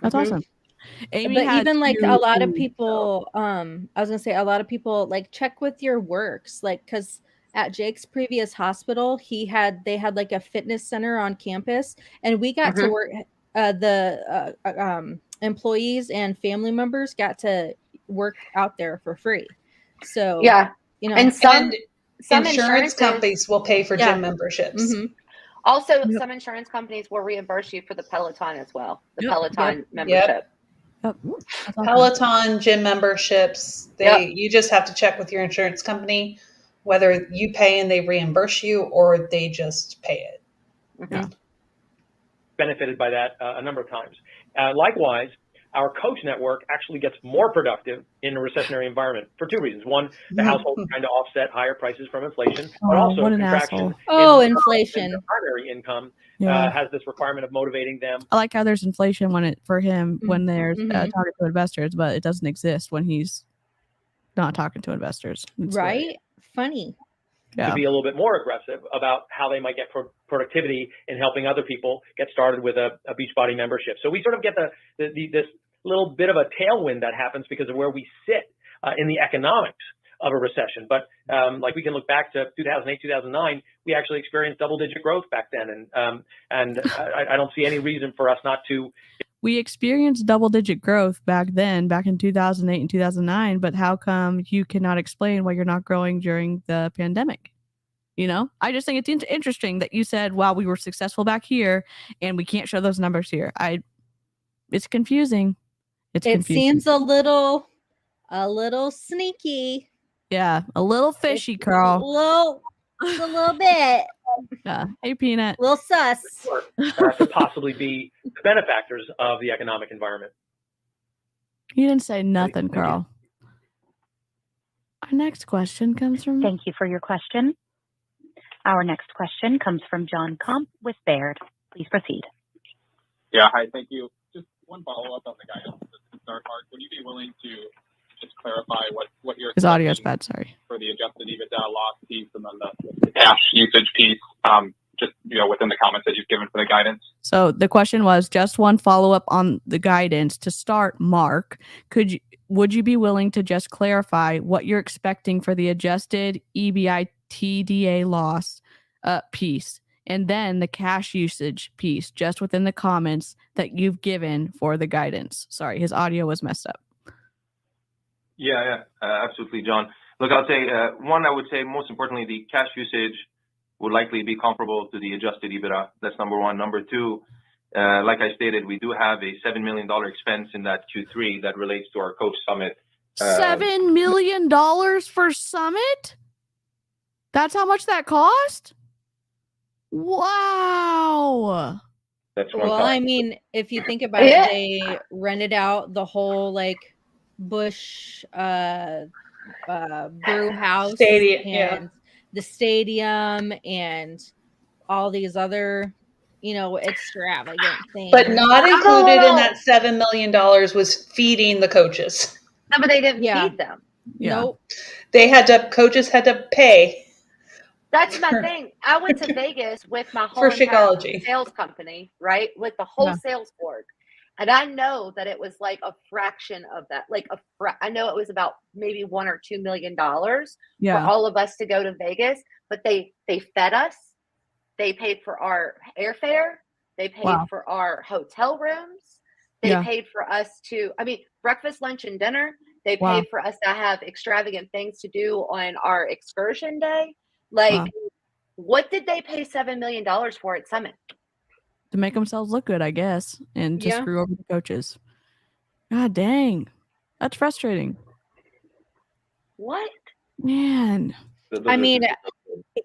That's awesome. Amy, but even like a lot of to- people, I was gonna say a lot of people like check with your works, like because at Jake's previous hospital, they had like a fitness center on campus, and we got to work. The employees and family members got to work out there for free. So yeah, you know, and some insurance companies will pay for gym memberships. Also, some insurance companies will reimburse you for the Peloton as well. The Peloton membership. Peloton gym memberships. You just have to check with your insurance company whether you pay and they reimburse you or they just pay it. Benefited by that a number of times. Likewise, our coach network actually gets more productive in a recessionary environment for two reasons. One, the household is trying to offset higher prices from inflation, but also contraction inflation. Primary income has this requirement of motivating them. I like how there's inflation when there's talking to investors, but it doesn't exist when he's not talking to investors. It's right? Funny. To be a little bit more aggressive about how they might get productivity in helping other people get started with a Beachbody membership. So we sort of get this little bit of a tailwind that happens because of where we sit in the economics of a recession. But like we can look back to 2008, 2009, we actually experienced double-digit growth back then. And I don't see any reason for us not to. We experienced double-digit growth back in 2008 and 2009, but how come you cannot explain why you're not growing during the pandemic? You know, I just think it's interesting that you said, wow, we were successful back here and we can't show those numbers here. It's confusing. It seems a little sneaky. Yeah, a little fishy, Carl. Just a little bit. Yeah. Hey, Peanut. A little sus. To possibly be the benefactors of the economic environment. You didn't say nothing, Carl. Our next question comes from... Thank you for your question. Our next question comes from John Comp with Baird. Please proceed. Yeah, hi, thank you. Just one follow-up on the guidance to start, Mark. Would you be willing to just clarify what you're His audio is bad, sorry. For the adjusted EBITDA loss piece and then the cash usage piece, just within the comments that you've given for the guidance? So the question was just one follow-up on the guidance. To start, Mark, would you be willing to just clarify what you're expecting for the adjusted EBITDA loss piece, and then the cash usage piece just within the comments that you've given for the guidance? Sorry, his audio was messed up. Yeah, absolutely, John. Look, I'll say one, I would say most importantly, the cash usage would likely be comparable to the adjusted EBITDA. That's number one. Number two, like I stated, we do have a $7 million expense in that Q3 that relates to our Coach Summit. $7 million for Summit? That's how much that cost? Wow. That's well, I mean, if you think about it, they rented out the whole like Bush brew house and the stadium and all these other, extravagant things. But not included in that $7 million was feeding the coaches. No, but they didn't feed them. Yeah. Nope. Coaches had to pay. That's my thing. I went to Vegas with my whole For entire Shakeology. sales company, right? With the whole sales board. And I know that it was like a fraction of that. I know it was about maybe $1 or $2 million for all of us to go to Vegas, but they fed us. They paid for our airfare. They paid for our hotel rooms. They paid for us breakfast, lunch, and dinner. They paid for us to have extravagant things to do on our excursion day. What did they pay $7 million for at Summit? To make themselves look good, I guess, and to screw over the coaches. God dang. That's frustrating. What? Man. I mean,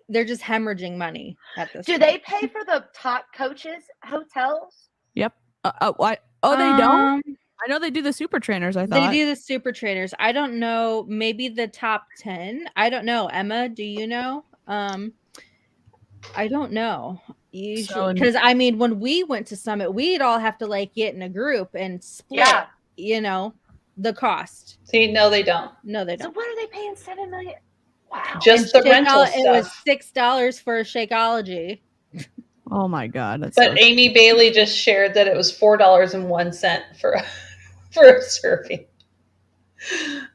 they're just hemorrhaging money at this Do point. they pay for the top coaches' hotels? Yep. What? Oh, they don't? I know they do the super trainers, I They thought. do the super trainers. I don't know, maybe the top 10. I don't know. Emma, do you know? I don't know. Usually, because I mean, when we went to Summit, we'd all have to like get in a group and split, you know, the cost. See, no, they don't. No, they So don't. what are they paying $7 million? Wow. Just the rental stuff. It was $6 for a Shakeology. Oh my God. That's But Amy Bailey just shared that it was $4.01 for a serving.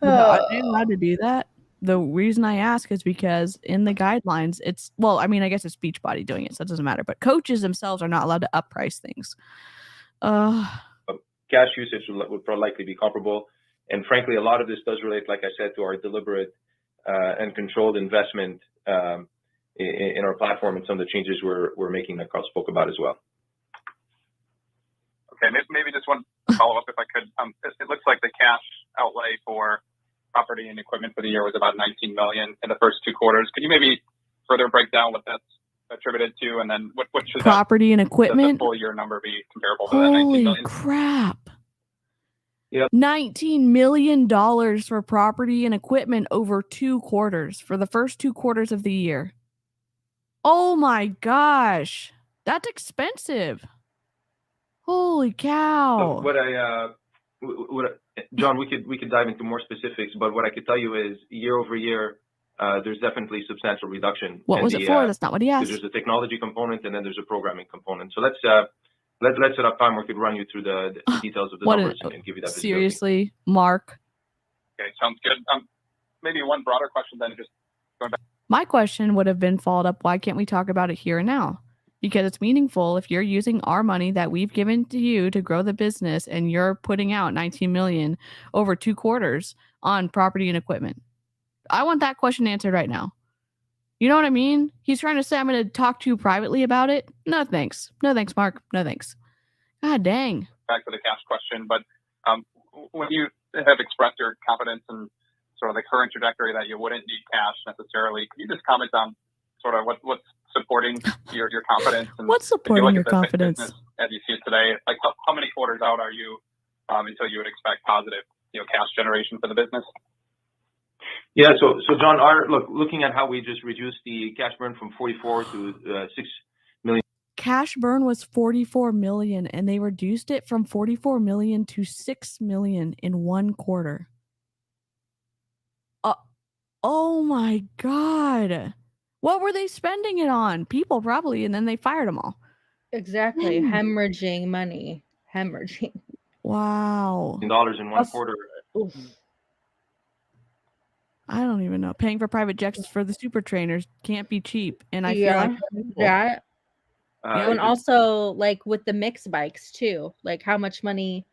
Are they allowed to do that? The reason I ask is because in the guidelines, it's, well, I mean, I guess it's Beachbody doing it, so it doesn't matter. But coaches themselves are not allowed to up price things. Cash usage would probably likely be comparable. And frankly, a lot of this does relate, like I said, to our deliberate and controlled investment in our platform and some of the changes we're making that Carl spoke about as well. Okay, maybe just one follow-up if I could. It looks like the cash outlay for property and equipment for the year was about $19 million in the first 2 quarters. Could you maybe further break down what that's attributed to, and then what should property and equipment? The full year number be comparable to that $19 million? Holy crap! Yep. $19 million for property and equipment over 2 quarters for the first 2 quarters of the year. Oh my gosh, that's expensive. Holy cow! So John, we could dive into more specifics, but what I could tell you is year over year, there's definitely substantial reduction. What was it for? That's not what he asked. There's a technology component and then there's a programming component. So let's set up time where we could run you through the details of the numbers and give you that visibility. Seriously, Mark. Okay, sounds good. Maybe one broader question then, just going back. My question would have been followed up, why can't we talk about it here and now? Because it's meaningful if you're using our money that we've given to you to grow the business and you're putting out $19 million over 2 quarters on property and equipment. I want that question answered right now. You know what I mean? He's trying to say I'm going to talk to you privately about it. No thanks. No thanks, Mark. No thanks. God dang. Back to the cash question, but when you have expressed your confidence in sort of the current trajectory that you wouldn't need cash necessarily, can you just comment on sort of what's supporting your confidence? And what's supporting your confidence as you see it today? Like how many quarters out are you until you would expect positive, cash generation for the business? Yeah, so John, looking at how we just reduced the cash burn from 44 to 6 million. Cash burn was 44 million, and they reduced it from 44 million to 6 million in 1 quarter. Oh my God. What were they spending it on? People probably, and then they fired them all. Exactly. Hemorrhaging money. Hemorrhaging. Wow. $1 in 1 quarter. I don't even know. Paying for private jets for the super trainers can't be cheap. And I feel like that. And also like with the mixed bikes too. Like how much money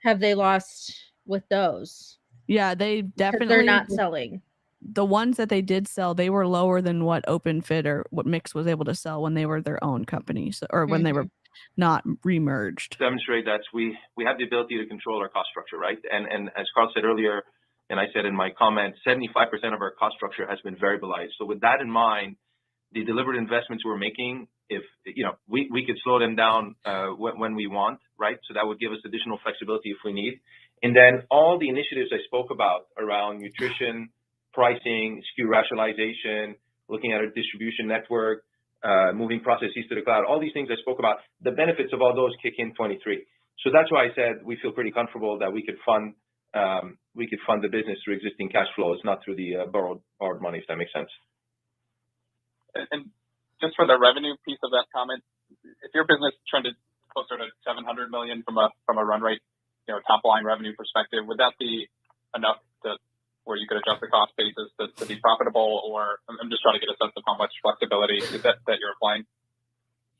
have they lost with those? Yeah, they definitely, they're not selling. The ones that they did sell, they were lower than what OpenFit or what Mix was able to sell when they were their own company, or when they were not remerged. Demonstrate that we have the ability to control our cost structure, right? And as Carl said earlier, and I said in my comment, 75% of our cost structure has been variabilized. So with that in mind, the deliberate investments we're making, if we could slow them down when we want, right? So that would give us additional flexibility if we need. And then all the initiatives I spoke about around nutrition, pricing, SKU rationalization, looking at our distribution network, moving processes to the cloud, all these things I spoke about, the benefits of all those kick in 23. So that's why I said we feel pretty comfortable that we could fund the business through existing cash flows, not through the borrowed money, if that makes sense. And just for the revenue piece of that comment, if your business trended closer to 700 million from a run rate, top line revenue perspective, would that be enough where you could adjust the cost basis to be profitable? Or I'm just trying to get a sense of how much flexibility that you're applying.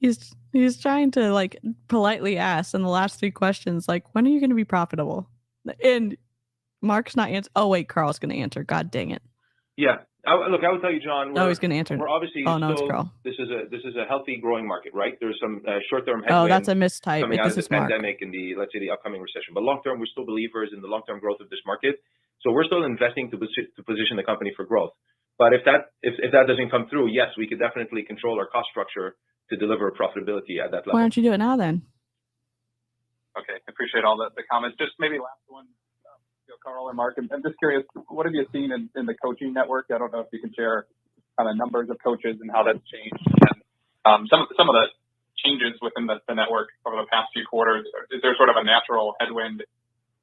He's trying to like politely ask in the last 3 questions, like, when are you going to be profitable? And Mark's not answer. Oh wait, Carl's going to answer. God dang it. Yeah. I would tell you, John. He's going to answer. We're obviously it's Carl. This is a healthy growing market, right? There's some short-term Oh, headwinds. that's a mistype. Coming out This of the is Mark. pandemic and let's say the upcoming recession. But long-term, we're still believers in the long-term growth of this market. So we're still investing to position the company for growth. But if that doesn't come through, yes, we could definitely control our cost structure to deliver profitability at that level. Why don't you do it now then? Okay, appreciate all the comments. Just maybe last one, Carl or Mark. I'm just curious, what have you seen in the coaching network? I don't know if you can share kind of numbers of coaches and how that's changed, and some of the changes within the network over the past few quarters. Is there sort of a natural headwind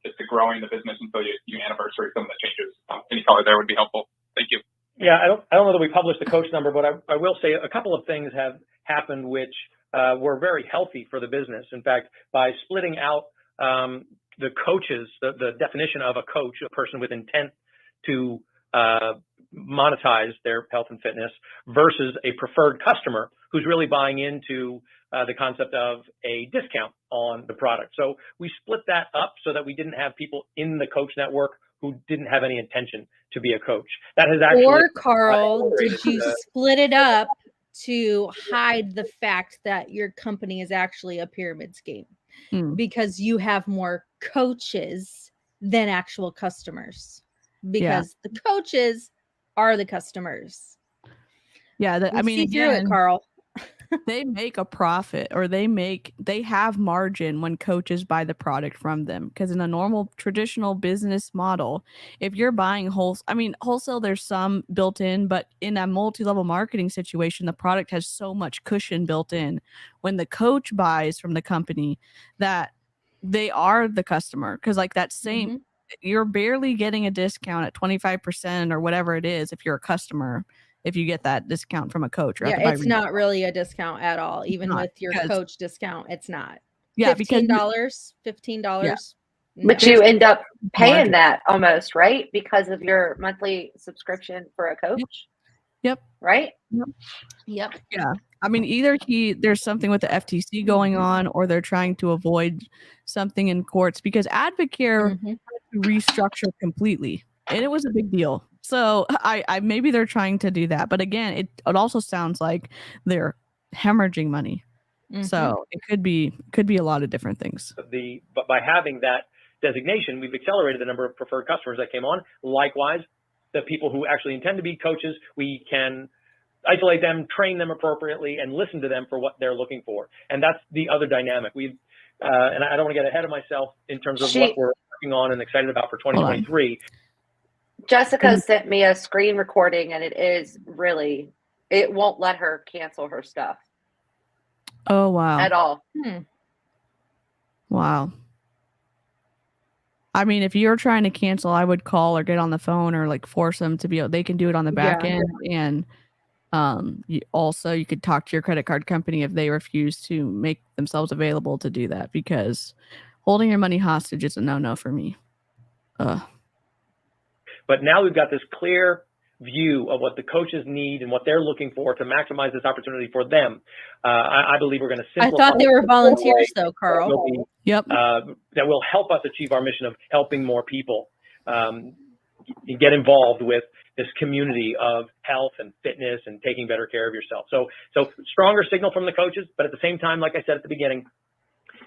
to growing the business until you anniversary some of the changes? Any color there would be helpful. Thank you. Yeah, I don't know that we published the coach number, but I will say a couple of things have happened which were very healthy for the business. In fact, by splitting out the coaches, the definition of a coach, a person with intent to monetize their health and fitness, versus a preferred customer who's really buying into the concept of a discount on the product. So we split that up so that we didn't have people in the coach network who didn't have any intention to be a coach. That has actually. Or Carl, did you split it up to hide the fact that your company is actually a pyramid scheme? Because you have more coaches than actual customers, because the coaches are the customers. Yeah, I mean, through it, Carl. They make a profit, or they have margin when coaches buy the product from them. Because in a normal traditional business model, if you're buying wholesale, there's some built in, but in a multi-level marketing situation, the product has so much cushion built in when the coach buys from the company that they are the customer. Because like that same, you're barely getting a discount at 25% or whatever it is if you're a customer. If you get that discount from a coach. Yeah, it's not really a discount at all. Even with your coach discount, it's not. Yeah, $15, $15. But you end up paying that almost, right? Because of your monthly subscription for a coach. Yep. Right? Yep. Yeah. I mean, either there's something with the FTC going on, or they're trying to avoid something in courts, because Advocare had to restructure completely, and it was a big deal. So I maybe they're trying to do that, but again, it also sounds like they're hemorrhaging money. So it could be a lot of different things. But by having that designation, we've accelerated the number of preferred customers that came on. Likewise, the people who actually intend to be coaches, we can isolate them, train them appropriately, and listen to them for what they're looking for. And that's the other dynamic. We've and I don't want to get ahead of myself in terms of what we're working on and excited about for 2023. Jessica sent me a screen recording, and it won't let her cancel her stuff. Oh, wow. At all. Wow. I mean, if you're trying to cancel, I would call or get on the phone or like force them to be, they can do it on the back end. And you could talk to your credit card company if they refuse to make themselves available to do that, because holding your money hostage is a no-no for me. But now we've got this clear view of what the coaches need and what they're looking for to maximize this opportunity for them. I believe we're going to simplify. I thought they were volunteers, though, Carl. That will help us achieve our mission of helping more people get involved with this community of health and fitness and taking better care of yourself. So stronger signal from the coaches, but at the same time, like I said at the beginning,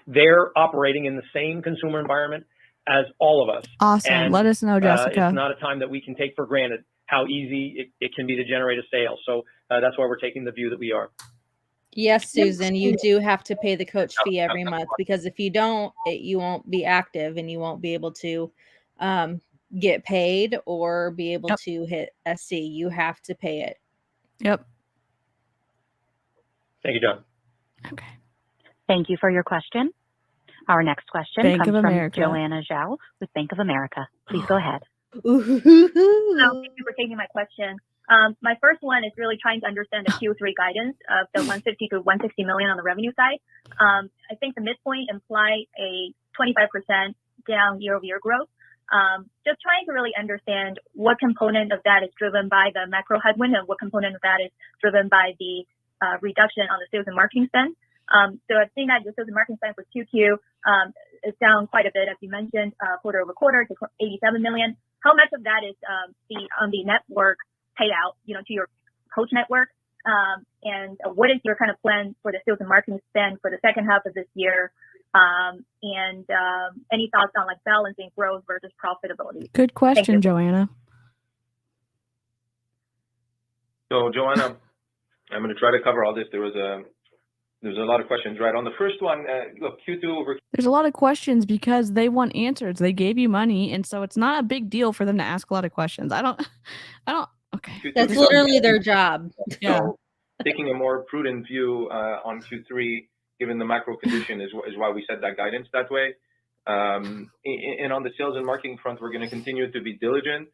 they're operating in the same consumer environment as all of us. Awesome. And, let us know, Jessica. It's not a time that we can take for granted how easy it can be to generate a sale. So that's why we're taking the view that we are. Yes, Susan, you do have to pay the coach fee every month, because if you don't, you won't be active and you won't be able to get paid or be able to hit SC. You have to pay it. Yep. Thank you, John. Okay. Thank you for your question. Our next question comes from Joanna Zhao with Bank of America. Please go ahead. Thank you for taking my question. My first one is really trying to understand the Q3 guidance of the 150 to 160 million on the revenue side. I think the midpoint implies a 25% down year-over-year growth. Just trying to really understand what component of that is driven by the macro headwind and what component of that is driven by the reduction on the sales and marketing spend. So I've seen that the sales and marketing spend for Q2 is down quite a bit, as you mentioned, quarter over quarter to 87 million. How much of that is on the network payout, to your coach network? And what is your kind of plan for the sales and marketing spend for the second half of this year? And any thoughts on like balancing growth versus profitability? Good question, Joanna. So, Joanna, I'm going to try to cover all this. There was There's a lot of questions, right? On the first one, look, Q2 over. There's a lot of questions because they want answers. They gave you money, and so it's not a big deal for them to ask a lot of questions. I don't. Okay. Q2 That's literally their job. Yeah. So taking a more prudent view on Q3, given the macro condition, is why we set that guidance that way. And on the sales and marketing front, we're going to continue to be diligent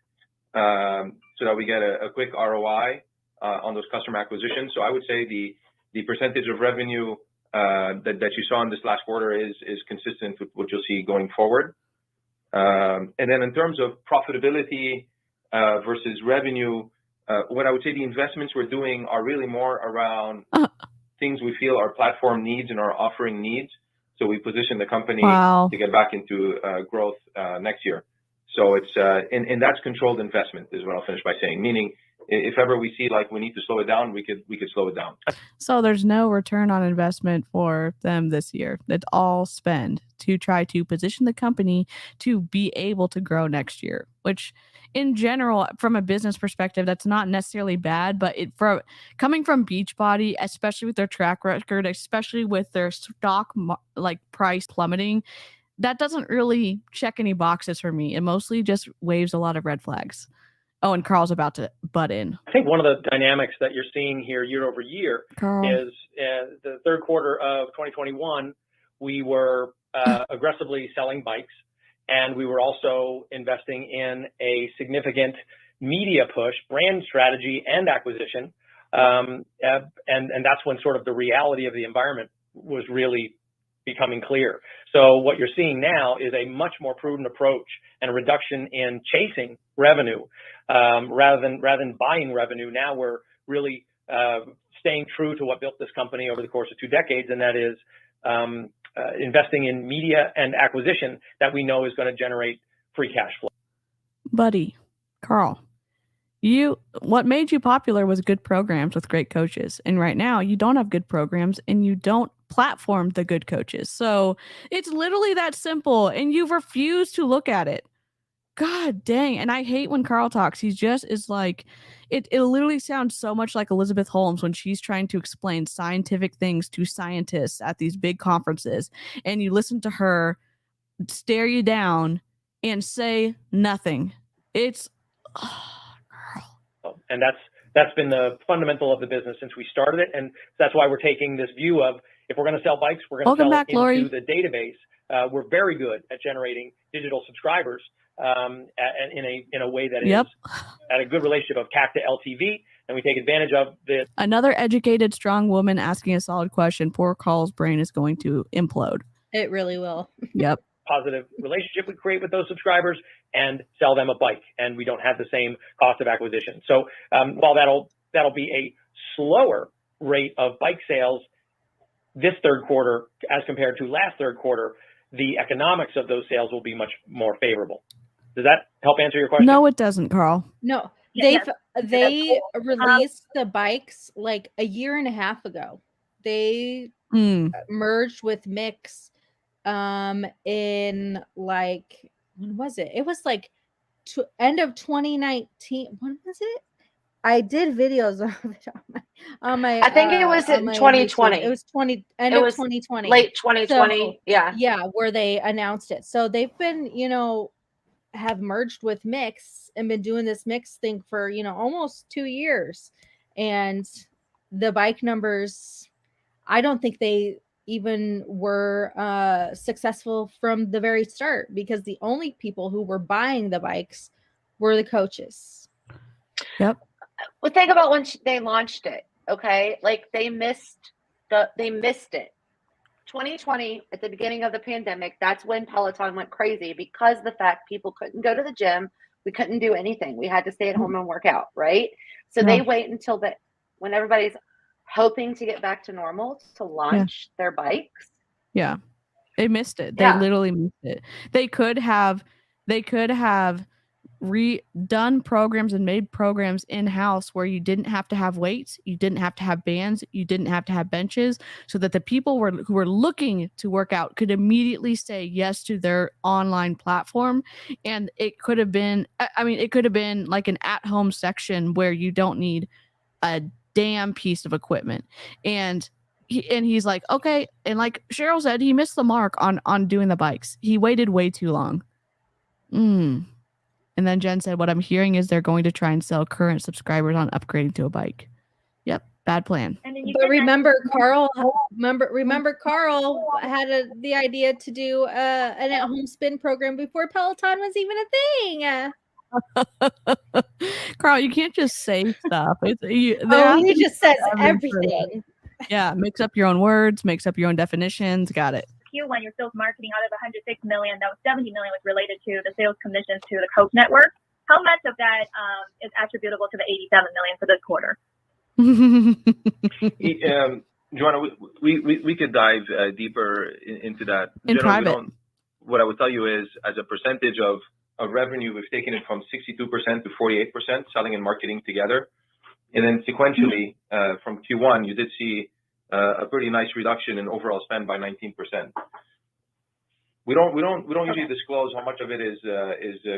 so that we get a quick ROI on those customer acquisitions. So I would say the percentage of revenue that you saw in this last quarter is consistent with what you'll see going forward. And then in terms of profitability versus revenue, what I would say the investments we're doing are really more around things we feel our platform needs and our offering needs. So we position the company to get back into growth next year. So it's and that's controlled investment is what I'll finish by saying. Meaning, if ever we see like we need to slow it down, we could slow it down. So there's no return on investment for them this year. It's all spend to try to position the company to be able to grow next year, which in general, from a business perspective, that's not necessarily bad, but coming from Beachbody, especially with their track record, especially with their stock like price plummeting, that doesn't really check any boxes for me. It mostly just waves a lot of red flags. Oh, and Carl's about to butt in. I think one of the dynamics that you're seeing here year over year is the third quarter of 2021, we were aggressively selling bikes, and we were also investing in a significant media push, brand strategy, and acquisition. And that's when sort of the reality of the environment was really becoming clear. So what you're seeing now is a much more prudent approach and a reduction in chasing revenue rather than buying revenue. Now we're really staying true to what built this company over the course of 2 decades, and that is investing in media and acquisition that we know is going to generate free cash flow. Buddy, Carl, what made you popular was good programs with great coaches. And right now you don't have good programs and you don't platform the good coaches. So it's literally that simple and you've refused to look at it. God dang. And I hate when Carl talks. He just is like, it literally sounds so much like Elizabeth Holmes when she's trying to explain scientific things to scientists at these big conferences. And you listen to her stare you down and say nothing. It's... And that's been the fundamental of the business since we started it. And that's why we're taking this view of, if we're going to sell bikes, we're going to sell back, into Lori. the database. We're very good at generating digital subscribers in a way that is at a good relationship of CAC to LTV. And we take advantage of the... Another educated, strong woman asking a solid question. Poor Carl's brain is going to implode. It really will. Yep. Positive relationship we create with those subscribers and sell them a bike, and we don't have the same cost of acquisition. So while that'll be a slower rate of bike sales this third quarter as compared to last third quarter, the economics of those sales will be much more favorable. Does that help answer your question? No, it doesn't, Carl. No, Yeah, they released the bikes like a year and a half ago. They merged with Mix in like, when was it? It was like end of 2019. When was it? I did videos of it on my I think it was in 2020. It was 2020. Late 2020. So, yeah, where they announced it. So they've been, have merged with Mix and been doing this Mix thing for, almost 2 years. And the bike numbers, I don't think they even were successful from the very start, because the only people who were buying the bikes were the coaches. Yep. Well, think about when they launched it. Okay, like they missed it. 2020, at the beginning of the pandemic, that's when Peloton went crazy, because the fact people couldn't go to the gym, we couldn't do anything. We had to stay at home and work out, right? So they wait until when everybody's hoping to get back to normal to launch their bikes. Yeah. They missed it. They literally missed it. They could have redone programs and made programs in-house where you didn't have to have weights, you didn't have to have bands, you didn't have to have benches, so that the people who were looking to work out could immediately say yes to their online platform. And it could have been like an at-home section where you don't need a damn piece of equipment. And he's like, okay. And like Cheryl said, he missed the mark on doing the bikes. He waited way too long. And then Jen said, what I'm hearing is they're going to try and sell current subscribers on upgrading to a bike. Yep. Bad plan. But remember, Carl had the idea to do an at-home spin program before Peloton was even a thing. Carl, you can't just say stuff. He just says everything. Yeah, makes up your own words, makes up your own definitions. Got it. Q1, your sales marketing out of 106 million, that was 70 million was related to the sales commissions to the coach network. How much of that is attributable to the 87 million for this quarter? Joanna, we could dive deeper into that. In private. What I would tell you is, as a percentage of revenue, we've taken it from 62% to 48%, selling and marketing together. And then sequentially, from Q1, you did see a pretty nice reduction in overall spend by 19%. We don't usually disclose how much of it is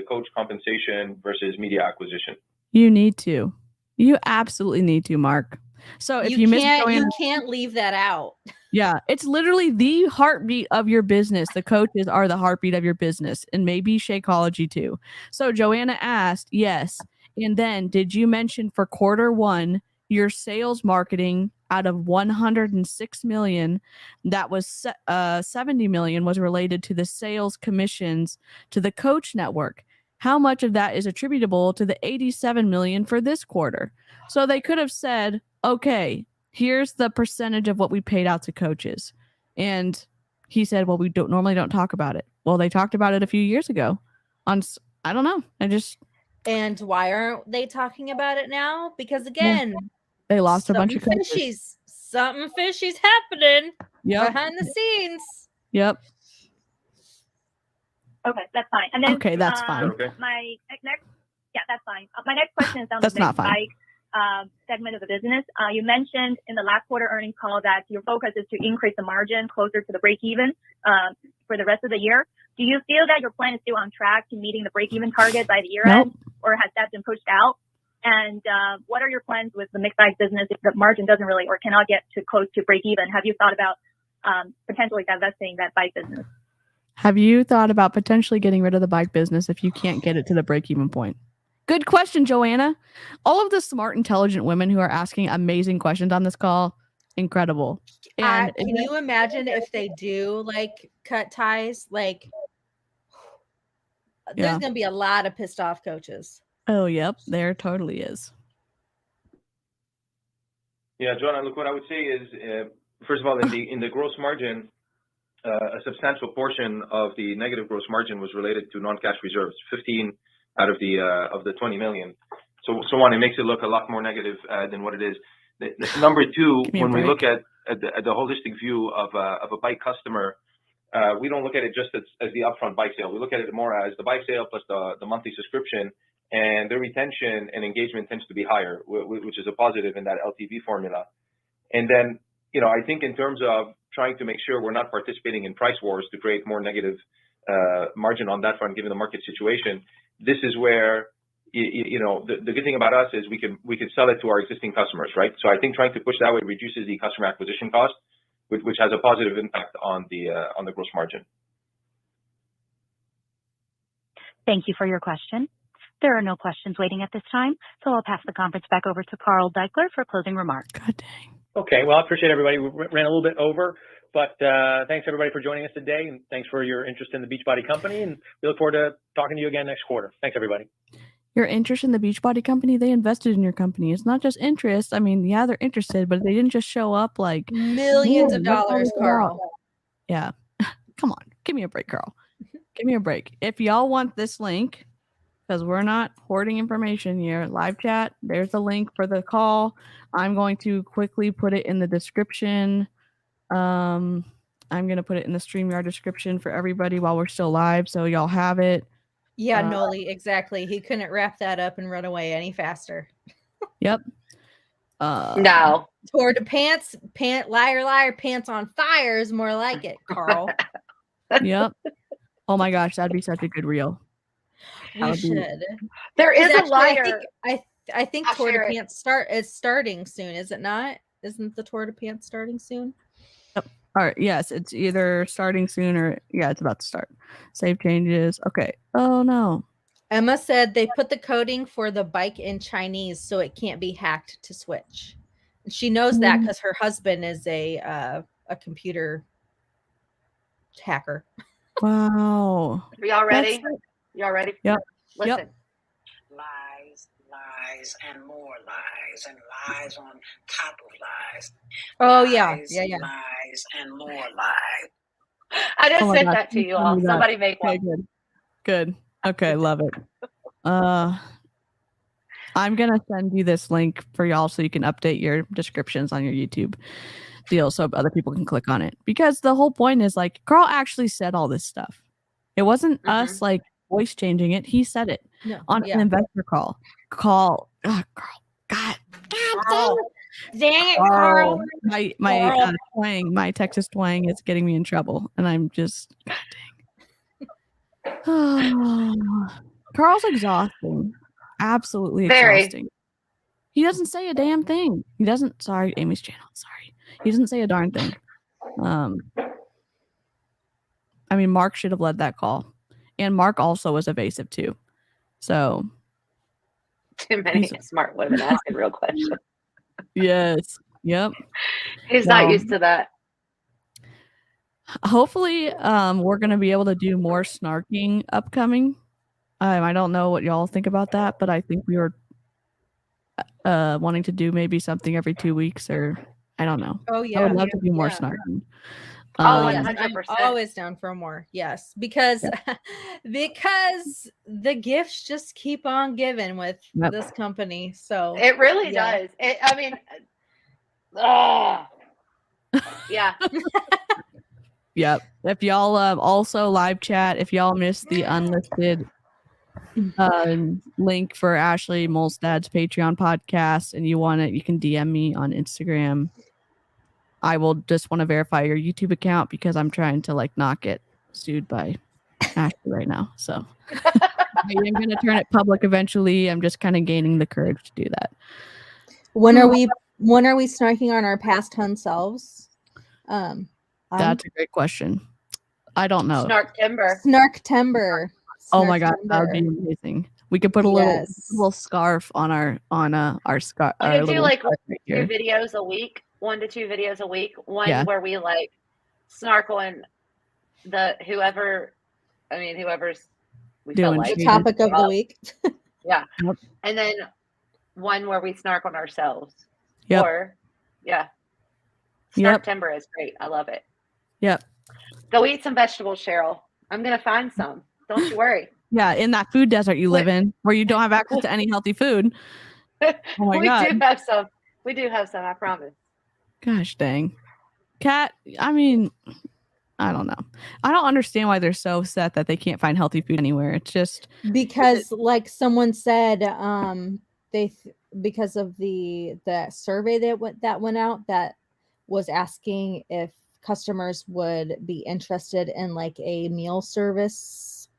coach compensation versus media acquisition. You need to. You absolutely need to, Mark. So if you miss Joanna, you can't leave that out. Yeah, it's literally the heartbeat of your business. The coaches are the heartbeat of your business, and maybe Shakeology too. So Joanna asked, yes. And then did you mention for quarter one, your sales marketing out of 106 million, that was 70 million was related to the sales commissions to the coach network? How much of that is attributable to the 87 million for this quarter? So they could have said, okay, here's the percentage of what we paid out to coaches. And he said, well, we normally don't talk about it. Well, they talked about it a few years ago I don't know. And why aren't they talking about it now? Because again, they lost a bunch of coaches. Something fishy's happening behind the scenes. Yep. Okay, that's fine. And then okay, that's fine. My next, that's fine. My next question is on that's the not fine. bike segment of the business. You mentioned in the last quarter earnings call that your focus is to increase the margin closer to the break even for the rest of the year. Do you feel that your plan is still on track to meeting the break even target by the year end, or has that been pushed out? And what are your plans with the mixed bike business if the margin doesn't really or cannot get to close to break even? Have you thought about potentially divesting that bike business? Have you thought about potentially getting rid of the bike business if you can't get it to the break-even point? Good question, Joanna. All of the smart, intelligent women who are asking amazing questions on this call, incredible. And can you imagine if they do like cut ties? Like, there's going to be a lot of pissed off coaches. Oh, yep, there totally is. Yeah, Joanna, look, what I would say is, first of all, in the gross margin, a substantial portion of the negative gross margin was related to non-cash reserves, 15 out of the 20 million. So one, it makes it look a lot more negative than what it is. Number two, when we look at the holistic view of a bike customer, we don't look at it just as the upfront bike sale. We look at it more as the bike sale plus the monthly subscription, and their retention and engagement tends to be higher, which is a positive in that LTV formula. And then, I think in terms of trying to make sure we're not participating in price wars to create more negative margin on that front, given the market situation, this is where, the good thing about us is we can sell it to our existing customers, right? So I think trying to push that way reduces the customer acquisition cost, which has a positive impact on the gross margin. Thank you for your question. There are no questions waiting at this time, so I'll pass the conference back over to Carl Daikeler for closing remarks. God dang. Okay, well, I appreciate everybody. We ran a little bit over, but thanks everybody for joining us today, and thanks for your interest in the Beachbody Company, and we look forward to talking to you again next quarter. Thanks, everybody. Your interest in the Beachbody Company, they invested in your company. It's not just interest. I mean, yeah, they're interested, but they didn't just show up like millions of dollars, Carl. Yeah. Come on. Give me a break, Carl. Give me a break. If y'all want this link, because we're not hoarding information here, live chat, there's the link for the call. I'm going to quickly put it in the description. I'm going to put it in the StreamYard description for everybody while we're still live, so y'all have it. Yeah, Noli, exactly. He couldn't wrap that up and run away any faster. Yep. No. Toward the pants, liar, pants on fire is more like it, Carl. Yep. Oh my gosh, that'd be such a good reel. We should. There is a liar. I think Tour de Pants is starting soon, is it not? Isn't the Tour de Pants starting soon? All right. Yes, it's either starting soon or it's about to start. Save changes. Okay. Oh no. Emma said they put the coding for the bike in Chinese so it can't be hacked to switch. And she knows that because her husband is a computer hacker. Wow. Are y'all ready? Y'all ready? Yep. Listen. Yep. Lies, and more lies, and lies on top of lies. Oh, lies, yeah. Lies, and more lies. I just sent gosh, that to you all. Somebody make one. Okay, good. Okay, love it. I'm gonna send you this link for y'all so you can update your descriptions on your YouTube deal so other people can click on it. Because the whole point is like Carl actually said all this stuff. It wasn't us like voice changing it. He said it on an investor call. Carl. God dang it, Carl. Carl. My twang, my Texas twang is getting me in trouble, and I'm just God dang. Carl's exhausting. Absolutely exhausting. He doesn't say a damn thing. He doesn't. Sorry, Amy's channel. Sorry, he doesn't say a darn thing. I mean, Mark should have led that call, and Mark also was evasive too. So too many smart women asking real questions. Yes. Yep. He's not used to that. Hopefully, we're going to be able to do more snarking upcoming. I don't know what y'all think about that, but I think we were wanting to do maybe something every 2 weeks, or I don't know. Oh yeah, I would love to do more snarking. Yes, I'm always down for more. Yes, because because the gifts just keep on giving with this company. So it really does. I mean, yeah. Yep. If y'all also live chat, if y'all missed the unlisted link for Ashley Molstad's Patreon podcast and you want it, you can DM me on Instagram. I will just want to verify your YouTube account because I'm trying to like not get sued by Ashley right now. So I am going to turn it public eventually. I'm just kind of gaining the courage to do that. When are we snarking on our past hun selves? That's a great question. I don't know. Snark-tember. Oh my god, that would be amazing. We could put a little scarf on our scarf. We could do like 2 videos a week, 1 to 2 videos a week. One where we like snark on whoever's we feel like the topic of the week. Yeah. Yep. And then one where we snark on ourselves. Yep. Or Snark-tember is great. I love it. Yep. Go eat some vegetables, Cheryl. I'm gonna find some. Don't you worry. Yeah, in that food desert you live in, where you don't have access to any healthy food. Oh my god. We do have some, I promise. Gosh dang. Kat, I mean, I don't know. I don't understand why they're so set that they can't find healthy food anywhere. It's just because like someone said, because of the survey that went out that was asking if customers would be interested in like a meal service,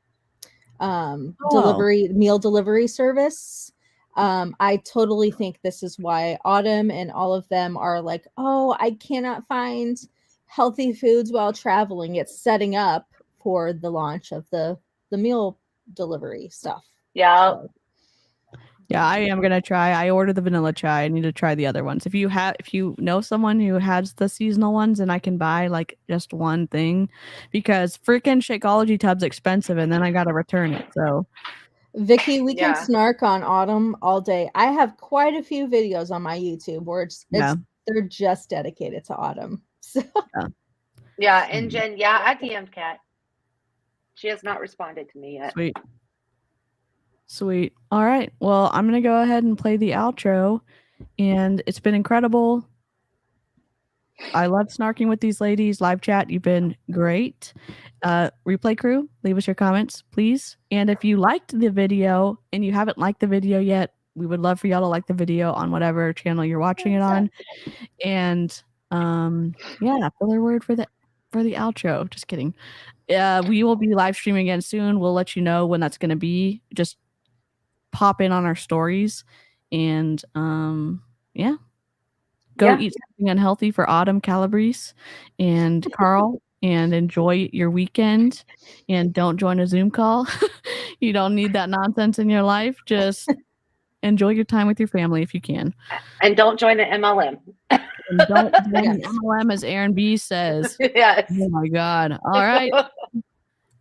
meal delivery service. I totally think this is why Autumn and all of them are like, oh, I cannot find healthy foods while traveling. It's setting up for the launch of the meal delivery stuff. Yeah. So. Yeah, I am gonna try. I ordered the vanilla chai. I need to try the other ones. If you know someone who has the seasonal ones and I can buy like just one thing, because freaking Shakeology tub's expensive and then I gotta return it. So Vicky, we can snark on Autumn all day. I have quite a few videos on my YouTube where they're just dedicated to Autumn. So yeah, and Jen, I DM'd Kat. She has not responded to me yet. Sweet. All right. Well, I'm going to go ahead and play the outro. And it's been incredible. I love snarking with these ladies. Live chat, you've been great. Replay crew, leave us your comments, please. And if you liked the video and you haven't liked the video yet, we would love for y'all to like the video on whatever channel you're watching it on. And filler word for the outro. Just kidding. We will be live streaming again soon. We'll let you know when that's going to be. Just pop in on our stories and Go eat something unhealthy for Autumn, Calabrese, and Carl, and enjoy your weekend. And don't join a Zoom call. You don't need that nonsense in your life. Just enjoy your time with your family if you can. And don't join the MLM. And don't join an MLM, as Aaron B says. Yes. Oh my God. All right.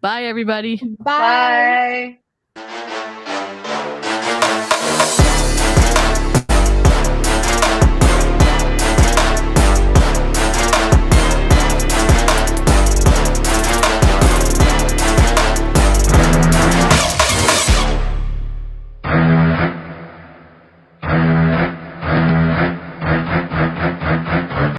Bye, everybody. Bye.